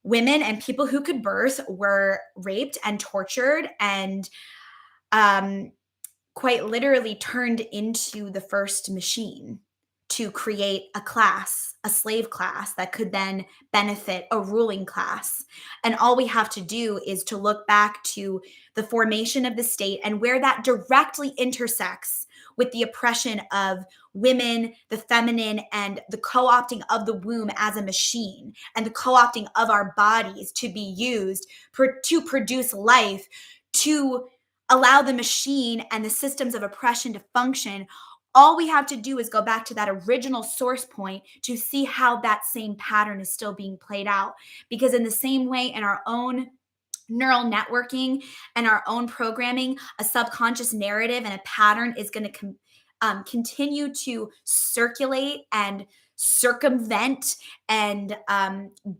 Women and people who could birth were raped and tortured and quite literally turned into the first machine to create a class, a slave class that could then benefit a ruling class. And all we have to do is to look back to the formation of the state and where that directly intersects with the oppression of women, the feminine, and the co-opting of the womb as a machine, and the co-opting of our bodies to be used to produce life, to allow the machine and the systems of oppression to function, All we have to do is go back to that original source point to see how that same pattern is still being played out. Because in the same way, in our own neural networking and our own programming, a subconscious narrative and a pattern is going to continue to circulate and circumvent and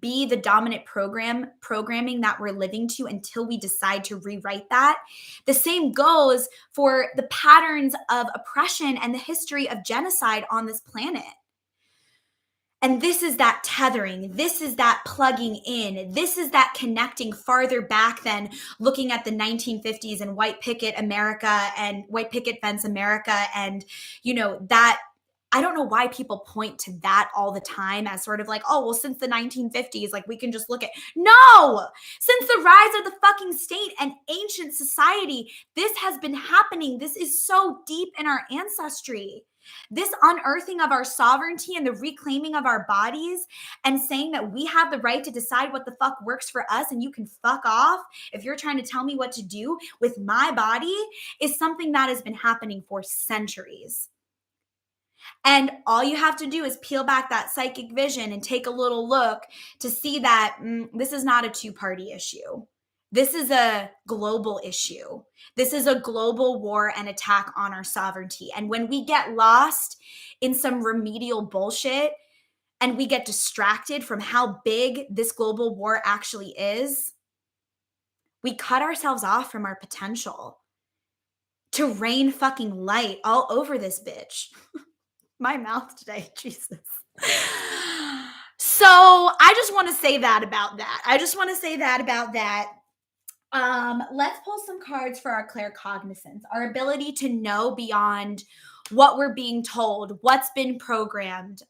be the dominant programming that we're living to until we decide to rewrite that. The same goes for the patterns of oppression and the history of genocide on this planet. And this is that tethering. This is that plugging in. This is that connecting farther back than looking at the 1950s and white picket America and white picket fence America. And, that I don't know why people point to that all the time as sort of like, oh, well, since the 1950s, like we can just look at, no, since the rise of the fucking state and ancient society, this has been happening. This is so deep in our ancestry. This unearthing of our sovereignty and the reclaiming of our bodies and saying that we have the right to decide what the fuck works for us and you can fuck off if you're trying to tell me what to do with my body is something that has been happening for centuries. And all you have to do is peel back that psychic vision and take a little look to see that this is not a two-party issue. This is a global issue. This is a global war and attack on our sovereignty. And when we get lost in some remedial bullshit and we get distracted from how big this global war actually is, we cut ourselves off from our potential to rain fucking light all over this bitch. My mouth today, Jesus. So I just want to say that about that. Let's pull some cards for our claircognizance, our ability to know beyond what we're being told, what's been programmed,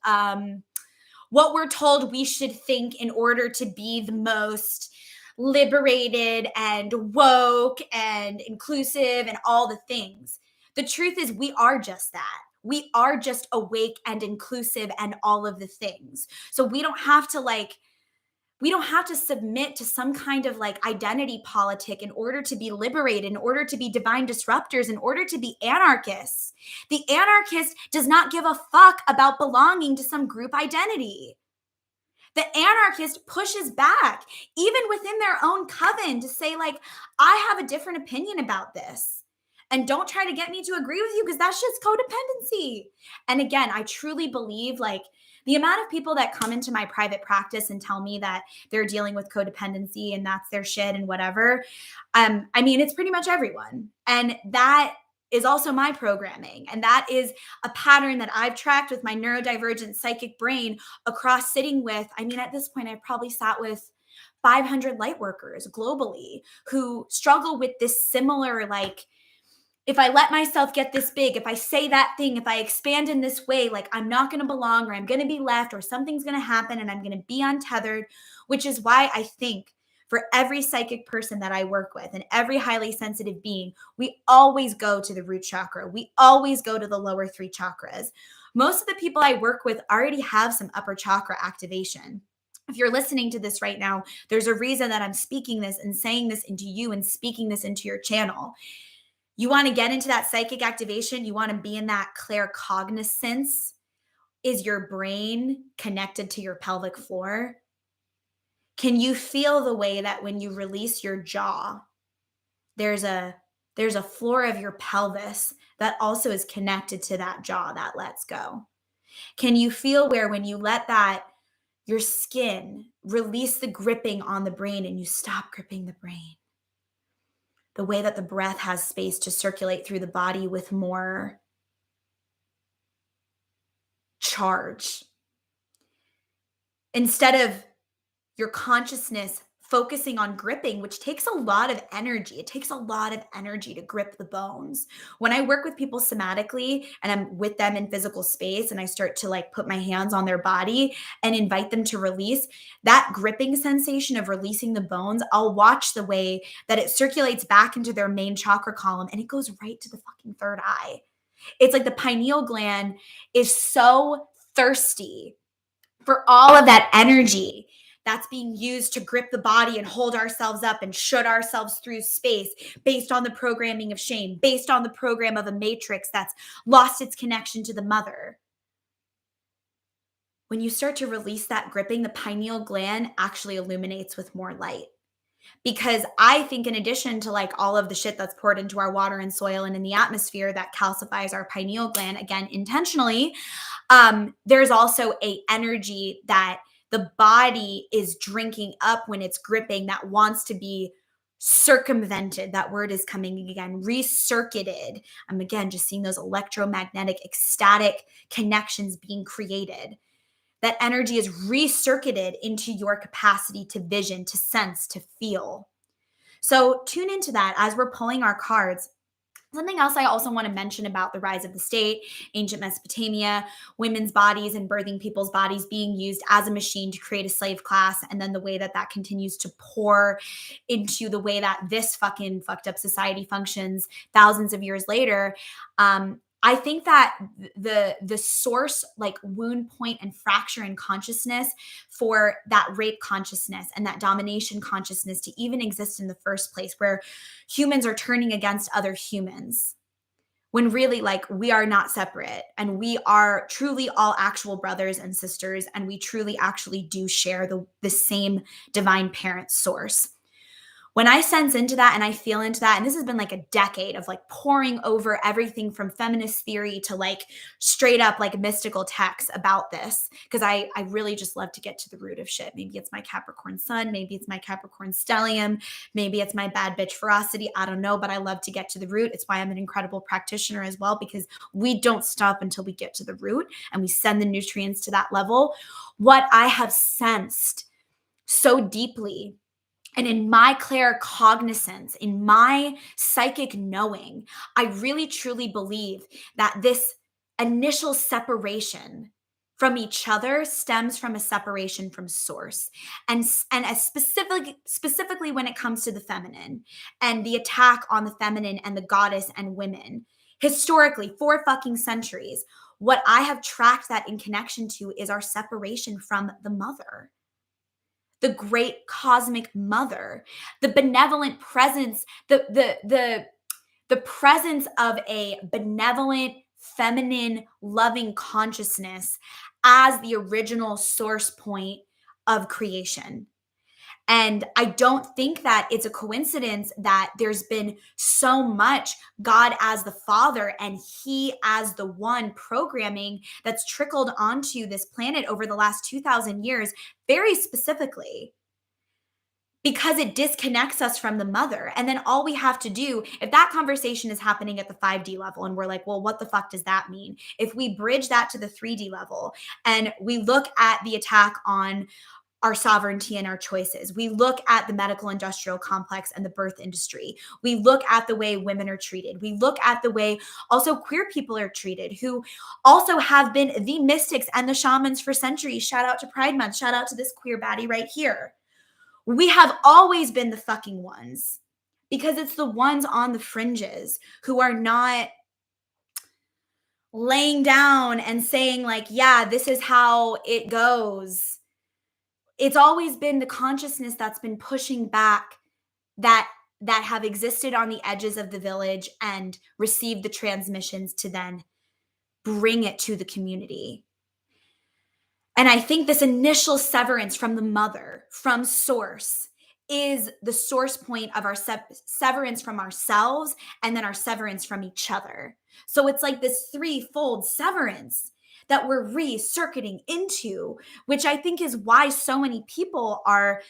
what we're told we should think in order to be the most liberated and woke and inclusive and all the things. The truth is we are just that. We are just awake and inclusive and all of the things. So we don't have to submit to some kind of like identity politic in order to be liberated, in order to be divine disruptors, in order to be anarchists. The anarchist does not give a fuck about belonging to some group identity. The anarchist pushes back, even within their own coven, to say like, I have a different opinion about this. And don't try to get me to agree with you because that's just codependency. And again, I truly believe like the amount of people that come into my private practice and tell me that they're dealing with codependency and that's their shit and whatever. It's pretty much everyone. And that is also my programming. And that is a pattern that I've tracked with my neurodivergent psychic brain across sitting with, at this point, I've probably sat with 500 light workers globally who struggle with this similar, like, if I let myself get this big, if I say that thing, if I expand in this way, like I'm not going to belong or I'm going to be left or something's going to happen and I'm going to be untethered, which is why I think for every psychic person that I work with and every highly sensitive being, we always go to the root chakra. We always go to the lower three chakras. Most of the people I work with already have some upper chakra activation. If you're listening to this right now, there's a reason that I'm speaking this and saying this into you and speaking this into your channel. You want to get into that psychic activation. You want to be in that claircognizance. Is your brain connected to your pelvic floor? Can you feel the way that when you release your jaw, there's a floor of your pelvis that also is connected to that jaw that lets go? Can you feel where when you let your skin release the gripping on the brain and you stop gripping the brain? The way that the breath has space to circulate through the body with more charge. Instead of your consciousness focusing on gripping, which takes a lot of energy. It takes a lot of energy to grip the bones. When I work with people somatically and I'm with them in physical space and I start to like put my hands on their body and invite them to release, that gripping sensation of releasing the bones, I'll watch the way that it circulates back into their main chakra column and it goes right to the fucking third eye. It's like the pineal gland is so thirsty for all of that energy that's being used to grip the body and hold ourselves up and shoot ourselves through space based on the programming of shame, based on the program of a matrix that's lost its connection to the mother. When you start to release that gripping, the pineal gland actually illuminates with more light. Because I think, in addition to like all of the shit that's poured into our water and soil and in the atmosphere that calcifies our pineal gland, again, intentionally, there's also a energy that the body is drinking up when it's gripping that wants to be circumvented. That word is coming again, recircuited. I'm again just seeing those electromagnetic, ecstatic connections being created. That energy is recircuited into your capacity to vision, to sense, to feel. So tune into that as we're pulling our cards. Something else I also want to mention about the rise of the state, ancient Mesopotamia, women's bodies and birthing people's bodies being used as a machine to create a slave class, and then the way that that continues to pour into the way that this fucking fucked up society functions thousands of years later. I think that the source, like wound point and fracture in consciousness for that rape consciousness and that domination consciousness to even exist in the first place, where humans are turning against other humans, when really, like, we are not separate and we are truly all actual brothers and sisters, and we truly actually do share the same divine parent source. When I sense into that and I feel into that, and this has been like a decade of like pouring over everything from feminist theory to like straight up like mystical texts about this, because I really just love to get to the root of shit. Maybe it's my Capricorn sun, maybe it's my Capricorn stellium, maybe it's my bad bitch ferocity. I don't know, but I love to get to the root. It's why I'm an incredible practitioner as well, because we don't stop until we get to the root and we send the nutrients to that level. What I have sensed so deeply, and in my claircognizance, in my psychic knowing, I really truly believe that this initial separation from each other stems from a separation from source. And as specifically when it comes to the feminine and the attack on the feminine and the goddess and women, historically, for fucking centuries, what I have tracked that in connection to is our separation from the mother, the great cosmic mother, the benevolent presence, the presence of a benevolent, feminine, loving consciousness as the original source point of creation. And I don't think that it's a coincidence that there's been so much God as the Father and He as the one programming that's trickled onto this planet over the last 2,000 years, very specifically, because it disconnects us from the mother. And then all we have to do, if that conversation is happening at the 5D level and we're like, well, what the fuck does that mean? If we bridge that to the 3D level and we look at the attack on our sovereignty and our choices, we look at the medical industrial complex and the birth industry, we look at the way women are treated, we look at the way also queer people are treated, who also have been the mystics and the shamans for centuries. Shout out to Pride Month, shout out to this queer baddie right here. We have always been the fucking ones, because it's the ones on the fringes who are not laying down and saying like, yeah, this is how it goes. It's always been the consciousness that's been pushing back, that have existed on the edges of the village and received the transmissions to then bring it to the community. And I think this initial severance from the mother, from source, is the source point of our severance from ourselves, and then our severance from each other. So it's like this threefold severance that we're recircuiting into, which I think is why so many people are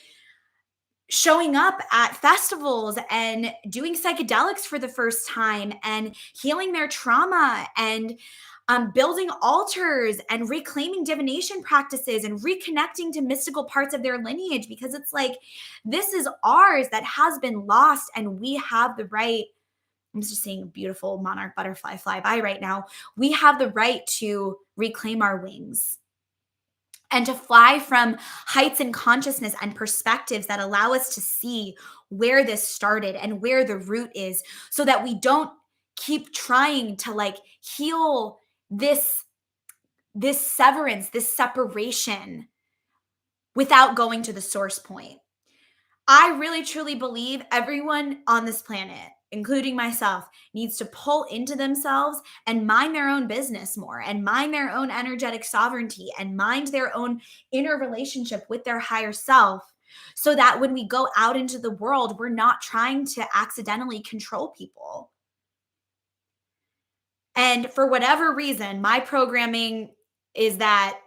showing up at festivals and doing psychedelics for the first time and healing their trauma and building altars and reclaiming divination practices and reconnecting to mystical parts of their lineage, because it's like, this is ours that has been lost, and we have the right. I'm just seeing a beautiful monarch butterfly fly by right now. We have the right to reclaim our wings and to fly from heights in consciousness and perspectives that allow us to see where this started and where the root is, so that we don't keep trying to like heal this severance, this separation without going to the source point. I really truly believe everyone on this planet, including myself, needs to pull into themselves and mind their own business more and mind their own energetic sovereignty and mind their own inner relationship with their higher self, so that when we go out into the world, we're not trying to accidentally control people. And for whatever reason, my programming is that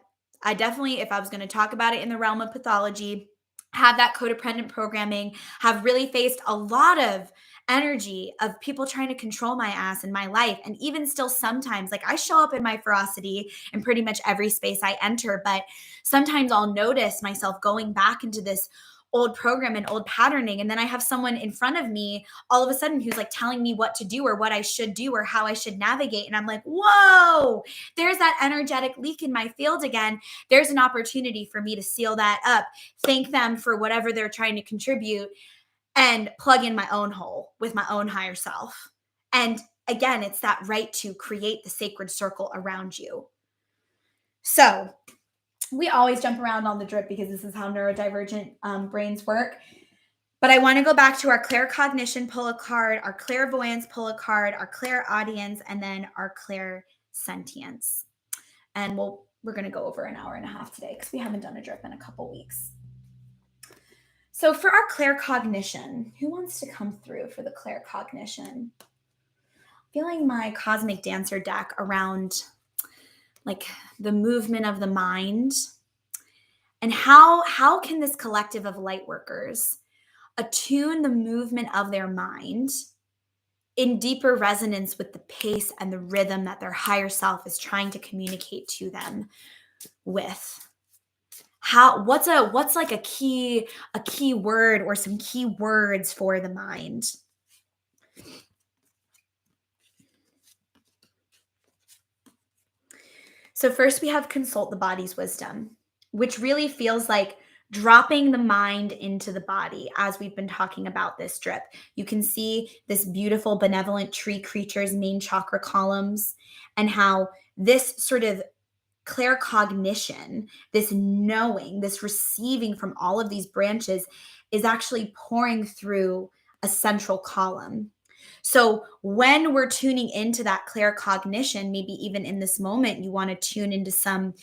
I definitely, if I was going to talk about it in the realm of pathology, have that codependent programming, have really faced a lot of energy of people trying to control my ass in my life. And even still, sometimes, like I show up in my ferocity in pretty much every space I enter, but sometimes I'll notice myself going back into this old program and old patterning. And then I have someone in front of me all of a sudden who's like telling me what to do or what I should do or how I should navigate. And I'm like, whoa, there's that energetic leak in my field again. There's an opportunity for me to seal that up, thank them for whatever they're trying to contribute, and plug in my own hole with my own higher self. And again, it's that right to create the sacred circle around you. So we always jump around on the drip because this is how neurodivergent brains work. But I want to go back to our claircognition, pull a card, our clairvoyance, pull a card, our clairaudience, and then our clairsentience. And we're going to go over an hour and a half today because we haven't done a drip in a couple weeks. So for our claircognition, who wants to come through for the claircognition? Feeling my cosmic dancer deck around like the movement of the mind, and how can this collective of light workers attune the movement of their mind in deeper resonance with the pace and the rhythm that their higher self is trying to communicate to them with. What's like a key word or some key words for the mind? So first we have consult the body's wisdom, which really feels like dropping the mind into the body as we've been talking about this drip. You can see this beautiful benevolent tree creature's main chakra columns and how this sort of claircognition, this knowing, this receiving from all of these branches is actually pouring through a central column. So when we're tuning into that claircognition, maybe even in this moment, you want to tune into some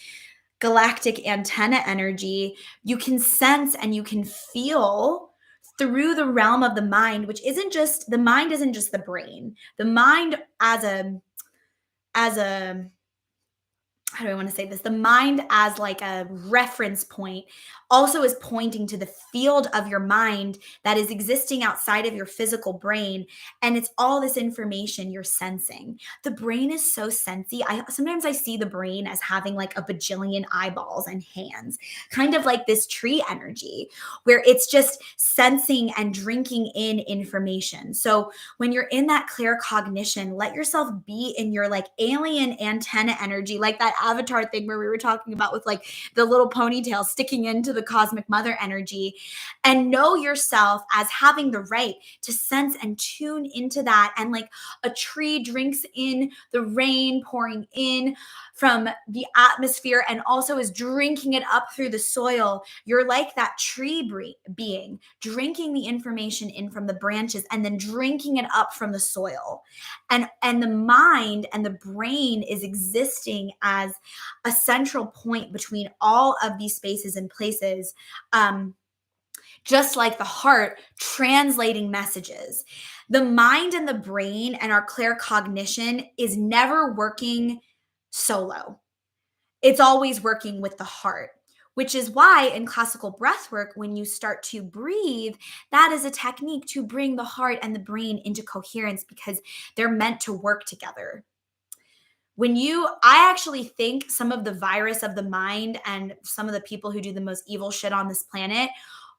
galactic antenna energy, you can sense and you can feel through the realm of the mind, which isn't just the mind, isn't just the brain. The mind as a how do I want to say this? The mind as like a reference point also is pointing to the field of your mind that is existing outside of your physical brain. And it's all this information you're sensing. The brain is so sensy. Sometimes I see the brain as having like a bajillion eyeballs and hands, kind of like this tree energy where it's just sensing and drinking in information. So when you're in that claircognition, let yourself be in your like alien antenna energy, like that avatar thing where we were talking about with like the little ponytail sticking into the cosmic mother energy, and know yourself as having the right to sense and tune into that. And like a tree drinks in the rain pouring in from the atmosphere and also is drinking it up through the soil. You're like that tree being, drinking the information in from the branches and then drinking it up from the soil. And the mind and the brain is existing as a central point between all of these spaces and places, just like the heart translating messages. The mind and the brain and our claircognition is never working solo. It's always working with the heart, which is why in classical breath work, when you start to breathe, that is a technique to bring the heart and the brain into coherence because they're meant to work together. I actually think some of the virus of the mind and some of the people who do the most evil shit on this planet,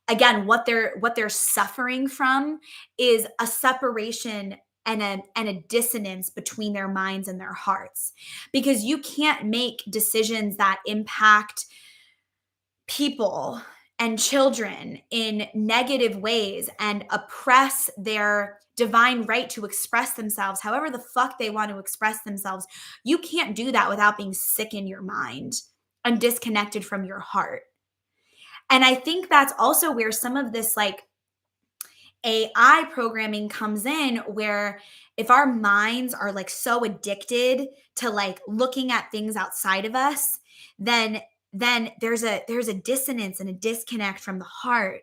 again, what they're suffering from is a separation and a dissonance between their minds and their hearts, because you can't make decisions that impact people and children in negative ways and oppress their divine right to express themselves however the fuck they want to express themselves. You can't do that without being sick in your mind and disconnected from your heart. And I think that's also where some of this like AI programming comes in, where if our minds are like so addicted to like looking at things outside of us, then there's a dissonance and a disconnect from the heart.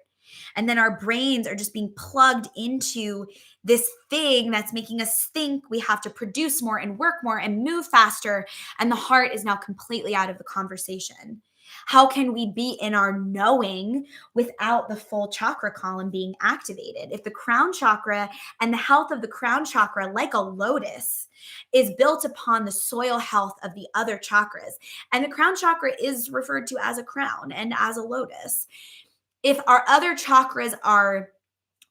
And then our brains are just being plugged into this thing that's making us think we have to produce more and work more and move faster. And the heart is now completely out of the conversation. How can we be in our knowing without the full chakra column being activated? If the crown chakra and the health of the crown chakra, like a lotus, is built upon the soil health of the other chakras, and the crown chakra is referred to as a crown and as a lotus. If our other chakras are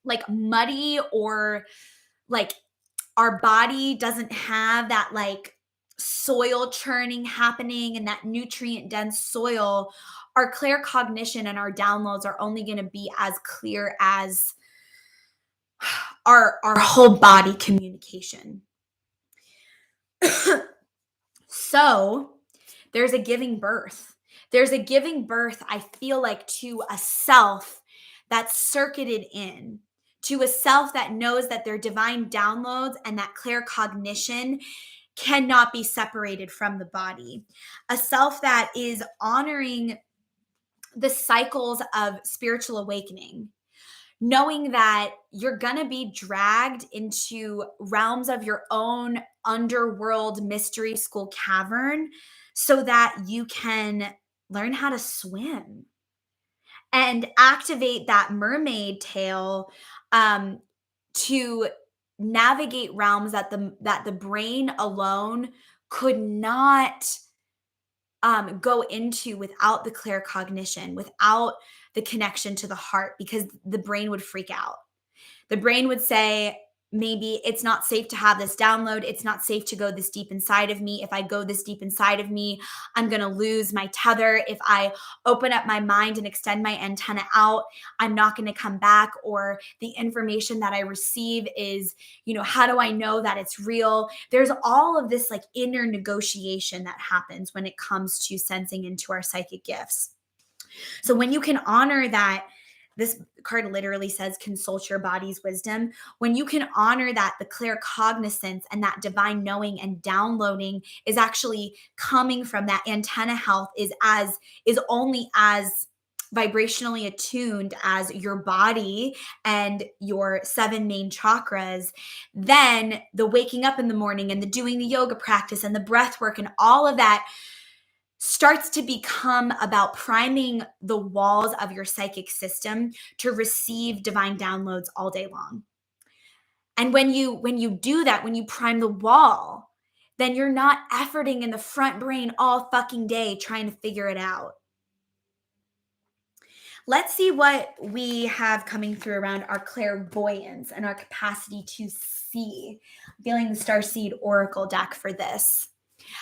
like muddy, or like our body doesn't have that like soil churning happening and that nutrient dense soil, our clear cognition and our downloads are only going to be as clear as our whole body communication. So there's a giving birth. There's a giving birth, I feel like, to a self that's circuited in, to a self that knows that their divine downloads and that clear cognition cannot be separated from the body. A self that is honoring the cycles of spiritual awakening, knowing that you're going to be dragged into realms of your own underworld mystery school cavern so that you can learn how to swim and activate that mermaid tail, to navigate realms that the brain alone could not go into without the clear cognition, without the connection to the heart, because the brain would freak out. The brain would say, maybe it's not safe to have this download. It's not safe to go this deep inside of me. If I go this deep inside of me, I'm going to lose my tether. If I open up my mind and extend my antenna out, I'm not going to come back. Or the information that I receive is, how do I know that it's real? There's all of this like inner negotiation that happens when it comes to sensing into our psychic gifts. So when you can honor that, this card literally says, consult your body's wisdom. When you can honor that the clear cognizance and that divine knowing and downloading is actually coming from that antenna health, is only as vibrationally attuned as your body and your 7 main chakras, then the waking up in the morning and the doing the yoga practice and the breath work and all of that starts to become about priming the walls of your psychic system to receive divine downloads all day long. And when you do that, when you prime the wall, then you're not efforting in the front brain all fucking day trying to figure it out. Let's see what we have coming through around our clairvoyance and our capacity to see. I'm feeling the Starseed Oracle deck for this.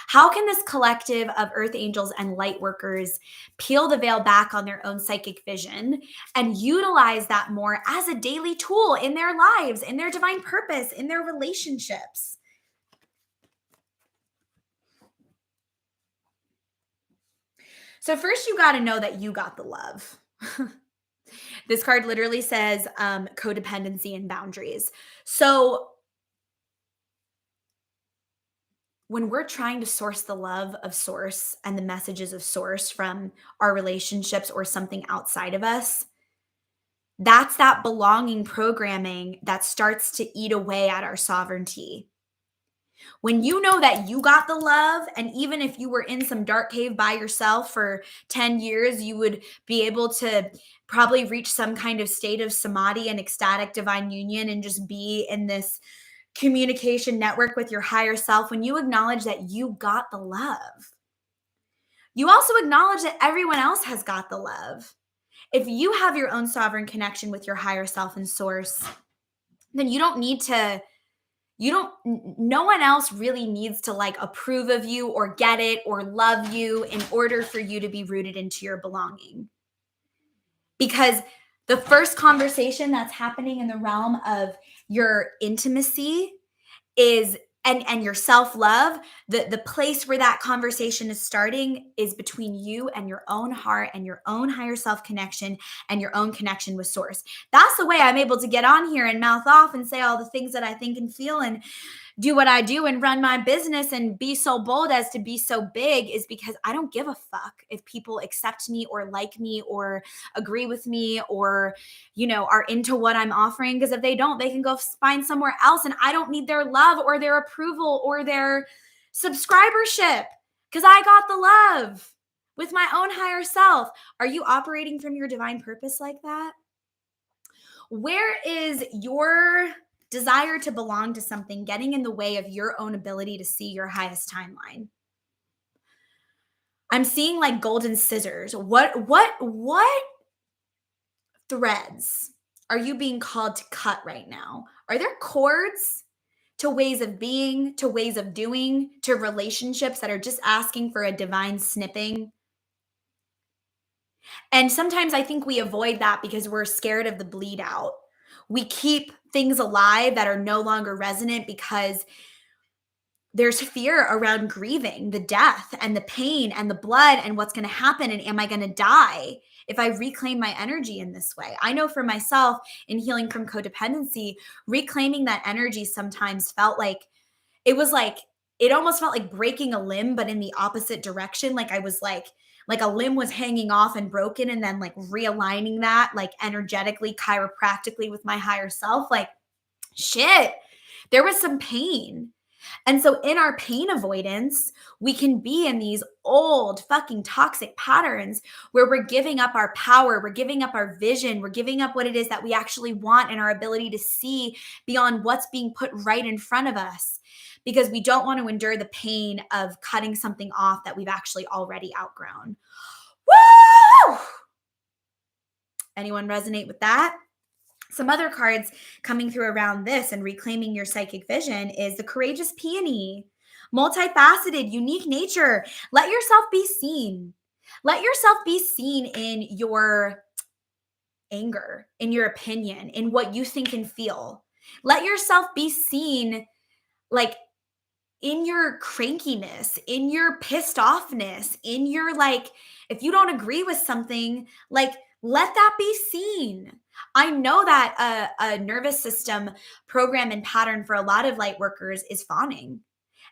How can this collective of earth angels and light workers peel the veil back on their own psychic vision and utilize that more as a daily tool in their lives, in their divine purpose, in their relationships? So first, you got to know that you got the love. This card literally says codependency and boundaries. So when we're trying to source the love of source and the messages of source from our relationships or something outside of us, that's that belonging programming that starts to eat away at our sovereignty. When you know that you got the love, and even if you were in some dark cave by yourself for 10 years, you would be able to probably reach some kind of state of samadhi and ecstatic divine union and just be in this communication network with your higher self. When you acknowledge that you got the love, you also acknowledge that everyone else has got the love. If you have your own sovereign connection with your higher self and source, then no one else really needs to like approve of you or get it or love you in order for you to be rooted into your belonging. Because the first conversation that's happening in the realm of your intimacy is and your self-love, the place where that conversation is starting is between you and your own heart and your own higher self connection and your own connection with source. That's the way I'm able to get on here and mouth off and say all the things that I think and feel and do what I do and run my business and be so bold as to be so big, is because I don't give a fuck if people accept me or like me or agree with me or, are into what I'm offering. Because if they don't, they can go find somewhere else. And I don't need their love or their approval or their subscribership, because I got the love with my own higher self. Are you operating from your divine purpose like that? Where is your desire to belong to something getting in the way of your own ability to see your highest timeline? I'm seeing like golden scissors. What threads are you being called to cut right now? Are there cords to ways of being, to ways of doing, to relationships that are just asking for a divine snipping? And sometimes I think we avoid that because we're scared of the bleed out. We keep things alive that are no longer resonant because there's fear around grieving the death and the pain and the blood and what's going to happen. And am I going to die if I reclaim my energy in this way? I know for myself, in healing from codependency, reclaiming that energy sometimes felt like it almost felt like breaking a limb, but in the opposite direction. Like I was like a limb was hanging off and broken, and then like realigning that like energetically, chiropractically with my higher self. Like shit, there was some pain. And so in our pain avoidance, we can be in these old fucking toxic patterns where we're giving up our power, we're giving up our vision, we're giving up what it is that we actually want and our ability to see beyond what's being put right in front of us, because we don't want to endure the pain of cutting something off that we've actually already outgrown. Woo! Anyone resonate with that? Some other cards coming through around this and reclaiming your psychic vision is the courageous peony, multifaceted, unique nature. Let yourself be seen. Let yourself be seen in your anger, in your opinion, in what you think and feel. Let yourself be seen like in your crankiness, in your pissed offness, in your like, if you don't agree with something, like let that be seen. I know that a nervous system program and pattern for a lot of light workers is fawning.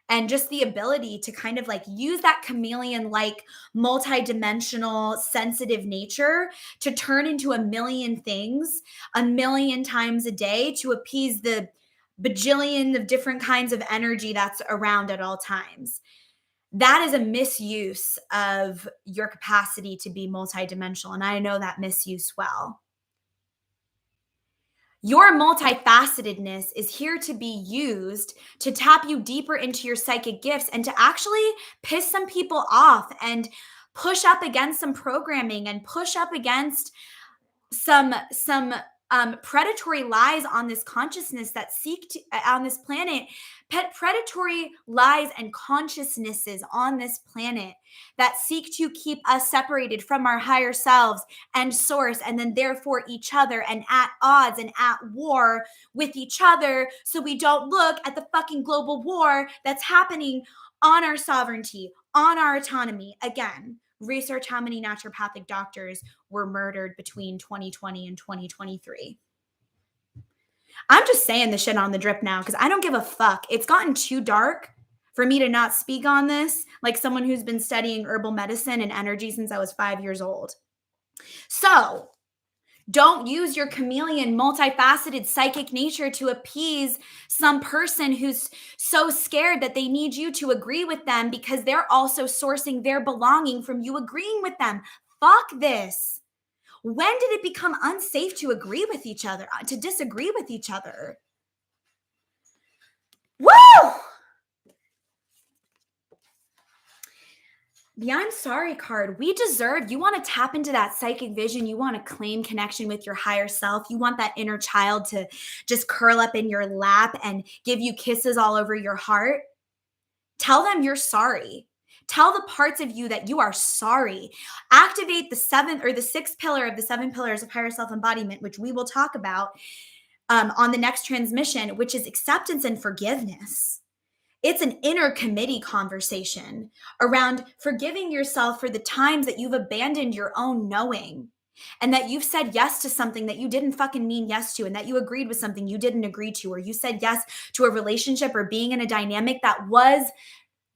And just the ability to kind of like use that chameleon like multidimensional sensitive nature to turn into a million things a million times a day to appease the bajillion of different kinds of energy that's around at all times. That is a misuse of your capacity to be multidimensional. And I know that misuse well. Your multifacetedness is here to be used to tap you deeper into your psychic gifts and to actually piss some people off and push up against some programming and push up against some predatory lies on this consciousness that seek to on this planet, predatory lies and consciousnesses on this planet that seek to keep us separated from our higher selves and source, and then therefore each other, and at odds and at war with each other, so we don't look at the fucking global war that's happening on our sovereignty, on our autonomy. Again, research how many naturopathic doctors were murdered between 2020 and 2023. I'm just saying this shit on the drip now because I don't give a fuck. It's gotten too dark for me to not speak on this like someone who's been studying herbal medicine and energy since I was 5 years old. So don't use your chameleon, multifaceted psychic nature to appease some person who's so scared that they need you to agree with them because they're also sourcing their belonging from you agreeing with them. Fuck this. When did it become unsafe to agree with each other, to disagree with each other? Woo! The I'm sorry card. We deserve, you want to tap into that psychic vision. You want to claim connection with your higher self. You want that inner child to just curl up in your lap and give you kisses all over your heart. Tell them you're sorry. Tell the parts of you that you are sorry. Activate the seventh or the sixth pillar of the 7 pillars of higher self embodiment, which we will talk about on the next transmission, which is acceptance and forgiveness. It's an inner committee conversation around forgiving yourself for the times that you've abandoned your own knowing and that you've said yes to something that you didn't fucking mean yes to, and that you agreed with something you didn't agree to, or you said yes to a relationship or being in a dynamic that was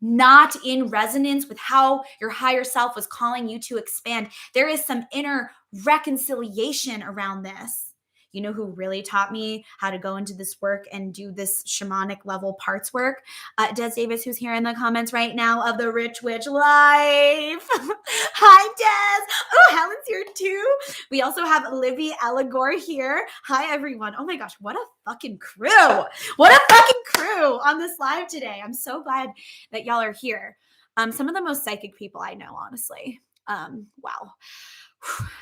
not in resonance with how your higher self was calling you to expand. There is some inner reconciliation around this. You know who really taught me how to go into this work and do this shamanic level parts work? Des Davis, who's here in the comments right now of the Rich Witch Life. Hi, Des. Oh, Helen's here too. We also have Livy Elagor here. Hi, everyone. Oh my gosh, what a fucking crew. What a fucking crew on this live today. I'm so glad that y'all are here. Some of the most psychic people I know, honestly. Wow.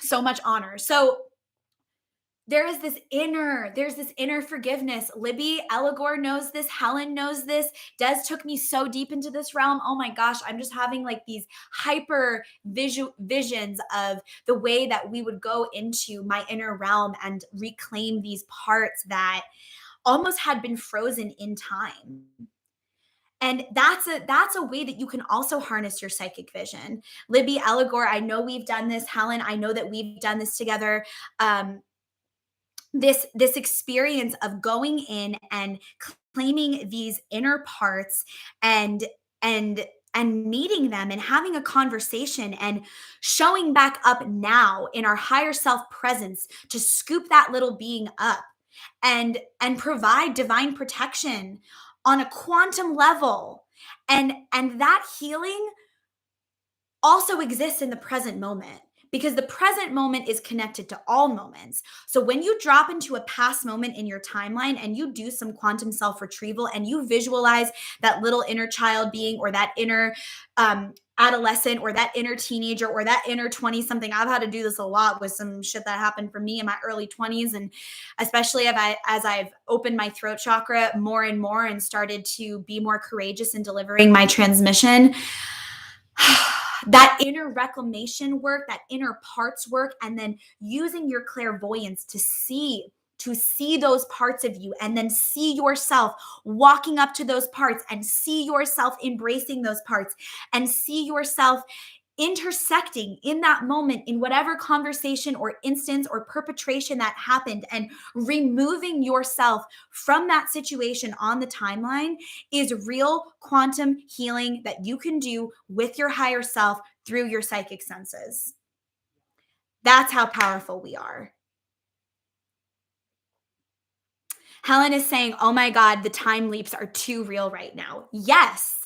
So much honor. So there's this inner forgiveness. Libby Elagor knows this. Helen knows this. Des took me so deep into this realm. Oh my gosh, I'm just having like these hyper visions of the way that we would go into my inner realm and reclaim these parts that almost had been frozen in time. And that's a way that you can also harness your psychic vision. Libby Elagor, I know we've done this. Helen, I know that we've done this together. This experience of going in and claiming these inner parts and and and meeting them and having a conversation and showing back up now in our higher self presence to scoop that little being up and provide divine protection on a quantum level. And that healing also exists in the present moment, because the present moment is connected to all moments. So when you drop into a past moment in your timeline and you do some quantum self retrieval and you visualize that little inner child being, or that inner adolescent, or that inner teenager, or that inner 20 something. I've had to do this a lot with some shit that happened for me in my early 20s, and especially as I've opened my throat chakra more and more and started to be more courageous in delivering my transmission. That inner reclamation work, that inner parts work, and then using your clairvoyance to see those parts of you, and then see yourself walking up to those parts, and see yourself embracing those parts, and see yourself intersecting in that moment in whatever conversation or instance or perpetration that happened, and removing yourself from that situation on the timeline is real quantum healing that you can do with your higher self through your psychic senses. That's how powerful we are. Helen is saying, oh my God, the time leaps are too real right now. Yes.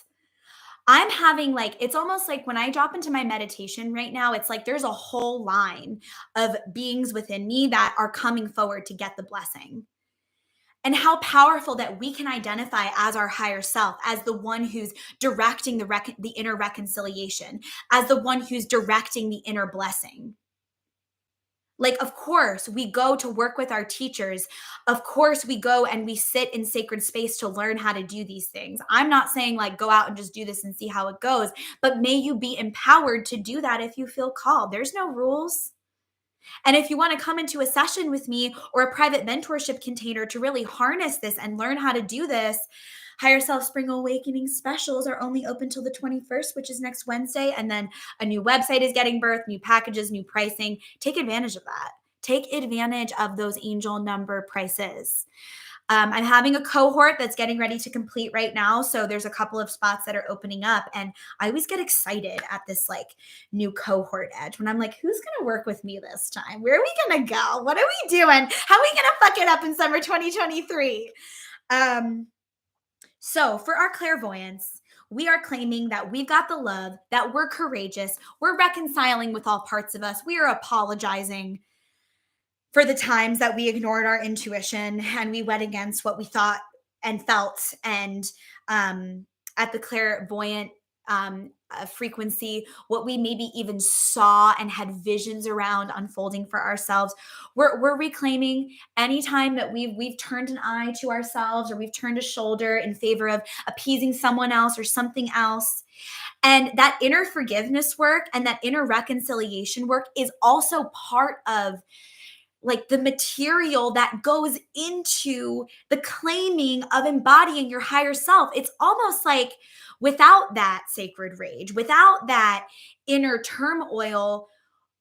I'm having like, it's almost like when I drop into my meditation right now, it's like there's a whole line of beings within me that are coming forward to get the blessing. And how powerful that we can identify as our higher self, as the one who's directing the inner reconciliation, as the one who's directing the inner blessing. Like, of course, we go to work with our teachers. Of course, we go and we sit in sacred space to learn how to do these things. I'm not saying like go out and just do this and see how it goes, but may you be empowered to do that if you feel called. There's no rules. And if you want to come into a session with me or a private mentorship container to really harness this and learn how to do this, Higher Self Spring Awakening specials are only open till the 21st, which is next Wednesday. And then a new website is getting birthed, new packages, new pricing. Take advantage of that. Take advantage of those angel number prices. I'm having a cohort that's getting ready to complete right now. So there's a couple of spots that are opening up. And I always get excited at this like new cohort edge when I'm like, who's going to work with me this time? Where are we going to go? What are we doing? How are we going to fuck it up in summer 2023? So for our clairvoyance, we are claiming that we've got the love, that we're courageous, we're reconciling with all parts of us, we are apologizing for the times that we ignored our intuition and we went against what we thought and felt. And at the clairvoyant frequency, what we maybe even saw and had visions around unfolding for ourselves, we're reclaiming any time that we've turned an eye to ourselves, or we've turned a shoulder in favor of appeasing someone else or something else. And that inner forgiveness work and that inner reconciliation work is also part of like the material that goes into the claiming of embodying your higher self. It's almost like without that sacred rage, without that inner turmoil,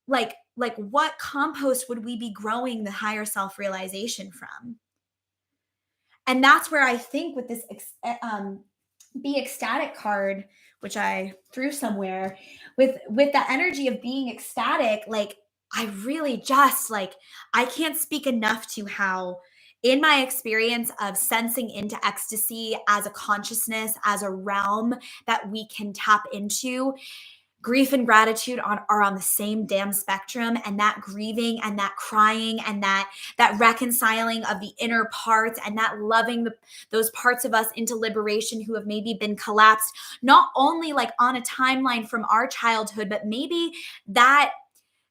like what compost would we be growing the higher self realization from? And that's where I think with this be ecstatic card, which I threw somewhere, with the energy of being ecstatic, like I really just like I can't speak enough to how in my experience of sensing into ecstasy as a consciousness, as a realm that we can tap into, grief and gratitude are on the same damn spectrum, and that grieving and that crying and that reconciling of the inner parts and that loving those parts of us into liberation who have maybe been collapsed, not only like on a timeline from our childhood, but maybe that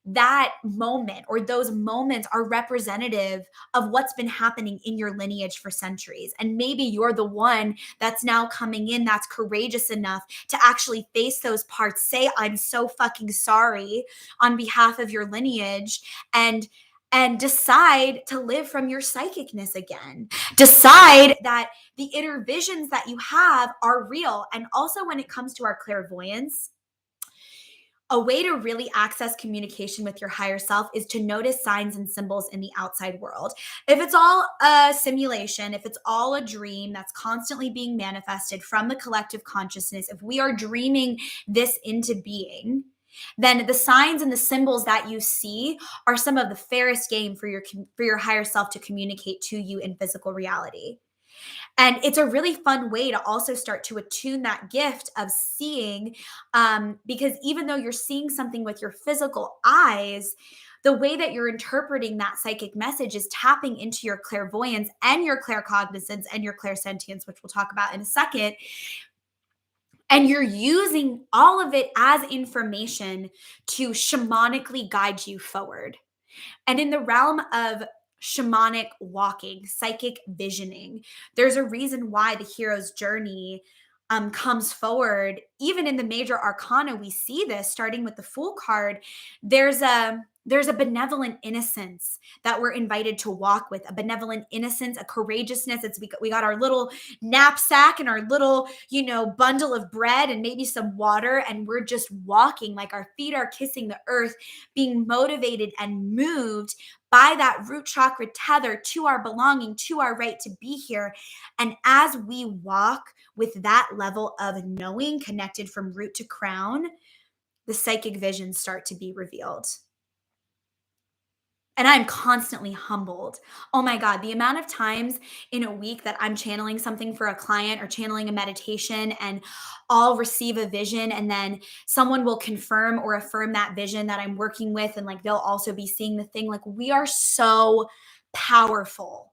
that moment or those moments are representative of what's been happening in your lineage for centuries. And maybe you're the one that's now coming in that's courageous enough to actually face those parts, say, I'm so fucking sorry on behalf of your lineage, and decide to live from your psychicness again. Decide that the inner visions that you have are real. And also, when it comes to our clairvoyance, a way to really access communication with your higher self is to notice signs and symbols in the outside world. If it's all a simulation, if it's all a dream that's constantly being manifested from the collective consciousness, if we are dreaming this into being, then the signs and the symbols that you see are some of the fairest game for your higher self to communicate to you in physical reality. And it's a really fun way to also start to attune that gift of seeing, because even though you're seeing something with your physical eyes, the way that you're interpreting that psychic message is tapping into your clairvoyance and your claircognizance and your clairsentience, which we'll talk about in a second. And you're using all of it as information to shamanically guide you forward. And in the realm of shamanic walking, psychic visioning, there's a reason why the hero's journey comes forward. Even in the major arcana, we see this starting with the Fool card. There's a benevolent innocence that we're invited to walk with, a benevolent innocence, a courageousness. We got our little knapsack and our little, bundle of bread and maybe some water, and we're just walking like our feet are kissing the earth, being motivated and moved by that root chakra tether to our belonging, to our right to be here. And as we walk with that level of knowing connected from root to crown, the psychic visions start to be revealed. And I'm constantly humbled. Oh my God, the amount of times in a week that I'm channeling something for a client or channeling a meditation, and I'll receive a vision, and then someone will confirm or affirm that vision that I'm working with. And like they'll also be seeing the thing. Like, we are so powerful.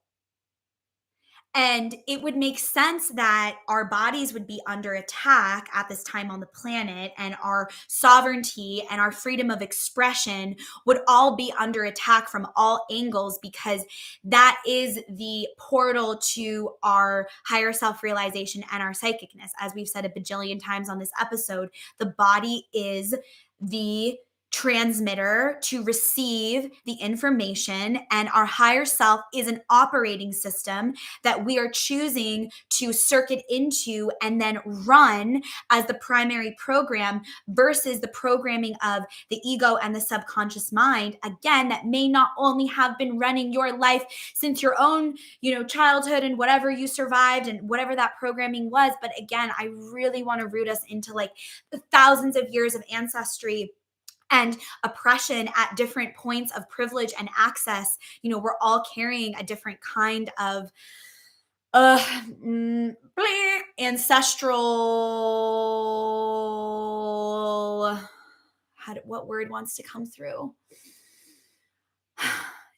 And it would make sense that our bodies would be under attack at this time on the planet, and our sovereignty and our freedom of expression would all be under attack from all angles, because that is the portal to our higher self realization and our psychicness. As we've said a bajillion times on this episode, the body is the transmitter to receive the information, and our higher self is an operating system that we are choosing to circuit into and then run as the primary program, versus the programming of the ego and the subconscious mind, again, that may not only have been running your life since your own childhood and whatever you survived and whatever that programming was, but again, I really want to root us into like the thousands of years of ancestry and oppression at different points of privilege and access. We're all carrying a different kind of ancestral, what word wants to come through?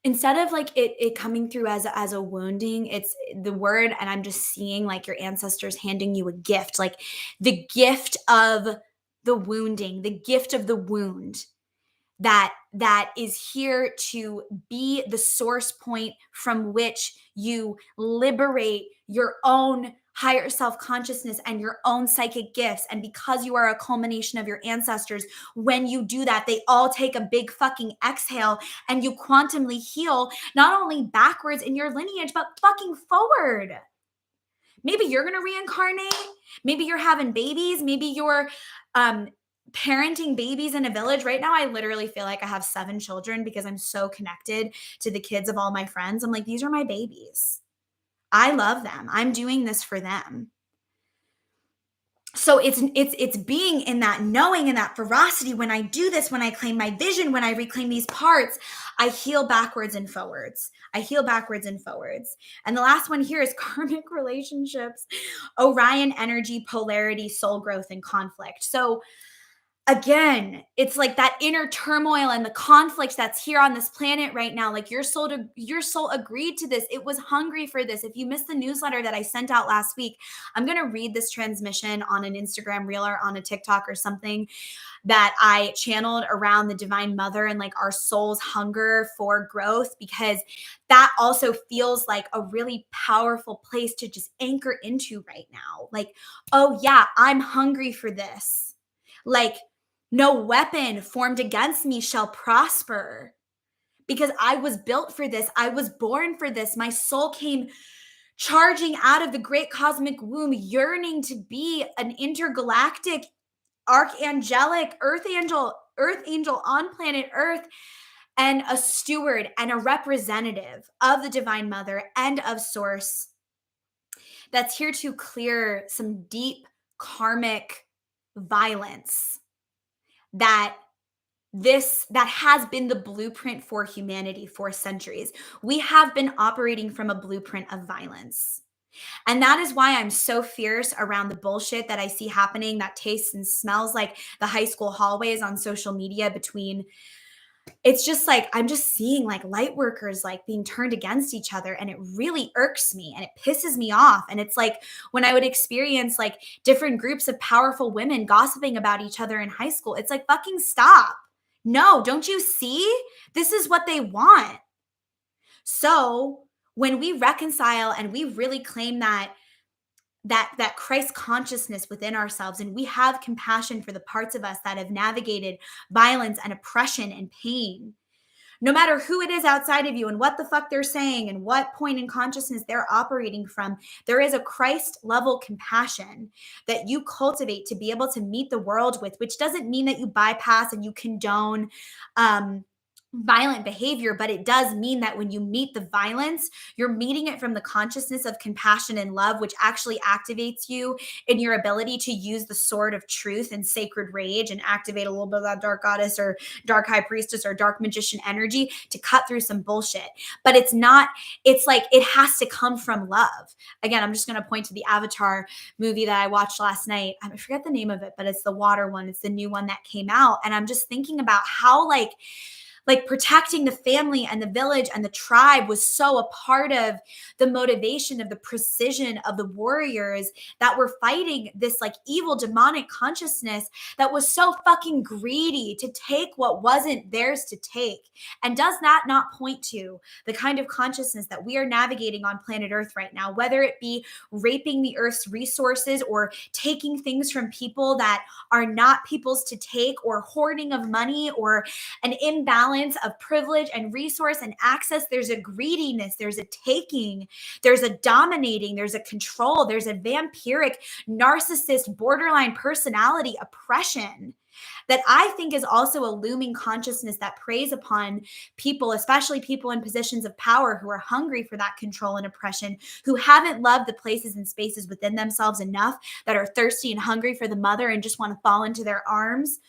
Instead of like it coming through as a wounding, it's the word, and I'm just seeing like your ancestors handing you a gift, like the gift of the wounding, the gift of the wound, that is here to be the source point from which you liberate your own higher self consciousness and your own psychic gifts. And because you are a culmination of your ancestors, when you do that, they all take a big fucking exhale and you quantumly heal, not only backwards in your lineage, but fucking forward. Maybe you're going to reincarnate. Maybe you're having babies. Maybe you're parenting babies in a village. Right now, I literally feel like I have 7 children because I'm so connected to the kids of all my friends. I'm like, these are my babies. I love them. I'm doing this for them. So it's being in that knowing and that ferocity. When I do this, when I claim my vision, when I reclaim these parts, I heal backwards and forwards. I heal backwards and forwards. And the last one here is karmic relationships, Orion energy, polarity, soul growth, and conflict. So again, it's like that inner turmoil and the conflict that's here on this planet right now. Like your soul agreed to this. It was hungry for this. If you missed the newsletter that I sent out last week, I'm going to read this transmission on an Instagram reel or on a TikTok or something that I channeled around the Divine Mother and like our soul's hunger for growth, because that also feels like a really powerful place to just anchor into right now. Like, oh yeah, I'm hungry for this. Like, no weapon formed against me shall prosper, because I was built for this. I was born for this. My soul came charging out of the great cosmic womb, yearning to be an intergalactic archangelic earth angel on planet Earth, and a steward and a representative of the Divine Mother and of Source that's here to clear some deep karmic violence that has been the blueprint for humanity for centuries. We have been operating from a blueprint of violence. And that is why I'm so fierce around the bullshit that I see happening that tastes and smells like the high school hallways on social media between, it's just like, I'm just seeing like light workers like being turned against each other, and it really irks me and it pisses me off. And it's like when I would experience like different groups of powerful women gossiping about each other in high school, it's like, fucking stop. No, don't you see? This is what they want. So when we reconcile and we really claim that Christ consciousness within ourselves, and we have compassion for the parts of us that have navigated violence and oppression and pain, no matter who it is outside of you and what the fuck they're saying and what point in consciousness they're operating from, there is a Christ level compassion that you cultivate to be able to meet the world with, which doesn't mean that you bypass and you condone violent behavior, but it does mean that when you meet the violence, you're meeting it from the consciousness of compassion and love, which actually activates you in your ability to use the sword of truth and sacred rage and activate a little bit of that dark goddess or dark high priestess or dark magician energy to cut through some bullshit. But it's like it has to come from love. Again, I'm just going to point to the Avatar movie that I watched last night. I forget the name of it, but it's the water one. It's the new one that came out. And I'm just thinking about how like protecting the family and the village and the tribe was so a part of the motivation of the precision of the warriors that were fighting this like evil demonic consciousness that was so fucking greedy to take what wasn't theirs to take. And does that not point to the kind of consciousness that we are navigating on planet Earth right now, whether it be raping the Earth's resources or taking things from people that are not people's to take, or hoarding of money, or an imbalance of privilege and resource and access? There's a greediness, there's a taking, there's a dominating, there's a control, there's a vampiric, narcissist, borderline personality oppression that I think is also a looming consciousness that preys upon people, especially people in positions of power who are hungry for that control and oppression, who haven't loved the places and spaces within themselves enough, that are thirsty and hungry for the mother and just want to fall into their arms.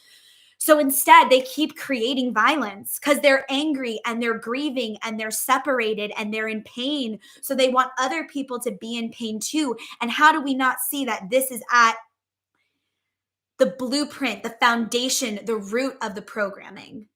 So instead, they keep creating violence because they're angry and they're grieving and they're separated and they're in pain. So they want other people to be in pain too. And how do we not see that this is at the blueprint, the foundation, the root of the programming?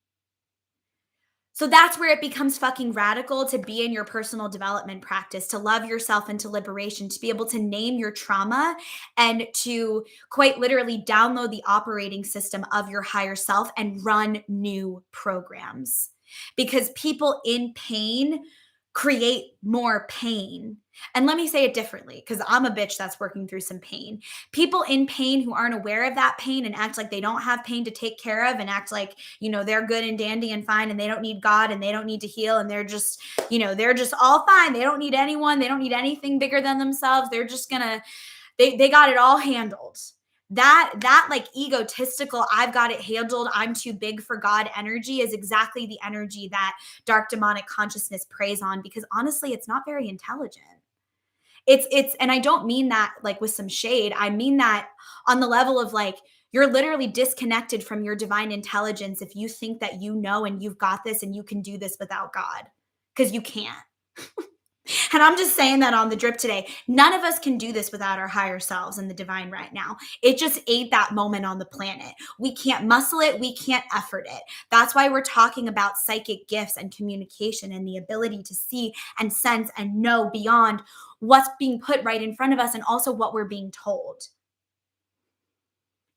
So that's where it becomes fucking radical to be in your personal development practice, to love yourself into liberation, to be able to name your trauma and to quite literally download the operating system of your higher self and run new programs. Because people in pain create more pain. And let me say it differently, because I'm a bitch that's working through some pain. People in pain who aren't aware of that pain and act like they don't have pain to take care of and act like, they're good and dandy and fine and they don't need God and they don't need to heal and they're just all fine. They don't need anyone. They don't need anything bigger than themselves. They're just gonna, they got it all handled. That like egotistical, I've got it handled, I'm too big for God energy is exactly the energy that dark demonic consciousness preys on, because honestly, it's not very intelligent. And I don't mean that like with some shade. I mean that on the level of like, you're literally disconnected from your divine intelligence if you think that you know and you've got this and you can do this without God, because you can't. And I'm just saying that on the drip today. None of us can do this without our higher selves and the divine right now. It just ain't that moment on the planet. We can't muscle it. We can't effort it. That's why we're talking about psychic gifts and communication and the ability to see and sense and know beyond what's being put right in front of us and also what we're being told.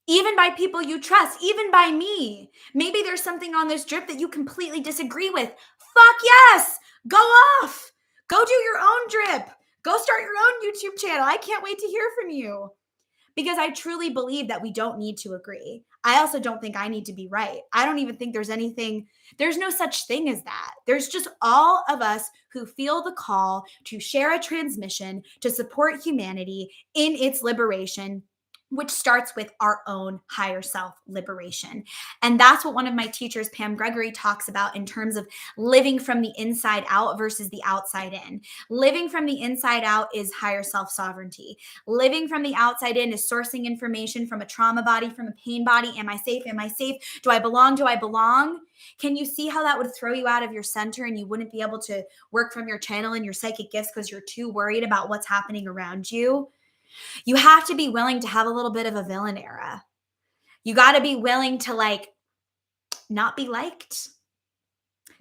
Even by people you trust, even by me. Maybe there's something on this drip that you completely disagree with. Fuck yes! Go off! Go do your own drip. Go start your own YouTube channel. I can't wait to hear from you. Because I truly believe that we don't need to agree. I also don't think I need to be right. I don't even think there's no such thing as that. There's just all of us who feel the call to share a transmission to support humanity in its liberation, which starts with our own higher self liberation. And that's what one of my teachers, Pam Gregory, talks about in terms of living from the inside out versus the outside in. Living from the inside out is higher self sovereignty. Living from the outside in is sourcing information from a trauma body, from a pain body. Am I safe? Am I safe? Do I belong? Do I belong? Can you see how that would throw you out of your center and you wouldn't be able to work from your channel and your psychic gifts because you're too worried about what's happening around you? You have to be willing to have a little bit of a villain era. You got to be willing to like not be liked.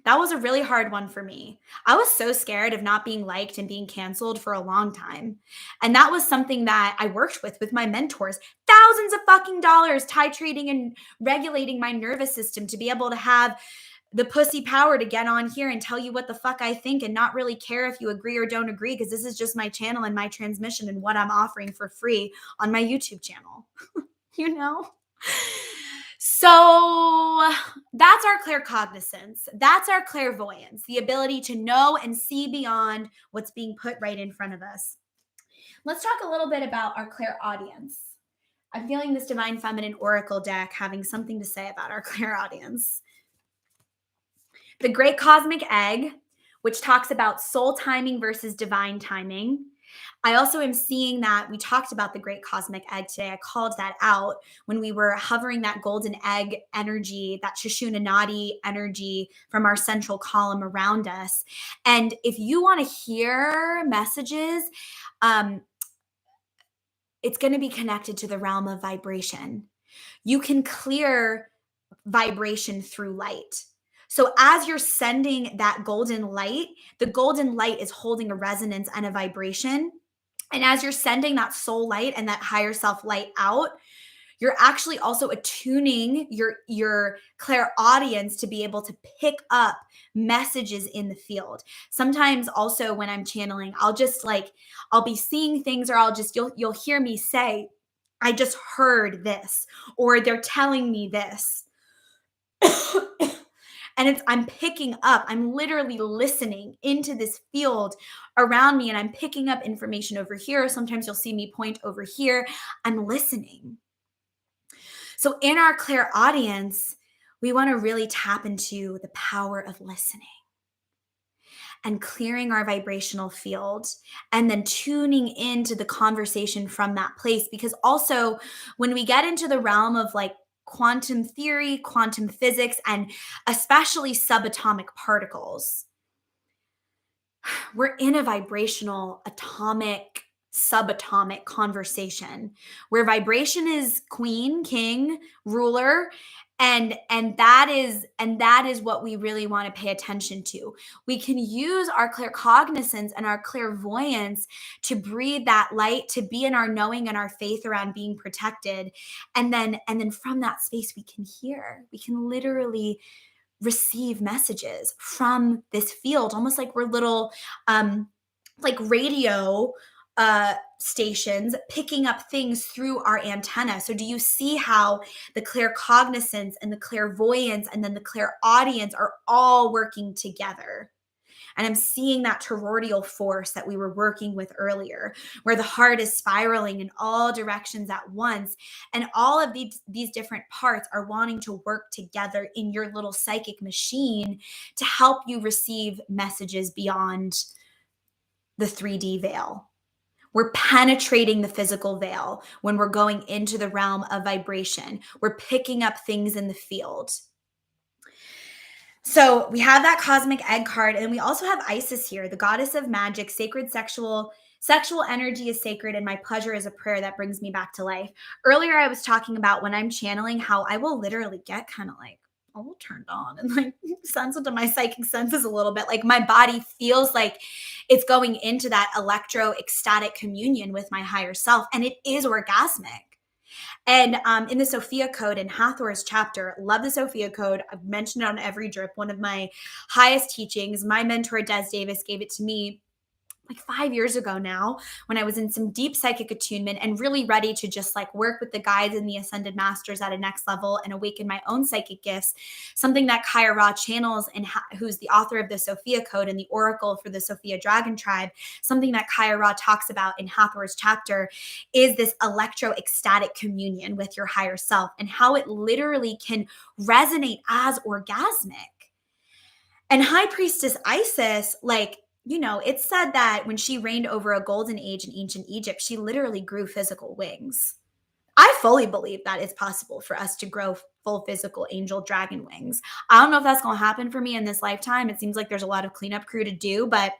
That was a really hard one for me. I was so scared of not being liked and being canceled for a long time. And that was something that I worked with my mentors. Thousands of fucking dollars titrating and regulating my nervous system to be able to have the pussy power to get on here and tell you what the fuck I think and not really care if you agree or don't agree, because this is just my channel and my transmission and what I'm offering for free on my YouTube channel. So that's our claircognizance. That's our clairvoyance, the ability to know and see beyond what's being put right in front of us. Let's talk a little bit about our clairaudience. I'm feeling this Divine Feminine Oracle deck having something to say about our clairaudience. The Great Cosmic Egg, which talks about soul timing versus divine timing. I also am seeing that we talked about the Great Cosmic Egg today. I called that out when we were hovering that golden egg energy, that Shishunanadi energy from our central column around us. And if you want to hear messages, it's going to be connected to the realm of vibration. You can clear vibration through light. So as you're sending that golden light, the golden light is holding a resonance and a vibration. And as you're sending that soul light and that higher self light out, you're actually also attuning your clairaudience to be able to pick up messages in the field. Sometimes also when I'm channeling, I'll be seeing things, or you'll hear me say, I just heard this, or they're telling me this. And I'm picking up, I'm literally listening into this field around me, and I'm picking up information over here. Sometimes you'll see me point over here. I'm listening. So in our clairaudience, we want to really tap into the power of listening and clearing our vibrational field and then tuning into the conversation from that place. Because also when we get into the realm of like quantum theory, quantum physics, and especially subatomic particles, we're in a vibrational, atomic, subatomic conversation where vibration is queen, king, ruler, and that is what we really want to pay attention to. We can use our claircognizance and our clairvoyance to breathe that light, to be in our knowing and our faith around being protected, and then from that space we can hear. We can literally receive messages from this field, almost like we're little like radio stations picking up things through our antenna. So do you see how the claircognizance and the clairvoyance and then the clairaudience are all working together? And I'm seeing that toroidal force that we were working with earlier, where the heart is spiraling in all directions at once. And all of these different parts are wanting to work together in your little psychic machine to help you receive messages beyond the 3D veil. We're penetrating the physical veil when we're going into the realm of vibration. We're picking up things in the field. So we have that cosmic egg card, and we also have Isis here, the goddess of magic, sacred sexual energy is sacred, and my pleasure is a prayer that brings me back to life. Earlier, I was talking about when I'm channeling how I will literally get kind of like all turned on and like sensitive to my psychic senses a little bit. Like my body feels like it's going into that electro ecstatic communion with my higher self, and it is orgasmic. And in the Sophia Code in Hathor's chapter, love the Sophia Code. I've mentioned it on every drip. One of my highest teachings. My mentor, Des Davis, gave it to me like 5 years ago now, when I was in some deep psychic attunement and really ready to just like work with the guides and the ascended masters at a next level and awaken my own psychic gifts. Something that Kaya Ra channels, and who's the author of the Sophia Code and the oracle for the Sophia Dragon Tribe, something that Kaya Ra talks about in Hathor's chapter is this electro ecstatic communion with your higher self and how it literally can resonate as orgasmic. And High Priestess Isis, like, it's said that when she reigned over a golden age in ancient Egypt, she literally grew physical wings. I fully believe that it's possible for us to grow full physical angel dragon wings. I don't know if that's going to happen for me in this lifetime. It seems like there's a lot of cleanup crew to do, but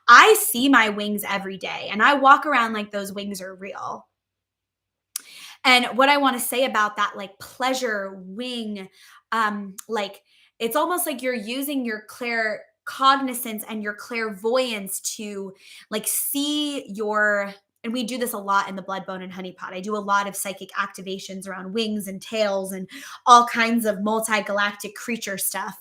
I see my wings every day and I walk around like those wings are real. And what I want to say about that, like pleasure wing, like it's almost like you're using your claircognizance and your clairvoyance to like see your, and we do this a lot in the blood, bone, and honey pot. I do a lot of psychic activations around wings and tails and all kinds of multi-galactic creature stuff.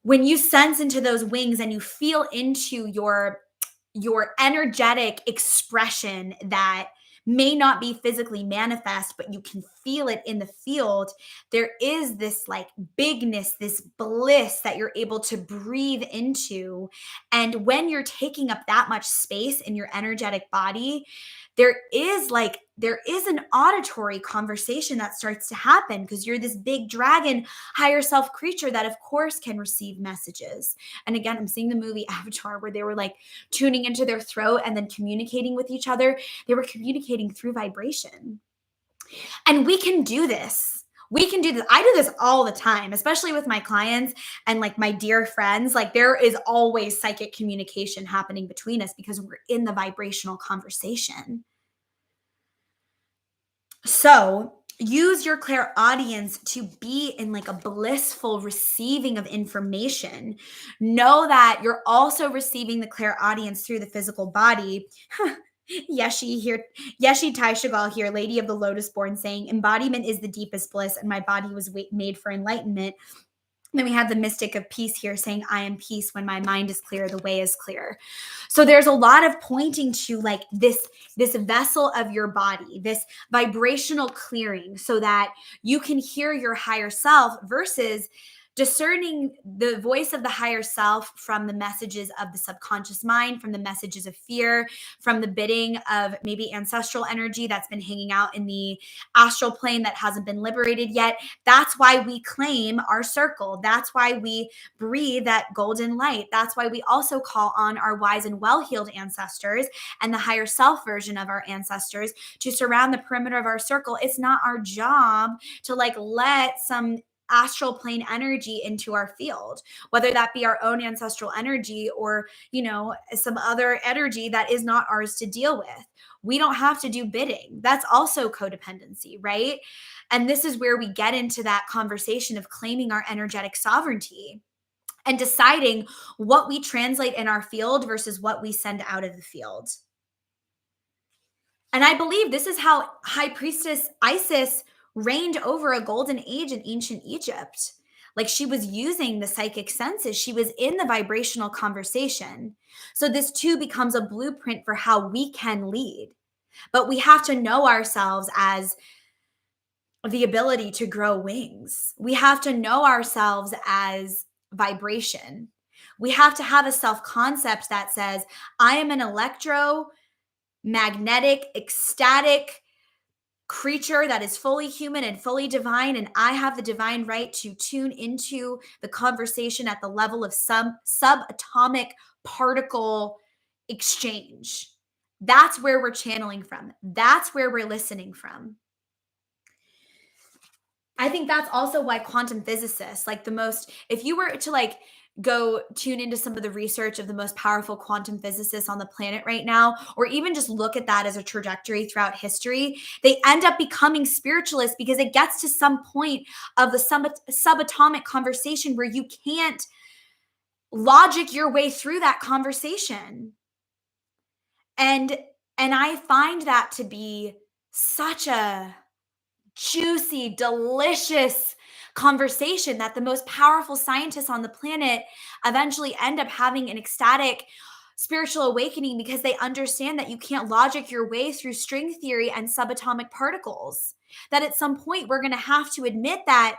When you sense into those wings and you feel into your energetic expression that may not be physically manifest, but you can feel it in the field, there is this like bigness, this bliss that you're able to breathe into. And when you're taking up that much space in your energetic body, there is an auditory conversation that starts to happen because you're this big dragon higher self creature that of course can receive messages. And again, I'm seeing the movie Avatar where they were like tuning into their throat and then communicating with each other. They were communicating through vibration. And we can do this. We can do this. I do this all the time, especially with my clients and like my dear friends. Like there is always psychic communication happening between us because we're in the vibrational conversation. So use your clairaudience to be in like a blissful receiving of information. Know that you're also receiving the clairaudience through the physical body. Yeshi here, Yeshi Tai Shagal here, Lady of the Lotus Born, saying embodiment is the deepest bliss, and my body was made for enlightenment. Then we have the mystic of peace here saying, I am peace. When my mind is clear, the way is clear. So there's a lot of pointing to like this vessel of your body, this vibrational clearing so that you can hear your higher self versus discerning the voice of the higher self from the messages of the subconscious mind, from the messages of fear, from the bidding of maybe ancestral energy that's been hanging out in the astral plane that hasn't been liberated yet. That's why we claim our circle. That's why we breathe that golden light. That's why we also call on our wise and well-heeled ancestors and the higher self version of our ancestors to surround the perimeter of our circle. It's not our job to like let some astral plane energy into our field, whether that be our own ancestral energy or, some other energy that is not ours to deal with. We don't have to do bidding. That's also codependency, right? And this is where we get into that conversation of claiming our energetic sovereignty and deciding what we translate in our field versus what we send out of the field. And I believe this is how High Priestess Isis reigned over a golden age in ancient Egypt. Like she was using the psychic senses. She was in the vibrational conversation. So this too becomes a blueprint for how we can lead. But we have to know ourselves as the ability to grow wings. We have to know ourselves as vibration. We have to have a self concept that says, I am an electromagnetic, ecstatic creature that is fully human and fully divine. And I have the divine right to tune into the conversation at the level of some subatomic particle exchange. That's where we're channeling from. That's where we're listening from. I think that's also why quantum physicists, like if you were to go tune into some of the research of the most powerful quantum physicists on the planet right now, or even just look at that as a trajectory throughout history, they end up becoming spiritualists because it gets to some point of the subatomic conversation where you can't logic your way through that conversation. And I find that to be such a juicy, delicious conversation that the most powerful scientists on the planet eventually end up having an ecstatic spiritual awakening because they understand that you can't logic your way through string theory and subatomic particles. That at some point we're going to have to admit that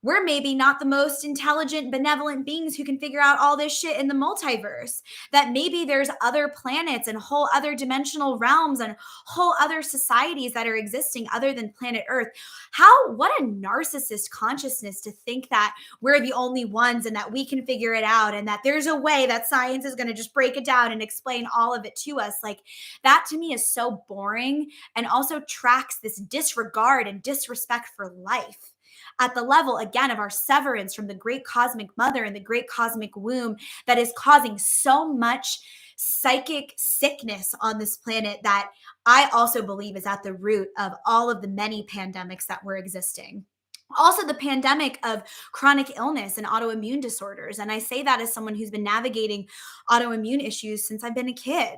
we're maybe not the most intelligent, benevolent beings who can figure out all this shit in the multiverse. That maybe there's other planets and whole other dimensional realms and whole other societies that are existing other than planet Earth. What a narcissist consciousness to think that we're the only ones and that we can figure it out and that there's a way that science is going to just break it down and explain all of it to us. Like that to me is so boring and also tracks this disregard and disrespect for life at the level, again, of our severance from the great cosmic mother and the great cosmic womb that is causing so much psychic sickness on this planet that I also believe is at the root of all of the many pandemics that were existing. Also, the pandemic of chronic illness and autoimmune disorders. And I say that as someone who's been navigating autoimmune issues since I've been a kid.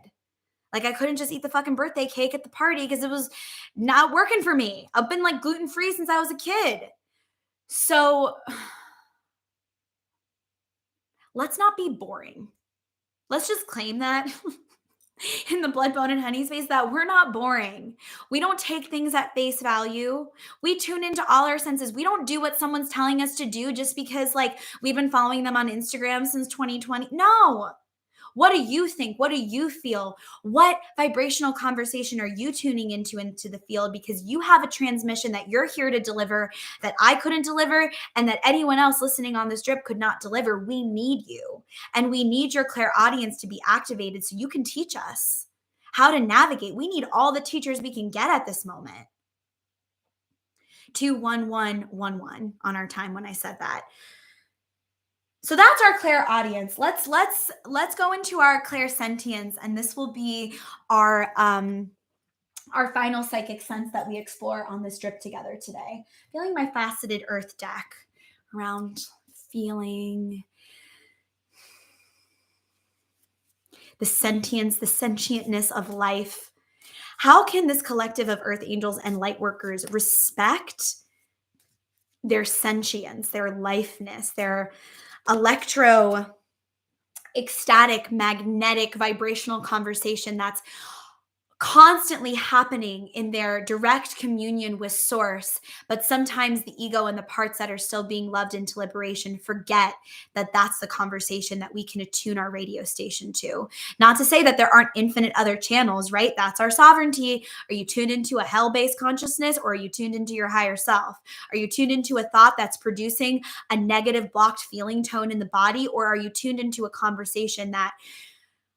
Like I couldn't just eat the fucking birthday cake at the party because it was not working for me. I've been like gluten-free since I was a kid. So let's not be boring. Let's just claim that in the blood, bone, and honey space that we're not boring. We don't take things at face value. We tune into all our senses. We don't do what someone's telling us to do just because we've been following them on Instagram since 2020. No. What do you think? What do you feel? What vibrational conversation are you tuning into the field? Because you have a transmission that you're here to deliver that I couldn't deliver and that anyone else listening on this drip could not deliver. We need you. And we need your clairaudience to be activated so you can teach us how to navigate. We need all the teachers we can get at this moment. 21111 on our time when I said that. So that's our clairaudience. Let's go into our clairsentience, and this will be our final psychic sense that we explore on this drip together today. Feeling my faceted earth deck around feeling the sentience, the sentientness of life. How can this collective of earth angels and light workers respect their sentience, their lifeness, their ecstatic, magnetic, vibrational conversation that's constantly happening in their direct communion with source, but sometimes the ego and the parts that are still being loved into liberation forget that that's the conversation that we can attune our radio station to. Not to say that there aren't infinite other channels, right? That's our sovereignty. Are you tuned into a hell-based consciousness, or are you tuned into your higher self? Are you tuned into a thought that's producing a negative blocked feeling tone in the body, or are you tuned into a conversation that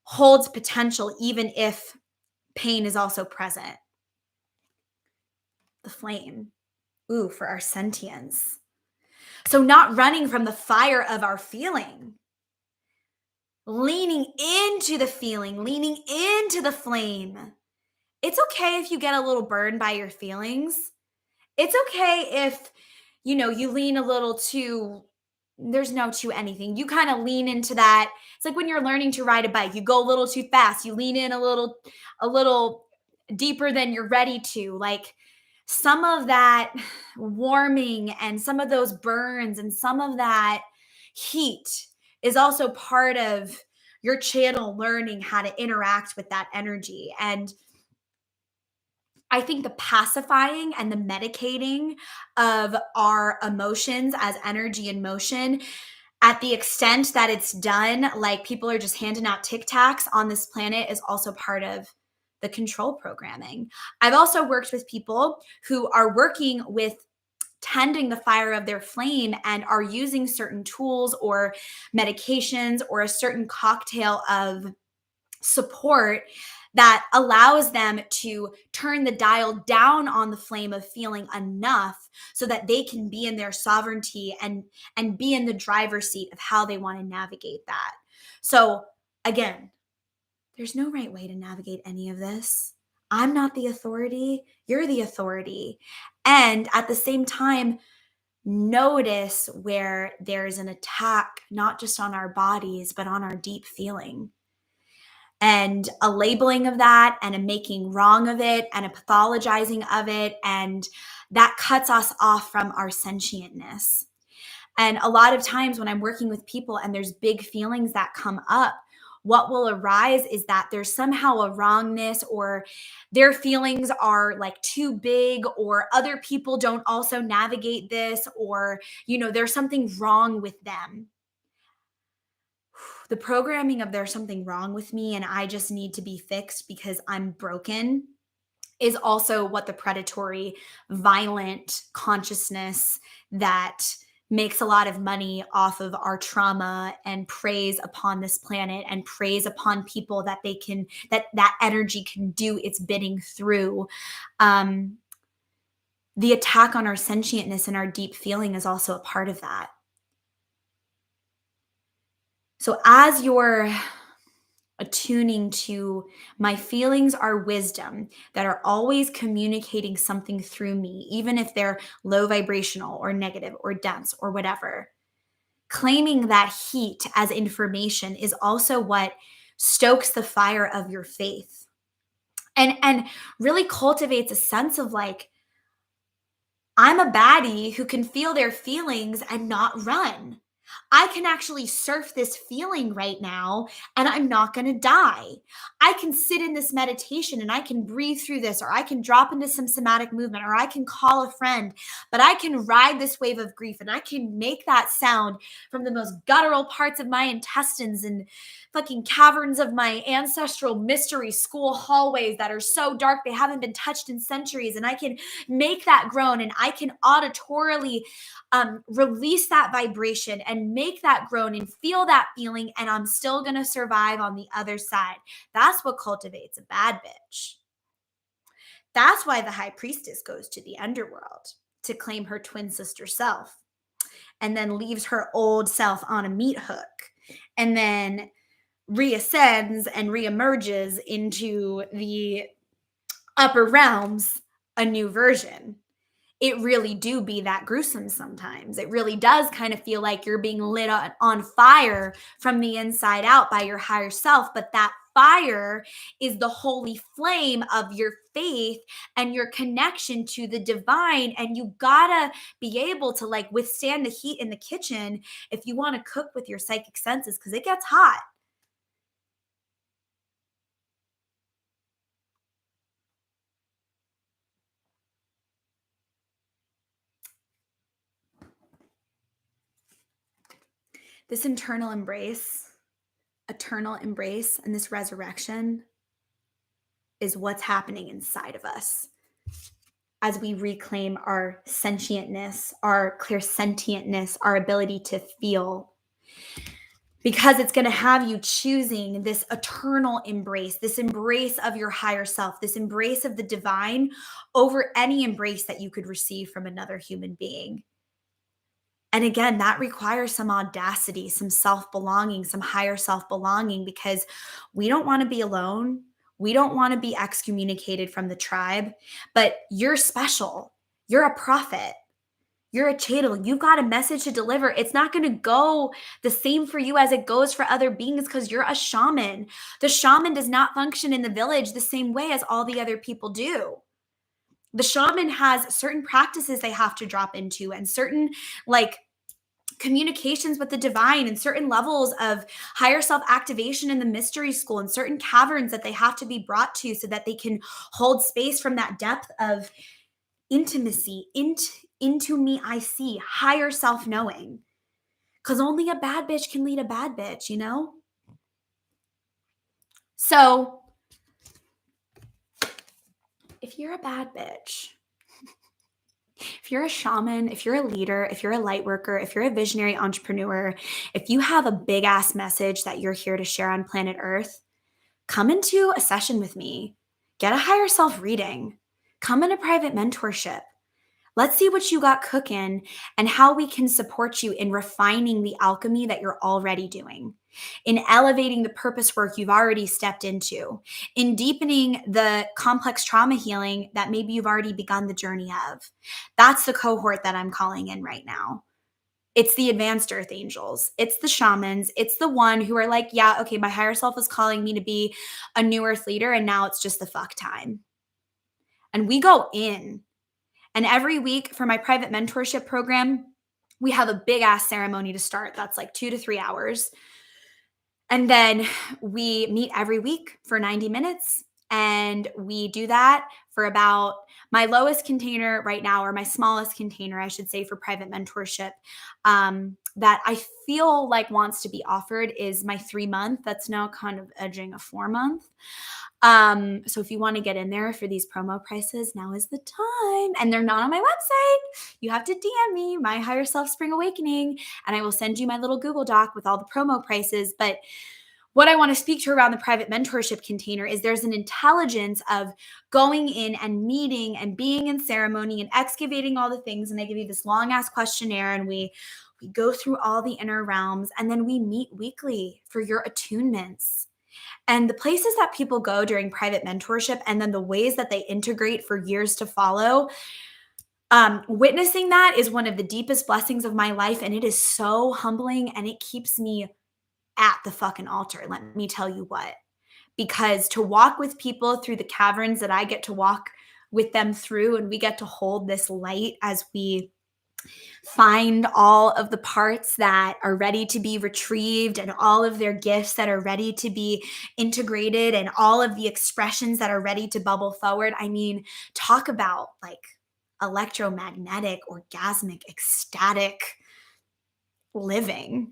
holds potential even if pain is also present? The flame. Ooh, for our sentience. So not running from the fire of our feeling. Leaning into the feeling, leaning into the flame. It's okay if you get a little burned by your feelings. It's okay if, you lean a little too, there's no to anything. You kind of lean into that. It's like when you're learning to ride a bike, you go a little too fast. You lean in a little deeper than you're ready to. some of that warming and some of those burns and some of that heat is also part of your channel learning how to interact with that energy. And I think the pacifying and the medicating of our emotions as energy in motion, at the extent that it's done, like people are just handing out Tic Tacs on this planet, is also part of the control programming. I've also worked with people who are working with tending the fire of their flame and are using certain tools or medications or a certain cocktail of support that allows them to turn the dial down on the flame of feeling enough so that they can be in their sovereignty and be in the driver's seat of how they want to navigate that. So again, there's no right way to navigate any of this. I'm not the authority, you're the authority. And at the same time, notice where there's an attack, not just on our bodies, but on our deep feeling. And a labeling of that and a making wrong of it and a pathologizing of it. And that cuts us off from our sentientness. And a lot of times when I'm working with people and there's big feelings that come up, what will arise is that there's somehow a wrongness, or their feelings are like too big, or other people don't also navigate this, or, there's something wrong with them. The programming of there's something wrong with me and I just need to be fixed because I'm broken is also what the predatory, violent consciousness that makes a lot of money off of our trauma and preys upon this planet and preys upon people that they can, that energy can do its bidding through. The attack on our sentientness and our deep feeling is also a part of that. So as you're attuning to my feelings are wisdom that are always communicating something through me, even if they're low vibrational or negative or dense or whatever. Claiming that heat as information is also what stokes the fire of your faith and really cultivates a sense of like, I'm a baddie who can feel their feelings and not run. I can actually surf this feeling right now and I'm not going to die. I can sit in this meditation and I can breathe through this, or I can drop into some somatic movement, or I can call a friend, but I can ride this wave of grief and I can make that sound from the most guttural parts of my intestines and fucking caverns of my ancestral mystery school hallways that are so dark they haven't been touched in centuries. And I can make that groan and I can auditorily release that vibration and make that groan and feel that feeling, and I'm still going to survive on the other side. That's what cultivates a bad bitch. That's why the high priestess goes to the underworld to claim her twin sister self and then leaves her old self on a meat hook and then reascends and reemerges into the upper realms a new version. It really do be that gruesome sometimes. It really does kind of feel like you're being lit on fire from the inside out by your higher self. But that fire is the holy flame of your faith and your connection to the divine. And you gotta be able to like withstand the heat in the kitchen if you want to cook with your psychic senses, because it gets hot. This eternal embrace, and this resurrection is what's happening inside of us as we reclaim our sentientness, our clairsentientness, our ability to feel. Because it's going to have you choosing this eternal embrace, this embrace of your higher self, this embrace of the divine over any embrace that you could receive from another human being. And again, that requires some audacity, some self-belonging, some higher self-belonging, because we don't want to be alone. We don't want to be excommunicated from the tribe, but you're special. You're a prophet. You're a channel. You got a message to deliver. It's not going to go the same for you as it goes for other beings because you're a shaman. The shaman does not function in the village the same way as all the other people do. The shaman has certain practices they have to drop into and certain like communications with the divine and certain levels of higher self activation in the mystery school and certain caverns that they have to be brought to so that they can hold space from that depth of intimacy into me I see higher self knowing, because only a bad bitch can lead a bad bitch, you know. So if you're a bad bitch, if you're a shaman, if you're a leader, if you're a light worker, if you're a visionary entrepreneur, if you have a big ass message that you're here to share on planet Earth, come into a session with me. Get a higher self reading. Come in a private mentorship. Let's see what you got cooking and how we can support you in refining the alchemy that you're already doing, in elevating the purpose work you've already stepped into, in deepening the complex trauma healing that maybe you've already begun the journey of. That's the cohort that I'm calling in right now. It's the advanced earth angels. It's the shamans. It's the one who are like, yeah, okay, my higher self is calling me to be a new earth leader and now it's just the fuck time. And we go in. And every week for my private mentorship program, we have a big ass ceremony to start. That's like 2 to 3 hours. And then we meet every week for 90 minutes. And we do that for about my lowest container right now, or my smallest container, I should say, for private mentorship, that I feel like wants to be offered is my 3 month. That's now kind of edging a 4 month. So if you want to get in there for these promo prices, now is the time. And they're not on my website. You have to DM me, My Higher Self Spring Awakening, and I will send you my little Google Doc with all the promo prices. But what I want to speak to around the private mentorship container is there's an intelligence of going in and meeting and being in ceremony and excavating all the things. And I give you this long ass questionnaire and we go through all the inner realms, and then we meet weekly for your attunements. And the places that people go during private mentorship and then the ways that they integrate for years to follow, witnessing that is one of the deepest blessings of my life. And it is so humbling and it keeps me at the fucking altar. Let me tell you what, because to walk with people through the caverns that I get to walk with them through, and we get to hold this light as we find all of the parts that are ready to be retrieved and all of their gifts that are ready to be integrated and all of the expressions that are ready to bubble forward. I mean, talk about like electromagnetic, orgasmic, ecstatic living.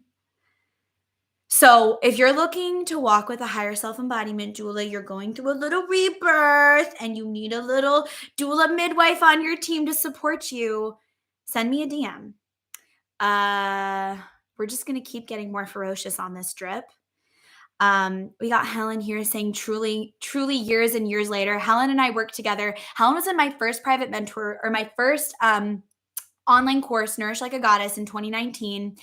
So if you're looking to walk with a higher self-embodiment doula, you're going through a little rebirth and you need a little doula midwife on your team to support you, send me a DM. We're just going to keep getting more ferocious on this drip. We got Helen here saying truly years and years later. Helen and I worked together. Helen was in my first private mentor, or my first online course, Nourish Like a Goddess, in 2019.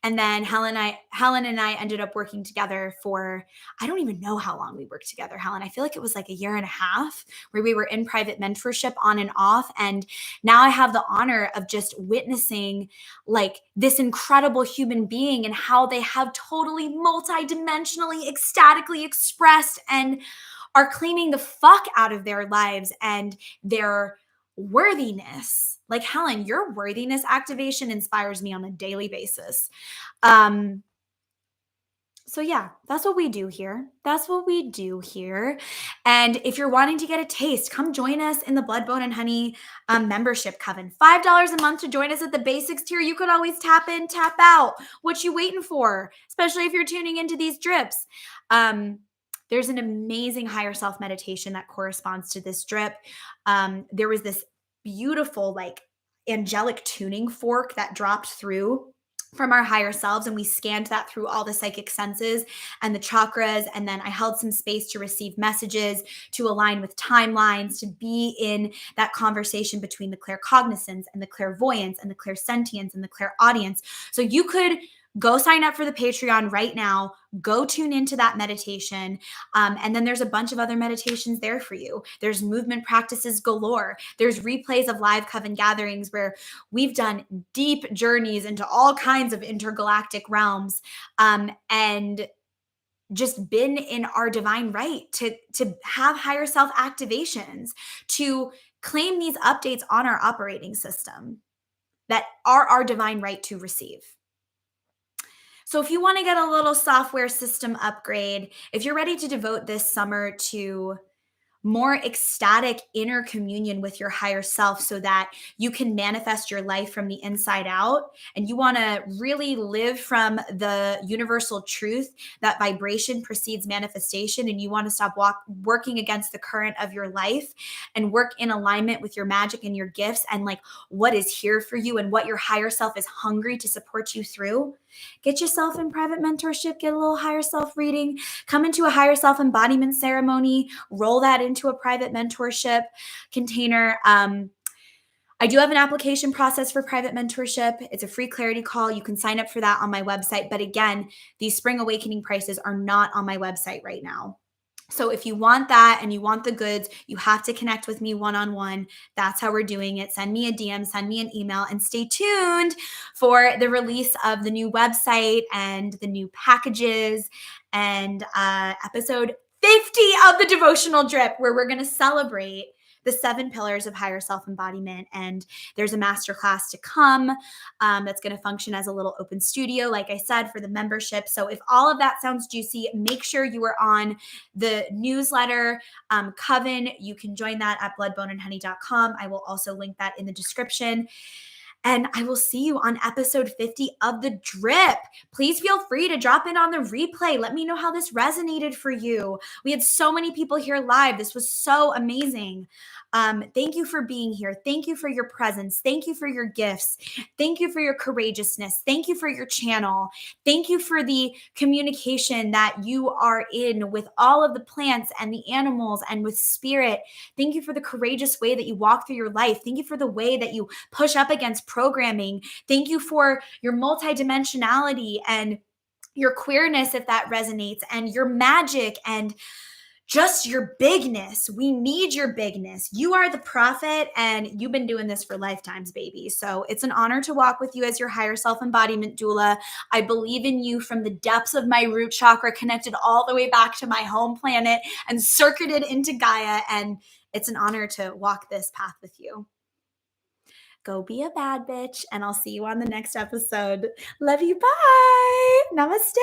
And then Helen and I ended up working together for, I don't even know how long we worked together, Helen. I feel like it was like a year and a half where we were in private mentorship on and off. And now I have the honor of just witnessing like this incredible human being and how they have totally multidimensionally, ecstatically expressed and are claiming the fuck out of their lives and their worthiness. Like Helen, your worthiness activation inspires me on a daily basis. So yeah, that's what we do here. That's what we do here. And if you're wanting to get a taste, come join us in the Blood, Bone, and Honey membership coven. $5 a month to join us at the basics tier. You can always tap in, tap out. What you waiting for? Especially if you're tuning into these drips. There's an amazing higher self meditation that corresponds to this drip. There was this beautiful, like, angelic tuning fork that dropped through from our higher selves, and we scanned that through all the psychic senses and the chakras, and then I held some space to receive messages, to align with timelines, to be in that conversation between the claircognizance and the clairvoyance and the clairsentience and the clairaudience. So you could go sign up for the Patreon right now. Go tune into that meditation. And then there's a bunch of other meditations there for you. There's movement practices galore. There's replays of live coven gatherings where we've done deep journeys into all kinds of intergalactic realms, and just been in our divine right to have higher self activations, to claim these updates on our operating system that are our divine right to receive. So if you want to get a little software system upgrade, if you're ready to devote this summer to more ecstatic inner communion with your higher self so that you can manifest your life from the inside out, and you want to really live from the universal truth that vibration precedes manifestation, and you want to stop working against the current of your life and work in alignment with your magic and your gifts and like what is here for you and what your higher self is hungry to support you through, get yourself in private mentorship, get a little higher self reading, come into a higher self embodiment ceremony, roll that into a private mentorship container. I do have an application process for private mentorship. It's a free clarity call. You can sign up for that on my website. But again, these spring awakening prices are not on my website right now. So if you want that and you want the goods, you have to connect with me one-on-one. That's how we're doing it. Send me a DM, send me an email, and stay tuned for the release of the new website and the new packages and episode 50 of the Devotional Drip, where we're going to celebrate the 7 pillars of higher self-embodiment. And there's a masterclass to come that's going to function as a little open studio, like I said, for the membership. So if all of that sounds juicy, make sure you are on the newsletter Coven. You can join that at bloodboneandhoney.com. I will also link that in the description. And I will see you on episode 50 of The Drip. Please feel free to drop in on the replay. Let me know how this resonated for you. We had so many people here live. This was so amazing. Thank you for being here. Thank you for your presence. Thank you for your gifts. Thank you for your courageousness. Thank you for your channel. Thank you for the communication that you are in with all of the plants and the animals and with spirit. Thank you for the courageous way that you walk through your life. Thank you for the way that you push up against programming. Thank you for your multidimensionality and your queerness, if that resonates, and your magic and just your bigness. We need your bigness. You are the prophet, and you've been doing this for lifetimes, baby. So it's an honor to walk with you as your higher self embodiment doula. I believe in you from the depths of my root chakra, connected all the way back to my home planet and circuited into Gaia. And it's an honor to walk this path with you. Go be a bad bitch, and I'll see you on the next episode. Love you. Bye. Namaste.